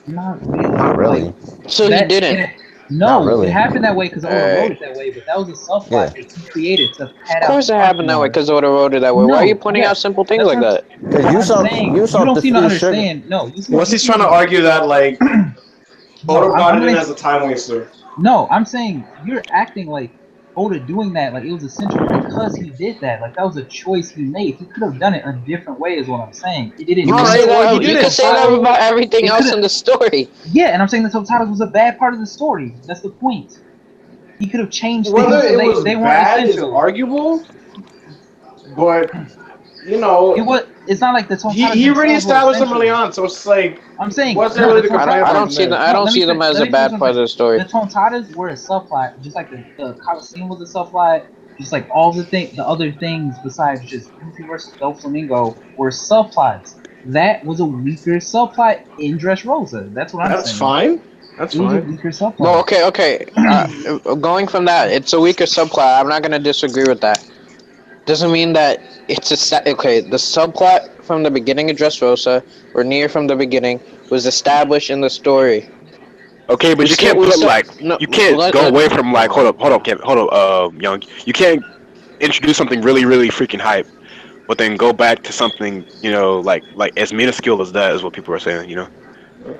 not really. Not Like really. So he that. didn't. Not No, it really. happened that way because Oda wrote Alright. it that way. But that was a subplot Yeah, that he created to Of pad out course the it arc happened that way more. because Oda wrote it that way. Why are you No, pointing out yes, simple things that's like what that? because I'm saying. You Usopp don't seem to defeated Sugar. understand. No, What's you he's seem trying to to argue that like No, Oda brought I'm it in gonna. as a time waster? No, I'm saying you're acting like Oda doing that, like it was essential because he did that. Like that was a choice he made. He could have done it a different way, is what I'm saying. It didn't You All can need right, say to well that. he be. did You it. can say that So about everything It could else have. in the story. Yeah, and I'm saying the Totadas was a bad part of the story. That's the point. He could have changed whether things so it was they weren't bad is essential. arguable, but you It know was. It's not like the Totadas he already themselves were established them early essential. on, so it's like I'm saying what's there no. really The to complain I Tontadas. about don't from see them. there? I No, don't see them as let a me finish bad what I'm part of saying. the story. The Tontadas were a subplot, just like the Coliseum was a subplot, just like all the other things besides just Goofy versus Doflamingo were subplots. That was a weaker subplot in Dressrosa. That's what I'm That's saying. fine. That's It was a fine. weaker Well, subplot. okay. Going from that, it's a weaker subplot. I'm not gonna disagree with that. Doesn't mean that okay. The subplot from the beginning of Dressrosa, or near from the beginning, was established in the story. Okay, but you can't We put still like no. you can't go away from like hold up, young. You can't introduce something really freaking hype, but then go back to something like as minuscule as that is what people are saying.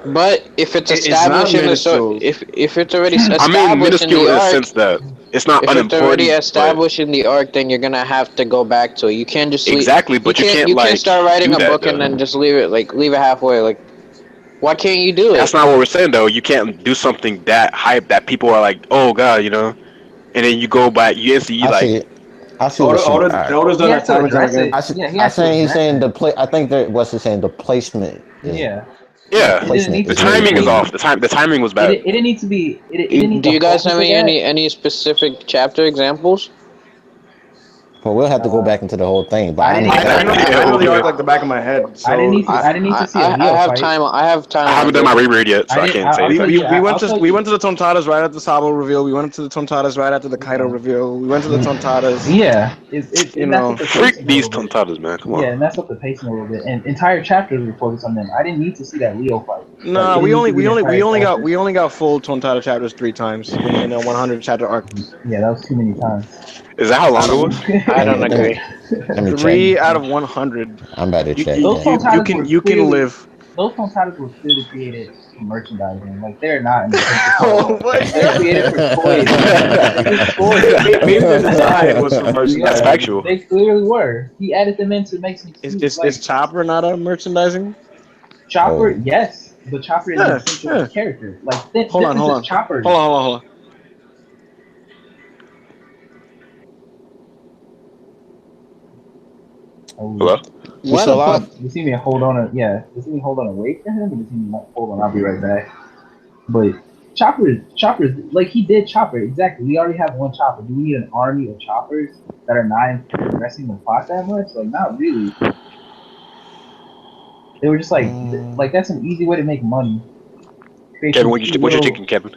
But if it's It's not established in the story, minuscule. if it's already I mean established in minuscule the in the arc, sense that it's not if it's already unimportant, but established in the arc, then you're gonna have to go back to it. You can't just leave. exactly. But you can't You can't like start writing do a that book and though. then just leave it halfway. Like, why can't you do That's it? not what we're saying though. You can't do something that hype that people are like, oh god, and then you go back, you see I like see it. I see what Oda, she. All Oda, right. Oda's He done has that to time and time address again. it. I see. Yeah, he I has to saying he's address saying it. the play. I think that what's he saying? The placement is Yeah, the yeah. it didn't placement need The to is be. really It timing didn't is weak. need. off. The timing was bad. It didn't need to be. It didn't need Do to you guys focus have like that. any specific chapter examples? Well, we'll have to go Uh, back into the whole thing, but I I didn't need. need to. I know the arc Yeah. like the back of my head. I didn't So need to. I didn't need to see a I Leo have fight. time. I have I time on haven't done my this. reread yet, so I I didn't. can't say I'll tell anything. you. we went I'll tell we you. went to the Tontadas right at the Sabo reveal. We went to the Tontadas right after the Kaido Yeah. reveal. We went to the Tontadas. Yeah. It You messed up know, the Freak pacing a these little bit. tontadas, man. Come Yeah, on. it messed up the pacing a little bit. And entire chapters were focused on them. I didn't need to see that Leo fight. Like it nah, didn't need to be the entire chapter. we only got full Tontada chapters 3 times in a 100 chapter arc. Yeah, that was too many times. Is that how long it was? I don't Let me agree. let me check. 3 out of 100. I'm about to check Those that. Tontadas were You can clearly live. those titles were clearly created for merchandising. Like they're not in the Oh my they're created for toys. They're toys. Maybe the design was for Yeah, merchandising. That's factual. they clearly were. He added them in to make some cute. Is Chopper not a merchandising? Chopper, Oh. yes, but Chopper is an essential character. Like Hold on. Chopper. Hold on. Hello? You still alive? You see me hold on you see me hold on and wait for him, or you see me like, hold on, I'll be right back. But Chopper's like he did Chopper, exactly. We already have one Chopper. Do we need an army of Choppers that are not progressing the plot that much? Like not really. They were just like that's an easy way to make money. Kevin, what you thinking, Kevin?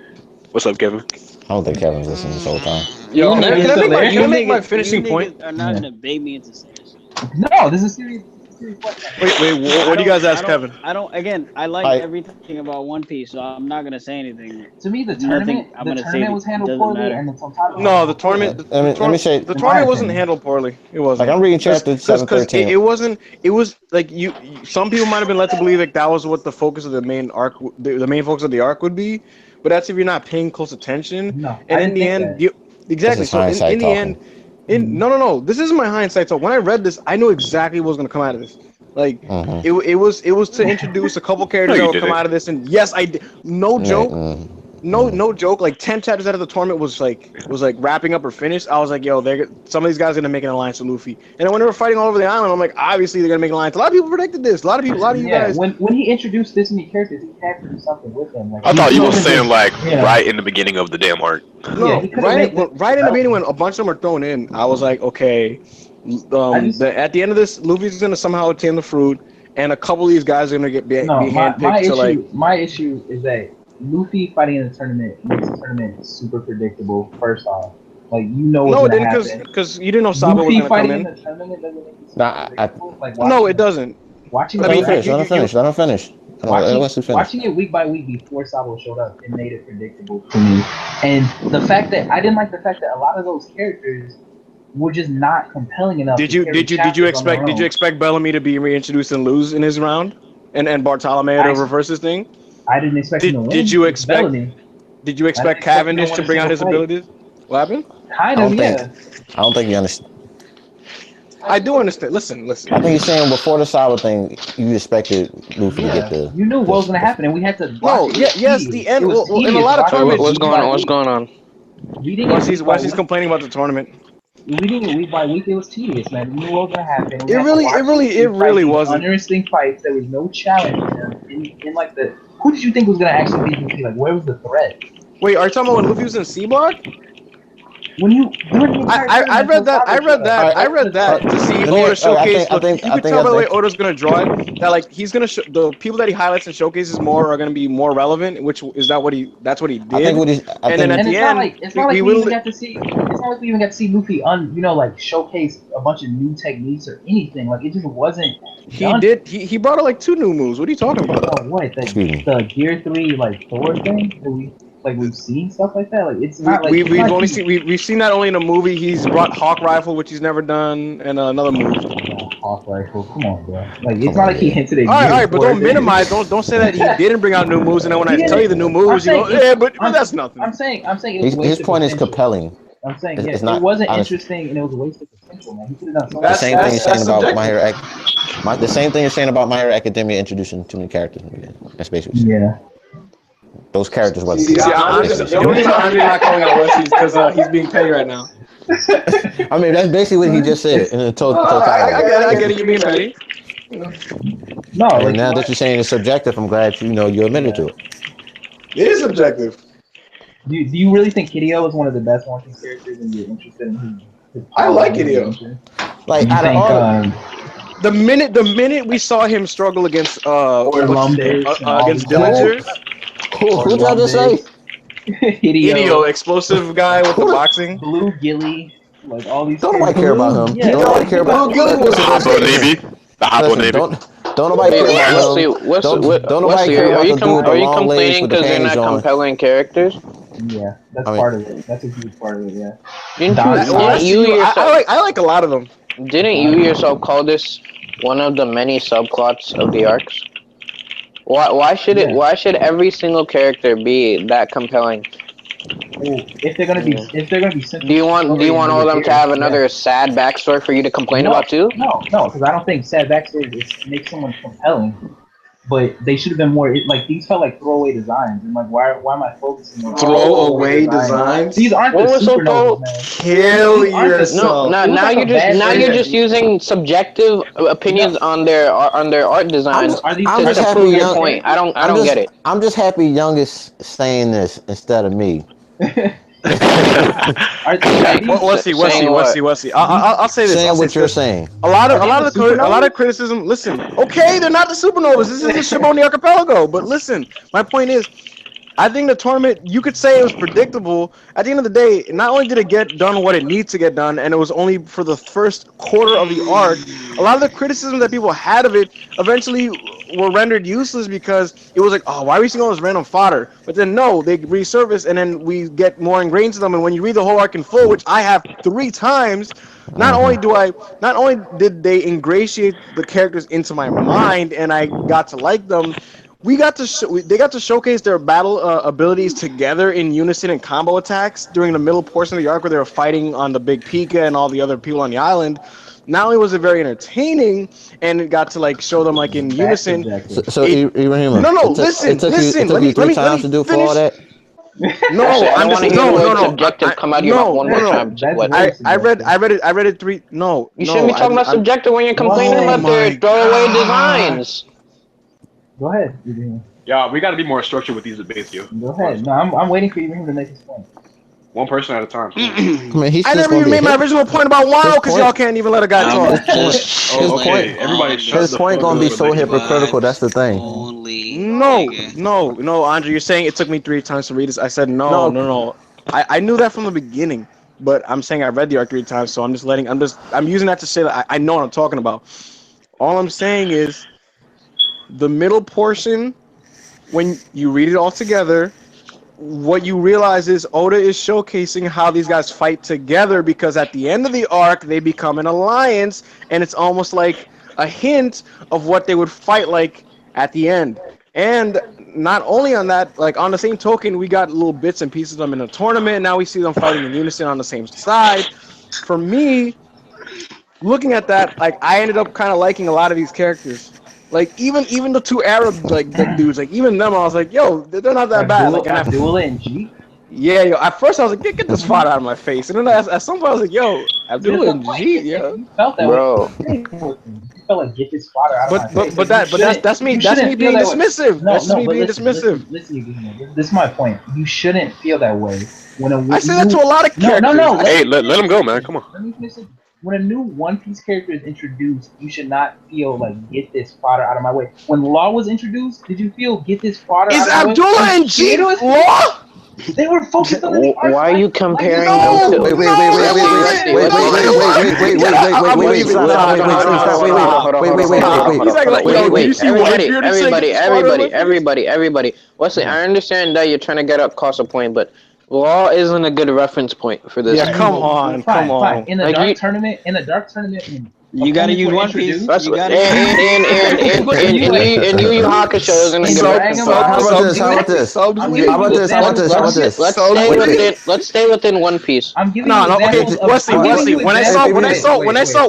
What's up, Kevin? I don't think Kevin's listening this whole time. Yo, You niggas- can I make my you finishing niggas point? Are not gonna bait me into saying this. No, this is serious. Wait, what do you guys ask Kevin? I don't. Again, I like everything about One Piece, so I'm not gonna say anything. To me, the Nothing tournament was handled doesn't poorly, matter. and the total. No, the tournament. Let me say, The tournament wasn't handled poorly. It wasn't. like I'm reading chapter 713. It wasn't. It was like some people might have been led to believe like that was what the focus of the main arc, the main focus of the arc would be. But that's if you're not paying close attention. No, and in the end, exactly. So in the end, no. This is my hindsight. So when I read this, I knew exactly what was going to come out of this. Like it was to introduce a couple characters that would come out of this, and yes, I did. No joke, no joke. Like 10 chapters out of the tournament was like wrapping up or finished. I was like, yo, some of these guys are gonna make an alliance with Luffy. And then when they were fighting all over the island, I'm like, obviously they're gonna make an alliance. A lot of people predicted this. A lot of you guys. When he introduced this many characters, he had to do something with them. Like, I thought you were saying right in the beginning of the damn arc. No, right in the beginning when a bunch of them were thrown in, I was like, okay. At the end of this, Luffy's gonna somehow attain the fruit, and a couple of these guys are gonna be handpicked. My issue is that Luffy fighting in the tournament makes the tournament super predictable. First off, like you know what's gonna happen. because you didn't know Sabo was gonna come in. The tournament doesn't make it super predictable. No, it doesn't. Watching Let him finish. Watching it week by week before Sabo showed up, it made it predictable to me. And the fact that I didn't like the fact that a lot of those characters were just not compelling enough. Did you expect Bellamy to be reintroduced and lose in his round, and Bartolome to reverse his thing? I didn't expect him to win. Did you expect Cavendish to bring out his abilities? What happened? Kind of, yeah. I don't think you understand. I do understand. Listen. I think you're saying before the Sabo thing, you expected Luffy to get the. You knew what was gonna happen, and we had to. The end. Well, in a lot of tournaments, what's going on? Once he's complaining about the tournament. Reading it week by week, it was tedious, man. We knew what was gonna happen. It really wasn't. Uninteresting fights. There was no challenge in like the. Who did you think was gonna actually beat Luffy? Like, where was the threat? Wait, are you talking about when Luffy was in C Block? When you, I read that to see Oda showcase. You can tell by the way Oda's gonna draw it that like he's gonna the people that he highlights and showcases more are gonna be more relevant. Which is that's what he did. And then at the end, it's not like we even got to see. It's not like we even got to see Luffy like showcase a bunch of new techniques or anything. Like it just wasn't. He did. He brought out like 2 new moves. What are you talking about? Oh, what the Gear 3 like Thor thing? We've seen stuff like that. Like it's not like we've seen that only in a movie. He's brought Hawk Rifle, which he's never done, and another move. Hawk Rifle, come on, bro. Like it's not like he hinted at. All right, but don't minimize. Don't say that he didn't bring out new moves, and then when I tell you the new moves, you go, yeah, but that's nothing. I'm saying his point is compelling. I'm saying it wasn't interesting, and it was a waste of potential, man. He could have done so much. The same thing you're saying about My Hero. The same thing you're saying about My Hero Academia introducing too many characters. That's basically. Yeah. Those characters wasn't. The only reason Andre's not calling out Wesley is because he's being petty right now. I mean, that's basically what he just said in the totality. I get it. You're being petty. No. And now that you're saying it's subjective, I'm glad you admitted to it. It is subjective. Do you really think Hideo is one of the best One Piece characters, and you're interested in his I like Hideo. Like out of all. The minute we saw him struggle against Dillinger. Who did I just say? Hideo, explosive guy with the boxing. Blue Gilly, like all these. Don't nobody care about him. Yeah. Don't nobody care about Blue Gilly was the Hoppo Navy. The Hoppo Navy. Don't nobody care about him. Don't nobody care about the dude with the long legs with the Are you complaining because they're not compelling characters? Yeah, that's part of it. That's a huge part of it. Yeah. I like a lot of them. Didn't you yourself call this one of the many subplots of the arcs? Why should it? Why should every single character be that compelling? If they're gonna be, Do you want all of them to have another sad backstory for you to complain about too? No, because I don't think sad backstory makes someone compelling. But they should have been more like these felt like throwaway designs, and like why am I focusing on throwaway designs? These aren't the supernovas, man. Kill yourself. Now you're just using subjective opinions on their art designs to prove your point. I don't get it. I'm just happy Young is saying this instead of me. We'll see. I'll say this. Saying what you're saying. A lot of criticism. Listen, okay, they're not the supernovas. This is the ship on the archipelago. But listen, my point is, I think the tournament, you could say it was predictable. At the end of the day, not only did it get done what it needs to get done, and it was only for the first quarter of the arc, a lot of the criticism that people had of it eventually were rendered useless because it was like, oh, why are we seeing all this random fodder? But then no, they resurface and then we get more ingrained to them. And when you read the whole arc in full, which I have 3 times, not only did they ingratiate the characters into my mind and I got to like them, they got to showcase their battle abilities together in unison and combo attacks during the middle portion of the arc where they were fighting on the big Pika and all the other people on the island. Not only was it very entertaining, and it got to like show them like in unison. So Ibrahim, listen. It took you 3 times to do for all that. No, I want to hear the word subjective come out of your mouth one more time. I read it 3. No, you shouldn't be talking about subjective when you're complaining about their throwaway designs. Go ahead. Yeah, we got to be more structured with these debates, yo. Go ahead. No, I'm waiting for Ibrahim to make his point. One person at a time. I never even made my original point about Wano because y'all can't even let a guy talk. His point gonna be so hypocritical. That's the thing. No, Andre, you're saying it took me 3 times to read this. I said no. I knew that from the beginning, but I'm saying I read the arc 3 times, so I'm using that to say that I know what I'm talking about. All I'm saying is the middle portion, when you read it all together, what you realize is Oda is showcasing how these guys fight together because at the end of the arc, they become an alliance, and it's almost like a hint of what they would fight like at the end. And not only on that, like on the same token, we got little bits and pieces of them in the tournament. Now we see them fighting in unison on the same side. For me, looking at that, like I ended up kind of liking a lot of these characters. Like even the 2 Arab dudes, like even them, I was like, yo, they're not that bad. Like Abdullah and Jeet. Yeah, yo. At first I was like, get this fart out of my face, and then at some point I was like, yo, Abdullah and Jeet, yeah. You felt that bro. Way. You felt like get this fart out of my face. But that's me being dismissive. That's me being dismissive. Listen, this is my point. You shouldn't feel that way I say that to a lot of characters. No. Hey, let him go, man. Come on. Let me finish it. When a new One Piece character is introduced, you should not feel like get this fodder out of my way. When Law was introduced, did you feel get this fodder out of my way? Is Abdullah and Jeet Law? They were focused on the arc. Why are you comparing them to? Wait. Everybody. Wesley, I understand that you're trying to get up cost a point, but Law isn't a good reference point for this. Yeah, come on. In the dark tournament, you gotta use One Piece. And Yu Yu Hakusho isn't a good reference point. How about this? Let's stay within One Piece. I'm giving you examples of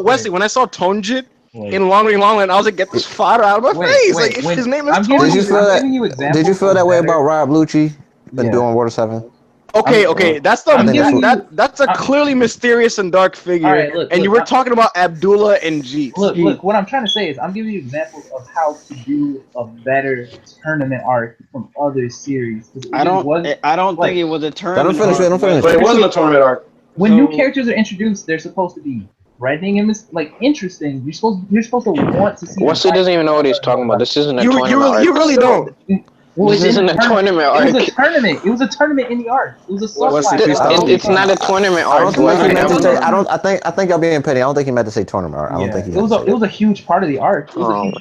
Wesley. When I saw Tonjit in Long Longland, I was like, get this fodder out of my face. Like his name is Tonjit. Did you feel that way about Rob Lucci doing Water 7? Okay, that's a clearly mysterious and dark figure, right, and you were talking about Abdullah and Jeet. Look, what I'm trying to say is I'm giving you examples of how to do a better tournament arc from other series. I don't think it was a tournament. Don't finish. But it wasn't a tournament arc. When new characters are introduced, they're supposed to be writing and interesting. You're supposed to want to see. Wesley doesn't even know what he's talking about. This isn't a tournament arc. You really don't. Well, this isn't a tournament arc. It was a tournament. It was a tournament in the arc. It was a It's not a tournament arc. I think y'all being petty. I don't think he meant to say tournament arc. I don't think he. It was a huge part of the arc. It was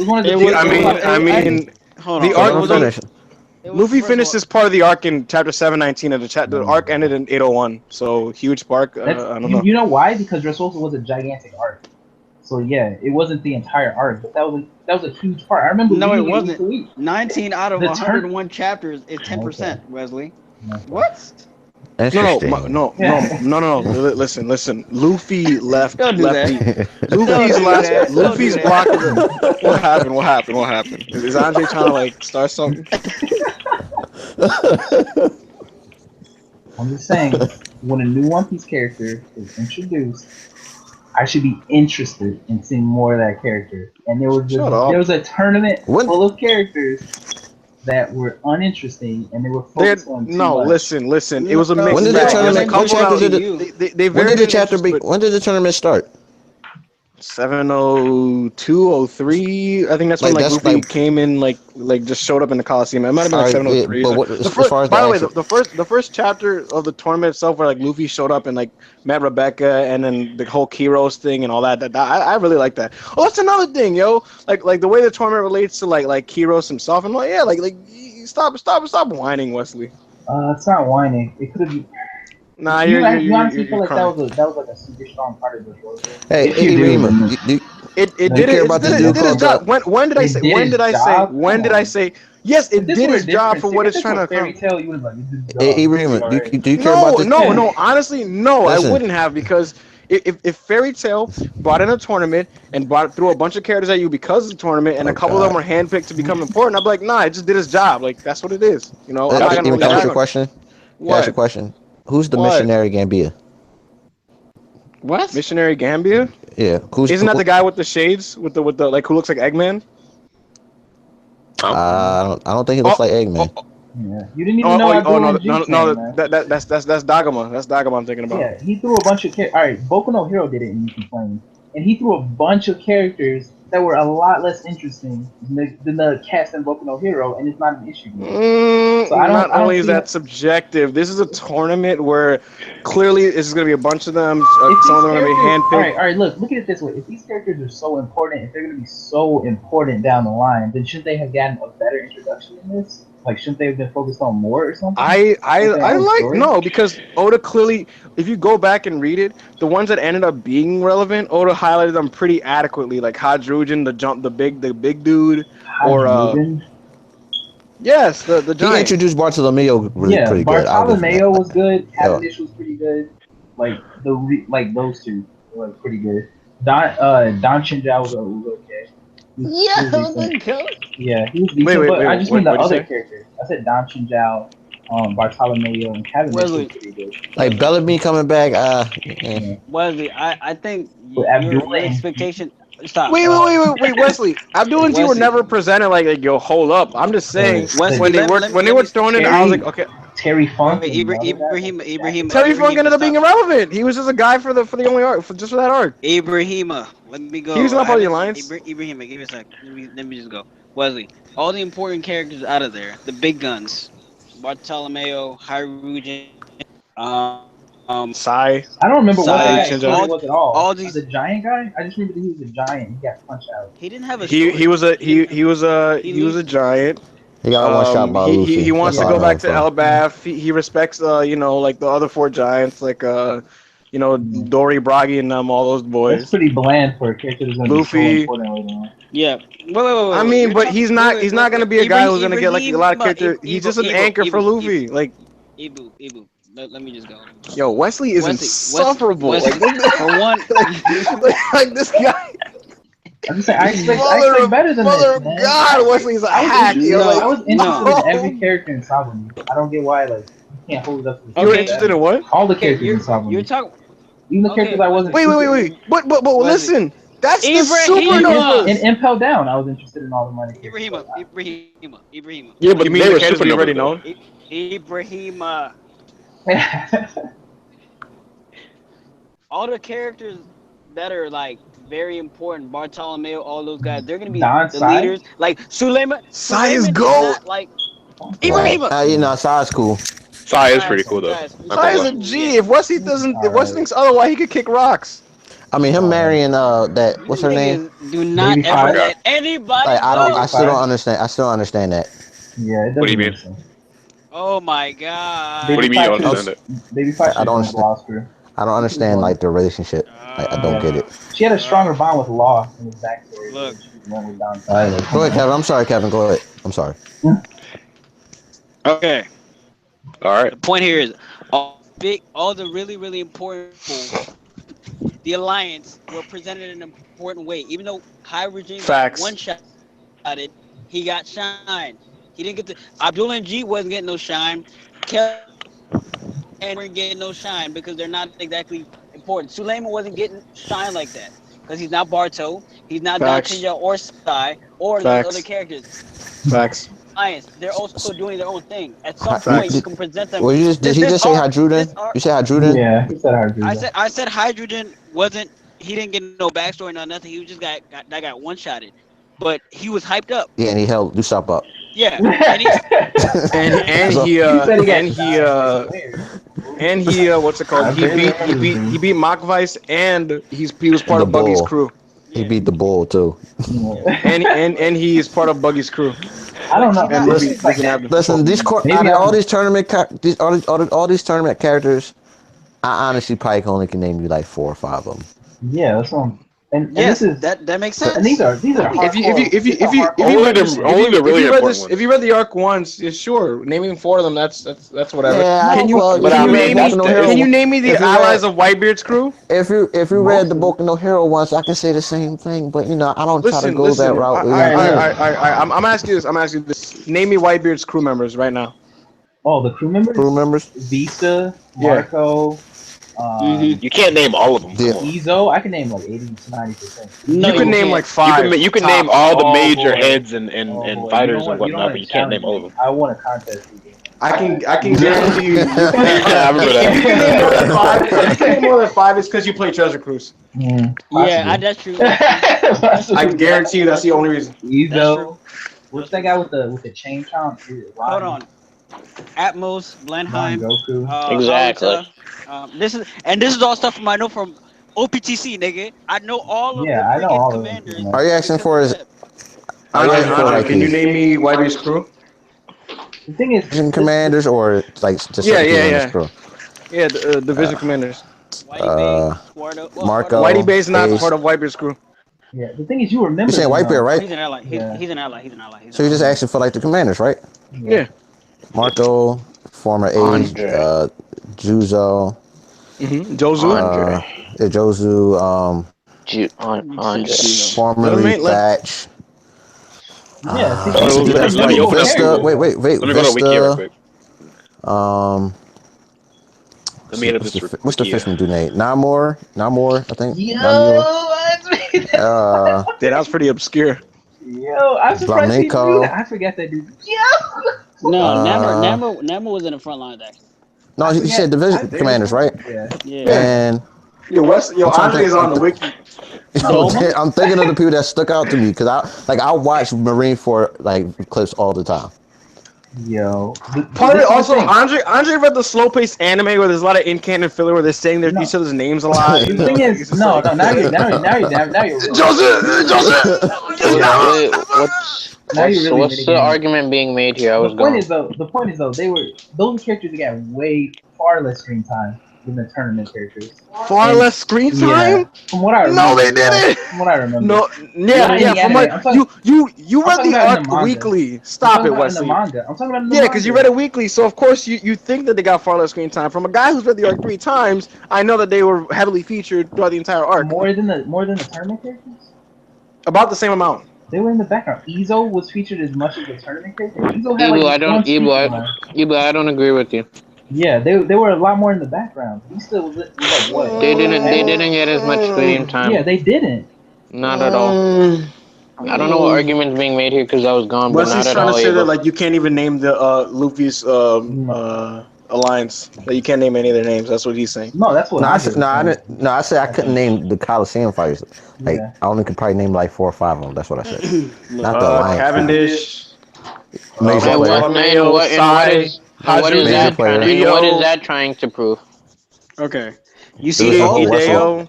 one of the. I mean, the arc was finished. Luffy finished this part of the arc in chapter 719, and the arc ended in 801. So huge part. I don't know. You know why? Because Dressrosa was a gigantic arc. So yeah, it wasn't the entire arc, but that was a huge part. I remember. No, it reading wasn't. week to week. 19 out of The 101 chapters is 10%, Okay. Wesley. Okay. What? Interesting. No. Listen. Luffy left. Don't do that. Luffy's do last. that. Don't do Luffy's that. block. What happened? Is Andre trying to like start something? I'm just saying, when a new One Piece character is introduced, I should be interested in seeing more of that character. And there was a tournament full of characters that were uninteresting, and they were focused on too much. Listen. It was a mix. When did the tournament? When did the chapter be? When did the tournament start? 702, 03. I think that's when Luffy came in, like just showed up in the Coliseum. It might have been like 703. But the first chapter of the tournament itself, where like Luffy showed up and like met Rebecca, and then the whole Kiros thing and all that. I really like that. Oh, that's another thing, yo. Like the way the tournament relates to like Kiros himself. I'm like, yeah, like stop whining, Wesley. It's not whining. It could have been. Nah, you honestly feel like that was like a super strong part of the story. Hey, Rima, it did its job. When did I say? Yes, it did its job for what it's trying to accomplish. Hey, Rima, do you care about this? No. Honestly, no. Listen. I wouldn't have, because if Fairy Tail brought in a tournament and threw a bunch of characters at you because of the tournament, and a couple of them were handpicked to become important, I'd be like, nah, it just did its job. Like, that's what it is. You know. Can I ask you a question? Ask a question. Who's the missionary Gambia? What? Missionary Gambia? Yeah. Isn't that the guy with the shades, with the like, who looks like Eggman? I don't think he looks like Eggman. Yeah. You didn't even know. That's Dagama. That's Dagama I'm thinking about. Yeah, he threw a bunch of characters. All right, Boku no Hero did it, and you complained. And he threw a bunch of characters that were a lot less interesting than the cast in Boku no Hero, and it's not an issue. So not only is that subjective, this is a tournament where clearly it's going to be a bunch of them. Some of them are going to be handpicked. All right. Look at it this way. If these characters are so important, if they're going to be so important down the line, then shouldn't they have gotten a better introduction in this? Like, shouldn't they have been focused on more or something? No, because Oda clearly, if you go back and read it, the ones that ended up being relevant, Oda highlighted them pretty adequately, like Hadrugen, the big dude, Hadrugen? Yes, the giant. He introduced Bartolomeo pretty good. Bartolomeo was good. Cavendish was pretty good. Like those two were pretty good. Don Chinjao was okay. Yeah, he was decent, but I just mean the other characters. I said Don Chinjao, Bartolomeo, and Cavendish was pretty good. Like Bellamy coming back. Wesley, I think your expectation. Stop. Wait, Wesley. Abdul and G were never presented like yo, hold up. I'm just saying when they were thrown in, I was like, okay. Terry Funk. Ibrahim. Terry Funk ended up being irrelevant. He was just a guy for the only arc, just for that arc. Ibrahima. Let me go. He was not part of the alliance. Ibrahima, give me a sec. Let me just go. Wesley, all the important characters out of there, the big guns, Bartolomeo, Hyrugen, Sai. I don't remember what that guy was at all. All these the giant guy. I just remember that he was a giant. He got punched out. He didn't have a. He was a giant. He got one shot by Luffy. He wants to go back to Elbaf. He respects like the other four giants, like Dory, Bragi, and them, all those boys. That's pretty bland for a character that's gonna Luffy. be so important later on. Yeah. Wait. I mean, but he's not gonna be a guy who's gonna get like a lot of character. He's just an anchor for Luffy. Like Ibu. Let me just go. Yo, Wesley is insufferable. Wesley, for one, like this guy. I expect better than this, man. God, Wesley's a hack. I was interested in every character in Saga. I don't get why you can't hold it up to the You were interested in what? All the characters in Saga. You're talking. Even the characters I wasn't. Wait. But listen. That's the supernova. In Impel Down, I was interested in all the money. Ibrahima. Yeah, but you mean the characters we already know? Ibrahima. All the characters that are like very important, Bartolomeo, all those guys, they're gonna be the leaders. Like Suleiman. Sai is gold. Like Ibrahima. Sai's cool. Sai is pretty cool though. Sai is a G. If Wesley thinks otherwise, he could kick rocks. I mean, him marrying that. What's her name? Do not ever let anybody. Like, I still don't understand. I still don't understand that. Yeah. What do you mean? Oh my God. What do you mean you don't understand it? Baby Five. I don't understand. I don't understand like their relationship. I don't get it. She had a stronger bond with Law in his backstory. Look. When we down side. Go ahead, Kevin. I'm sorry, Kevin. Go ahead. I'm sorry. Okay. All right. The point here is all the really, really important people, the Alliance were presented in an important way. Even though Hydrogen got one shot at it, he got shine. He didn't get the Abdullah and G wasn't getting no shine. Kel and weren't getting no shine because they're not exactly important. Suleiman wasn't getting shine like that because he's not Barto, he's not Dantinya or Sai or those other characters. Facts. Alliance, they're also doing their own thing. At some point, you can present them. Well, did he just say Hydrogen? You said Hydrogen? Yeah, he said Hydrogen. I said Hydrogen wasn't. He didn't get no backstory, no nothing. He just got one shotted, but he was hyped up. Yeah, and he held Usopp up. Yeah, and he what's it called? He beat Machvice and he was part of Buggy's crew. He beat the bull too. and he is part of Buggy's crew. I don't know. Listen, all these tournament characters, I honestly probably only can name you like 4 or 5 of them. Yeah, that's one. And yes, this is, that makes sense. And these are if you read the arc once, yeah, sure, naming 4 of them, that's whatever. Yeah, can you name me the allies of Whitebeard's crew? If you read the Boku no Hero once, I can say the same thing, but I don't try to go that route. I'm asking you this. Name me Whitebeard's crew members right now. Oh, the crew members? Vista, Marco. You can't name all of them. Izo, I can name like 80 to 90%. No, you can name like 5. You can name all the major heads and fighters and whatnot, but you can't name all of them. I want a contest. I can guarantee you. I remember that. If you can name more than 5, it's because you play Treasure Cruise. Yeah, that's true. I can guarantee you that's the only reason. Izo. What's that guy with the chain count? Hold on. Atmos, Blenheim, Goku. Exactly. This is all stuff I know from OPTC, nigga. I know all of the freaking commanders. Are you asking for his? Can you name me Whitebeard's crew? The thing is, commanders or like just crew? Yeah, the division commanders. Marco. Whitey Bay's not part of Whitebeard's crew. Yeah, the thing is, you remember. You're saying Whitebeard, right? He's an ally. He's an ally. So you're just asking for like the commanders, right? Yeah. Marco, former age, Juzo. Jozu. Jozu. Formerly Thatch. Vista. Wait. Let me go to Wiki real quick. Let me what's the fishman dude name? Namor, I think. That was pretty obscure. Yo, I'm surprised he knew that. I forgot that dude. Yo. No, Namor was in the front line actually. No, he said division commanders, right? Yeah. And Andre is on the wiki. I'm thinking of the people that stuck out to me because I watch Marine for clips all the time. Yo. Part of it also, Andre read the slow-paced anime where there's a lot of in-canon filler where they're saying each other's names a lot. The thing is, now you're Joseph! What's the argument being made here? The point is though, those characters got way far less screen time than the tournament characters. Far less screen time? Yeah, from what I remember. No, they didn't. From what I remember. No, From what you read the arc weekly. Stop it, Wesley. I'm talking about the manga. Because you read it weekly, so of course you think that they got far less screen time. From a guy who's read the arc 3 times, I know that they were heavily featured throughout the entire arc. More than the tournament characters? About the same amount. They were in the background. Izo was featured as much as the tournament character. I don't agree with you. Yeah, they were a lot more in the background. He still was like what? They didn't get as much screen time. Yeah, they didn't. Not at all. I don't know what argument's being made here because I was gone, but not at all. Trying to say that you can't even name the Luffy's alliance. That you can't name any of their names. That's what he's saying. No, that's what I said. I said I couldn't name the Coliseum fighters. I only could probably name 4 or 5 of them. That's what I said. Not the alliance. Cavendish. What is that trying to prove? Okay. You see Hideo.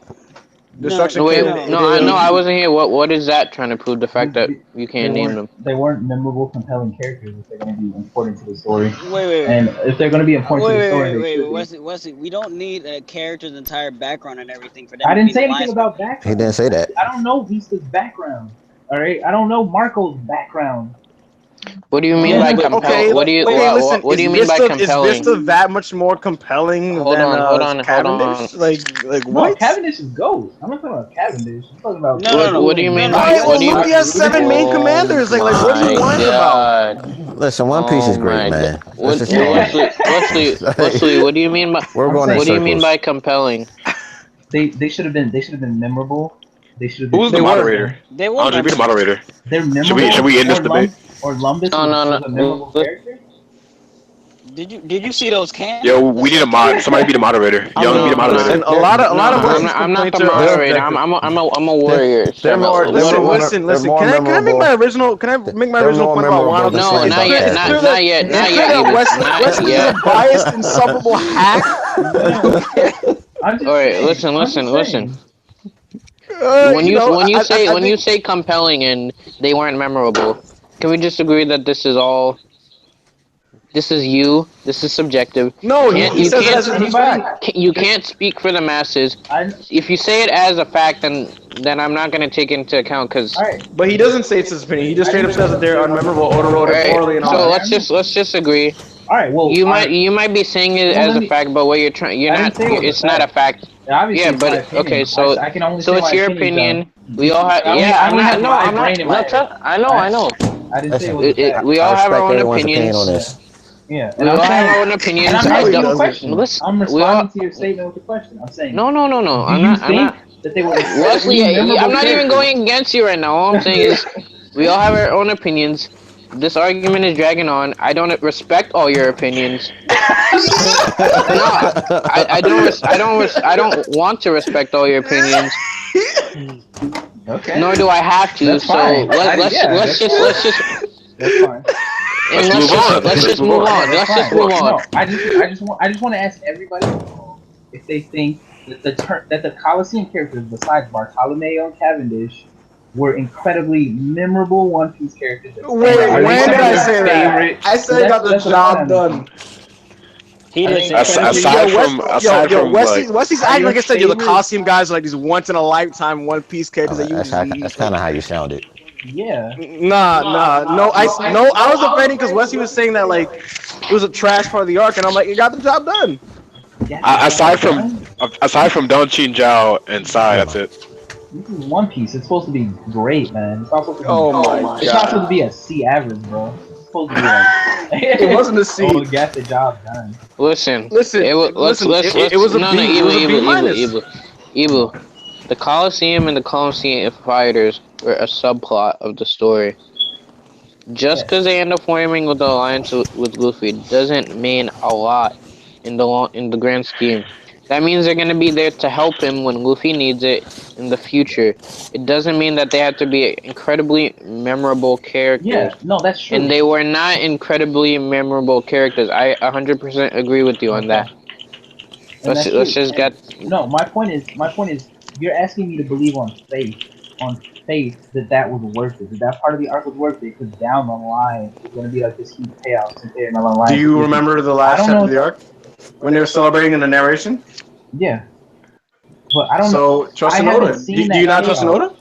Destruction no, came. No, I wasn't here. What is that trying to prove? The fact that you can't name them. They weren't memorable, compelling characters if they're going to be important to the story. Wait. And if they're going to be important to the story, they should be. Wesley, we don't need a character's entire background and everything for them. I to didn't be say the anything lines about for- background. He didn't say that. I don't know Vista's background. All right, I don't know Marco's background. What do you mean by compelling? Okay, What do you what do you mean by compelling? Is Vista that much more compelling Hold than on. Cavendish? Like No, what? Cavendish is GOAT. I'm not talking about Cavendish. I'm talking about What do you mean? All right, well, look, he has Ruben. 7 main commanders. Like what are you whining about? Listen, One Piece is great, man. Let's just Wesley, what do you mean by We're going in what do you mean circles. by compelling? They should have been memorable. They should have been. Who's the moderator? They were. Andre, be the moderator. They're memorable. Should we end this debate? Or Lumbus No. was a memorable character. Did you see those cans? Yo, we need a mod. Somebody be the moderator. Young, be the moderator. Listen, a lot of I'm not the moderator. I'm a warrior. They're more. Listen. Can I make my original? Can I make my original point about Wano? No, not yet. Not yet. Wesley is a biased, insufferable hack. All right, listen. When you say compelling and they weren't memorable, can we just agree that this is all? This is you. This is subjective. No, he says it as a fact. You can't speak for the masses. If you say it as a fact, then I'm not gonna take it into account because. But he doesn't say it's his opinion. He just straight up says that they're unmemorable, Oda wrote it poorly, and all. So let's just agree. All right. Well, you might be saying it as a fact, but what you're trying, it's not a fact. Yeah, but okay, so I can only so say it's my your opinion. We all have. I know. I know. I didn't say it was a fact. We all have our own everyone's opinions. opinion on this. Yeah, We all have our own opinions. And I'm asking you a question. Listen, I'm responding to your statement with a question. I'm saying. No. I'm Do you think that they were Wesley, I'm not even going against you right now. All I'm saying is, we all have our own opinions. This argument is dragging on. I don't respect all your opinions. I don't want to respect all your opinions. Okay. Nor do I have to. That's so fine. let's just. That's fine. And let's just move on. No, I just want to ask everybody if they think that the Coliseum characters besides Bartolomeo and Cavendish were incredibly memorable One Piece characters. Wait, when did I say that? I said I got the job done. He didn't say aside from Wesley's acting like I said. The Coliseum guys are like these once in a lifetime One Piece characters that you. That's kind of how you sounded. Yeah. Nah. No, I was offending because Wesley was saying that like it was a trash part of the arc, and I'm like, you got the job done. Aside from Don Chin Zhao and Sai, that's it. This is One Piece. It's supposed to be great, man. It's not supposed to be. It's not supposed to be a C average, bro. It's supposed to be like. It wasn't a C. Oh, get the job done. Listen. It was a B. It was a B minus. Evil. The Coliseum and the Coliseum fighters were a subplot of the story. Just because they end up forming with the alliance with Luffy doesn't mean a lot in the grand scheme. That means they're gonna be there to help him when Luffy needs it in the future. It doesn't mean that they have to be incredibly memorable characters. Yeah, no, that's true. And they were not incredibly memorable characters. I 100% agree with you on that. Let's just get. No, my point is, you're asking me to believe on faith that was worth it. That part of the arc was worth it because down the line it's gonna be like this huge payout. Do you remember the last chapter of the arc when they were celebrating in the narration? Yeah, but I don't know. So trust in Oda. Do you not trust in Oda?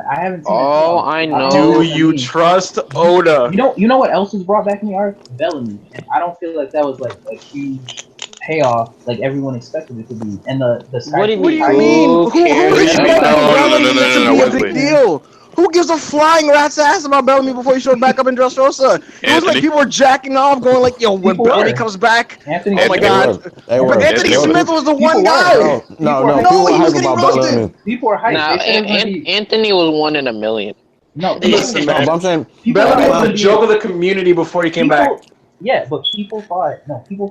I haven't seen. I know. Do you trust Oda? You know what else was brought back in the arc? Bellamy, and I don't feel like that was like a huge payoff like everyone expected it to be. And the what do you mean? Who expected Bellamy to be a big deal? Who gives a flying rat's ass about Bellamy before he showed back up in Dressrosa? It was like people were jacking off, going like, "Yo, when Bellamy comes back, oh my god!" But Anthony Smith was the one guy. No, he was getting roasted. People were hyped. Anthony was 1 in a million. No, listen, man. I'm saying Bellamy was the joke of the community before he came back. Yeah, but people thought that he was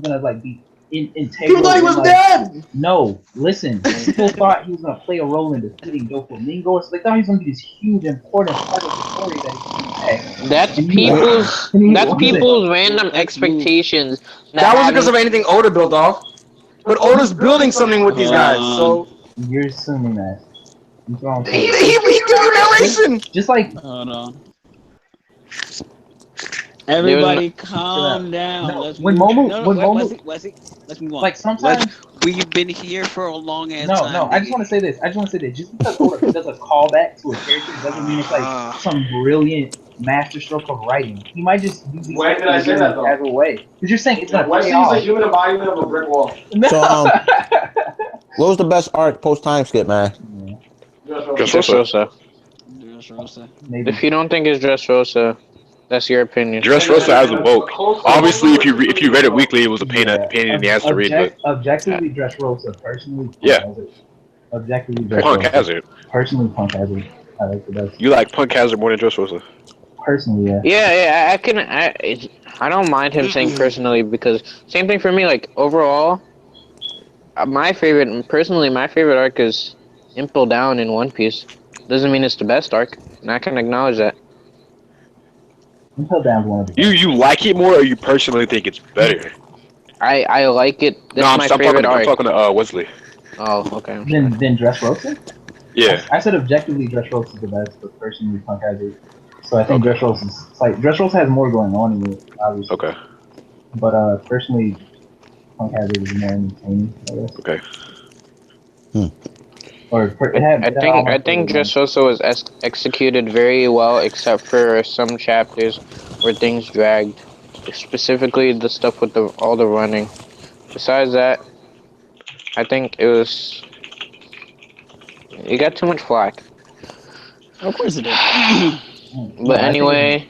gonna like be integral. People thought he was dead. No, listen. People thought he was gonna play a role in defeating Doflamingo. So they thought he was gonna be this huge, important part of the story that he That's people's random expectations. That wasn't because of anything Oda built off. But Oda's building something with these guys, so You're assuming that. That's what I'm He saying. did the narration. Just like Hold on. Everybody, calm down. no, Let's when move. Momo, No, when wait, Momo, Wesley. Let's move on. like sometimes. We've been here for a long ass No, time. no. I just want to say this. Just because Oda does a callback to a character doesn't mean it's like some brilliant masterstroke of writing. He might just do these When things did I in a say really that though? casual way. Because you're saying it's gonna pay Wesley is off. the human embodiment of a brick wall. No. So, what was the best arc post time skip, man? Dressrosa. Dressrosa. Maybe. If you don't think it's Dressrosa, that's your opinion. Dressrosa as a bulk. Obviously, if you read it weekly, it was a pain in the ass to read. But Objectively, Dressrosa. Personally, Punk yeah, Hazard. Objectively, Punk Dressrosa. Hazard. Personally, Punk Hazard. I like the best. You like Punk Hazard more than Dressrosa? Personally, yeah. I don't mind him saying personally because same thing for me. Like overall, my favorite arc is Impel Down in One Piece. Doesn't mean it's the best arc, and I can acknowledge that. Impel Down's one of the best. You like it more, or you personally think it's better? I like it. This No, is my favorite arc. I'm talking to Wesley. Oh, okay. Then Dressrosa? Yeah. I said objectively Dressrosa is the best, but personally Punk Hazard. So I think Dressrosa has more going on in it, obviously. Okay. But personally, Punk Hazard is more entertaining, I guess. Okay. I think Dressrosa was executed very well, except for some chapters where things dragged. Specifically, the stuff with all the running. Besides that, I think it got too much flack. Of course it did. But anyway,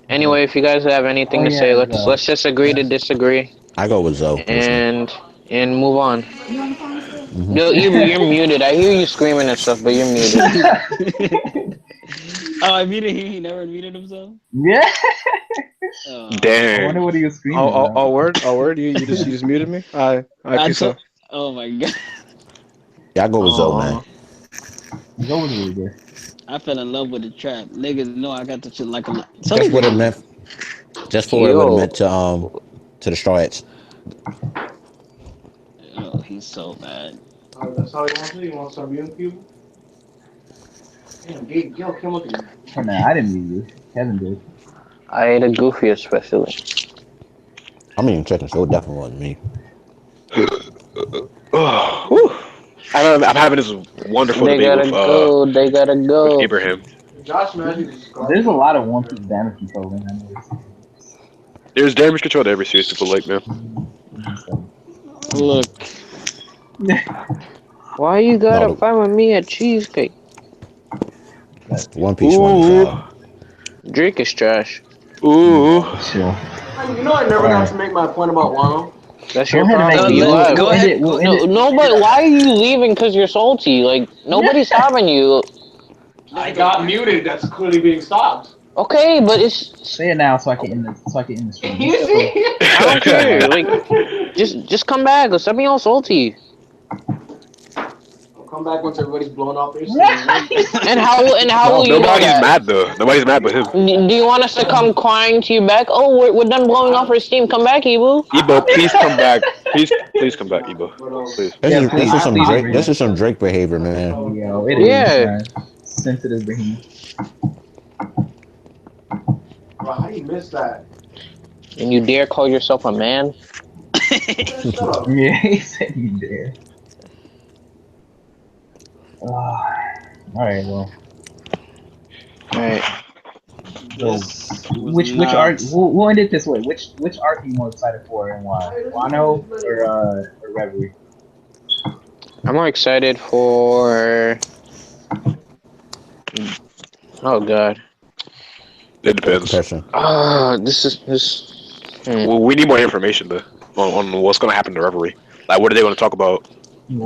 anyway, if you guys have anything to say, let's just agree to disagree. I go with Zoe. And move on. Mm-hmm. You're muted. I hear you screaming and stuff, but you're muted. Oh, I muted him. He never muted himself. Yeah. Dang. I wonder what he was screaming. Oh, word. You just muted me. I Oh my god. Yeah, I go with Zoe, man. Go with it. I fell in love with the trap. Niggas know I got the shit like a. Just what it meant. Just for what it would have meant to the Straw Hats. Oh, he's so bad. That's all you want to do? You want to start muting people? Damn, Gil came up here. Oh, man, I didn't mute you. Kevin did. I ate a Goofy especially. I'm even checking, so it definitely wasn't me. I'm having this wonderful They debate gotta go. with Abraham. Josh Magic. There's a lot of One Piece damage control in that. There's damage control to every series people like, man. Look. Why you gotta fight with me at Cheesecake? One Piece one. Drake is trash. Ooh. Sure. You know I never got to make my point about Wano. That's your problem. Go ahead. No, but why are you leaving? Because you're salty. Like nobody's stopping you. I got muted. That's clearly being stopped. Okay, but it's say it now so I can end the stream. Easy. I don't care. Like, just come back. Let's stop being all salty. I'll come back once everybody's blown off their And how will you know Nobody's that? mad though. Nobody's mad but him. Do you want us to come crying to you back? Oh, we're done blowing off our steam. Come back, Ibu. Ebo, please come back. Please come back, Ebo. Please. This is some Drake behavior, man. Yo, it is, man. Sensitive behavior. Bro, how do you miss that? And you dare call yourself a man? Yeah, he said you dare. Alright, well. Alright. So, which arc? We'll end it this way. Which arc are you more excited for and why? Wano or Reverie? I'm more excited for. Oh God. It depends. Well, we need more information though on what's gonna happen to Reverie. Like, what are they gonna talk about? I'm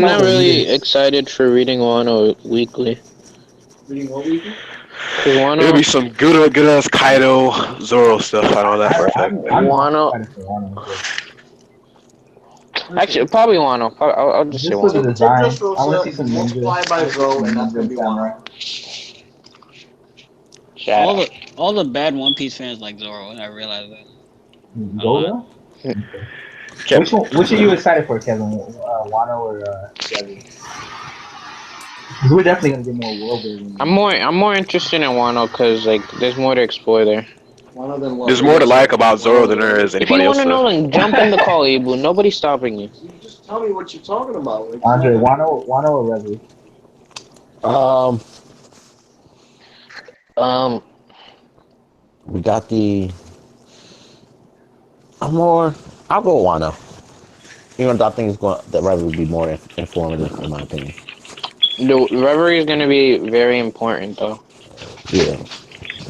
not really excited for reading Wano weekly. Reading what weekly? There'll be some good ass Kaido, Zoro stuff. I know that for a fact. Wano. Actually, probably Wano. I'll just say Wano. I want to see some multiply by Zoro, and that's gonna be Wano. All the bad One Piece fans like Zoro, and I realize that. Zoro? Kevin. Which are you excited for, Kevin? Wano or Seven? Because we're definitely gonna get more world building. I'm more interested in Wano because like there's more to explore there. There's more to like about Zoro than there is If you anybody else. want to know, Though. then jump in the call, Ibu. Nobody's stopping you. You just tell me what you're talking about. Like, Andre, Wano or Reverie? Um, Um, we got the. I'll go with Wano. Even though I think that Reverie would be more informative in my opinion. the Reverie is gonna be very important though, Yeah.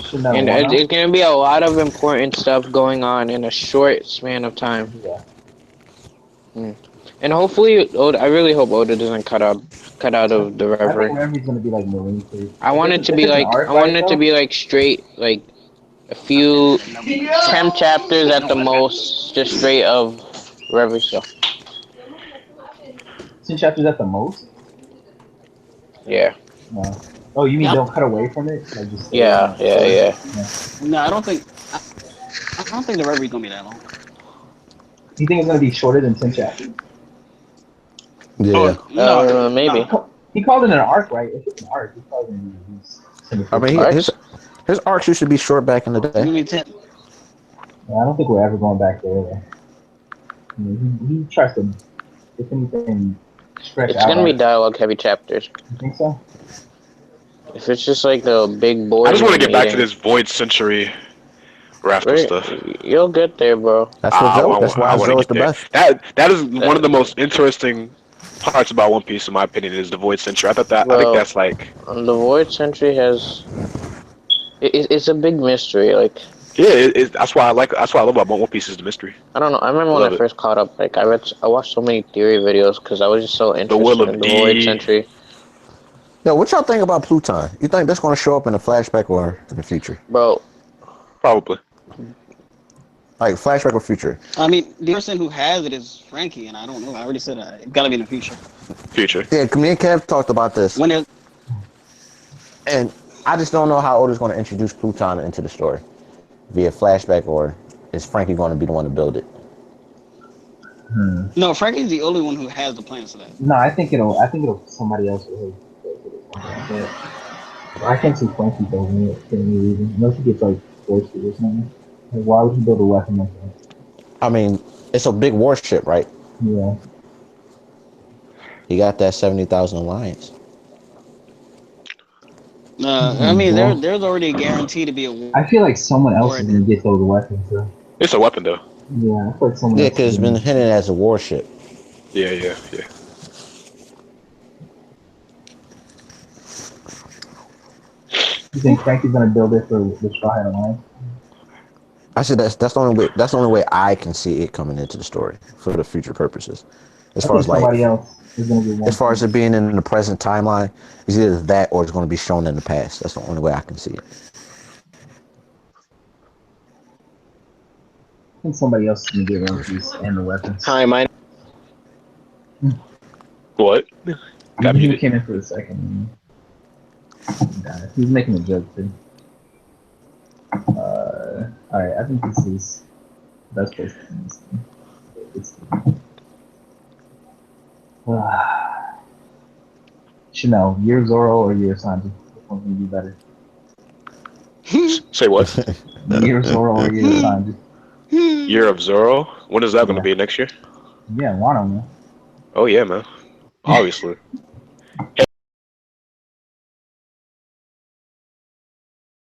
Should know and Wano. it's gonna be a lot of important stuff going on in a short span of time. Yeah. And hopefully, I really hope Oda doesn't cut out of the I think Reverie. Reverie's gonna be like Marine Crew. I want it to be like straight like a few 10 chapters at the most, just straight of Reverie stuff. 10 chapters at the most. Yeah. No. Oh, you mean don't cut away from it? Like just stay Yeah. on it? No, I don't think the Reverie's gonna be that long. You think it's gonna be shorter than 10 chapters? Yeah. No, maybe. He called it an arc, right? If it's an arc, he called it. I mean, his arcs used to be short back in the day. Give me 10. Yeah, I don't think we're ever going back there. Though. I mean, he tries to, if anything, stretch out. It's gonna be dialogue heavy chapters. You think so? If it's just like the big boy. I just want to get back to this Void Century raft of stuff. You'll get there, bro. That's why Joe is the best. That is one of the most interesting parts about One Piece, in my opinion, is the Void Century. I think that's like the Void Century has. It's a big mystery, like. Yeah, that's why I love about One Piece is the mystery. I don't know. I remember when I first caught up. Like I watched so many theory videos because I was just so interested in the Void Century. Yo, what y'all think about Pluton? You think that's going to show up in a flashback or in the future? Bro, probably. Like flashback or future? I mean, the person who has it is Frankie, and I don't know. I already said it's gotta be in the future. Future. Yeah, me and Kev talked about this. And I just don't know how Oda's going to introduce Pluton into the story. Via flashback, or is Frankie going to be the one to build it? No, Frankie's the only one who has the plans for that. No, I think it'll somebody else will. I can't see Frankie building it for any reason. Unless he gets like forced to or something. Like, why would he build a weapon like that? I mean, it's a big warship, right? Yeah. He got that 70,000 alliance. I mean, there's already a guarantee to be a war. I feel like someone else is gonna get those weapons. So. It's a weapon, though. Yeah, I feel like someone. Yeah, because it's been hinted as a warship. Yeah. You think Frankie's gonna build it for the Straw Hat Alliance? I said that's the only way. That's the only way I can see it coming into the story for the future purposes. As far as somebody else is gonna be. As far as it being in the present timeline, it's either that or it's going to be shown in the past. That's the only way I can see it. I think somebody else is gonna get One Piece and the weapons. Hi, mine. What? He came in for a second. He's making a joke too. Alright, I think this is the best place to end this thing. Should know, year Zoro or year Sanji? Which one's gonna be better? Say what? Year Zoro or year Sanji? Year of Zoro? When is that going to be? Next year? Yeah, Wano, man. Oh, yeah, man. Obviously.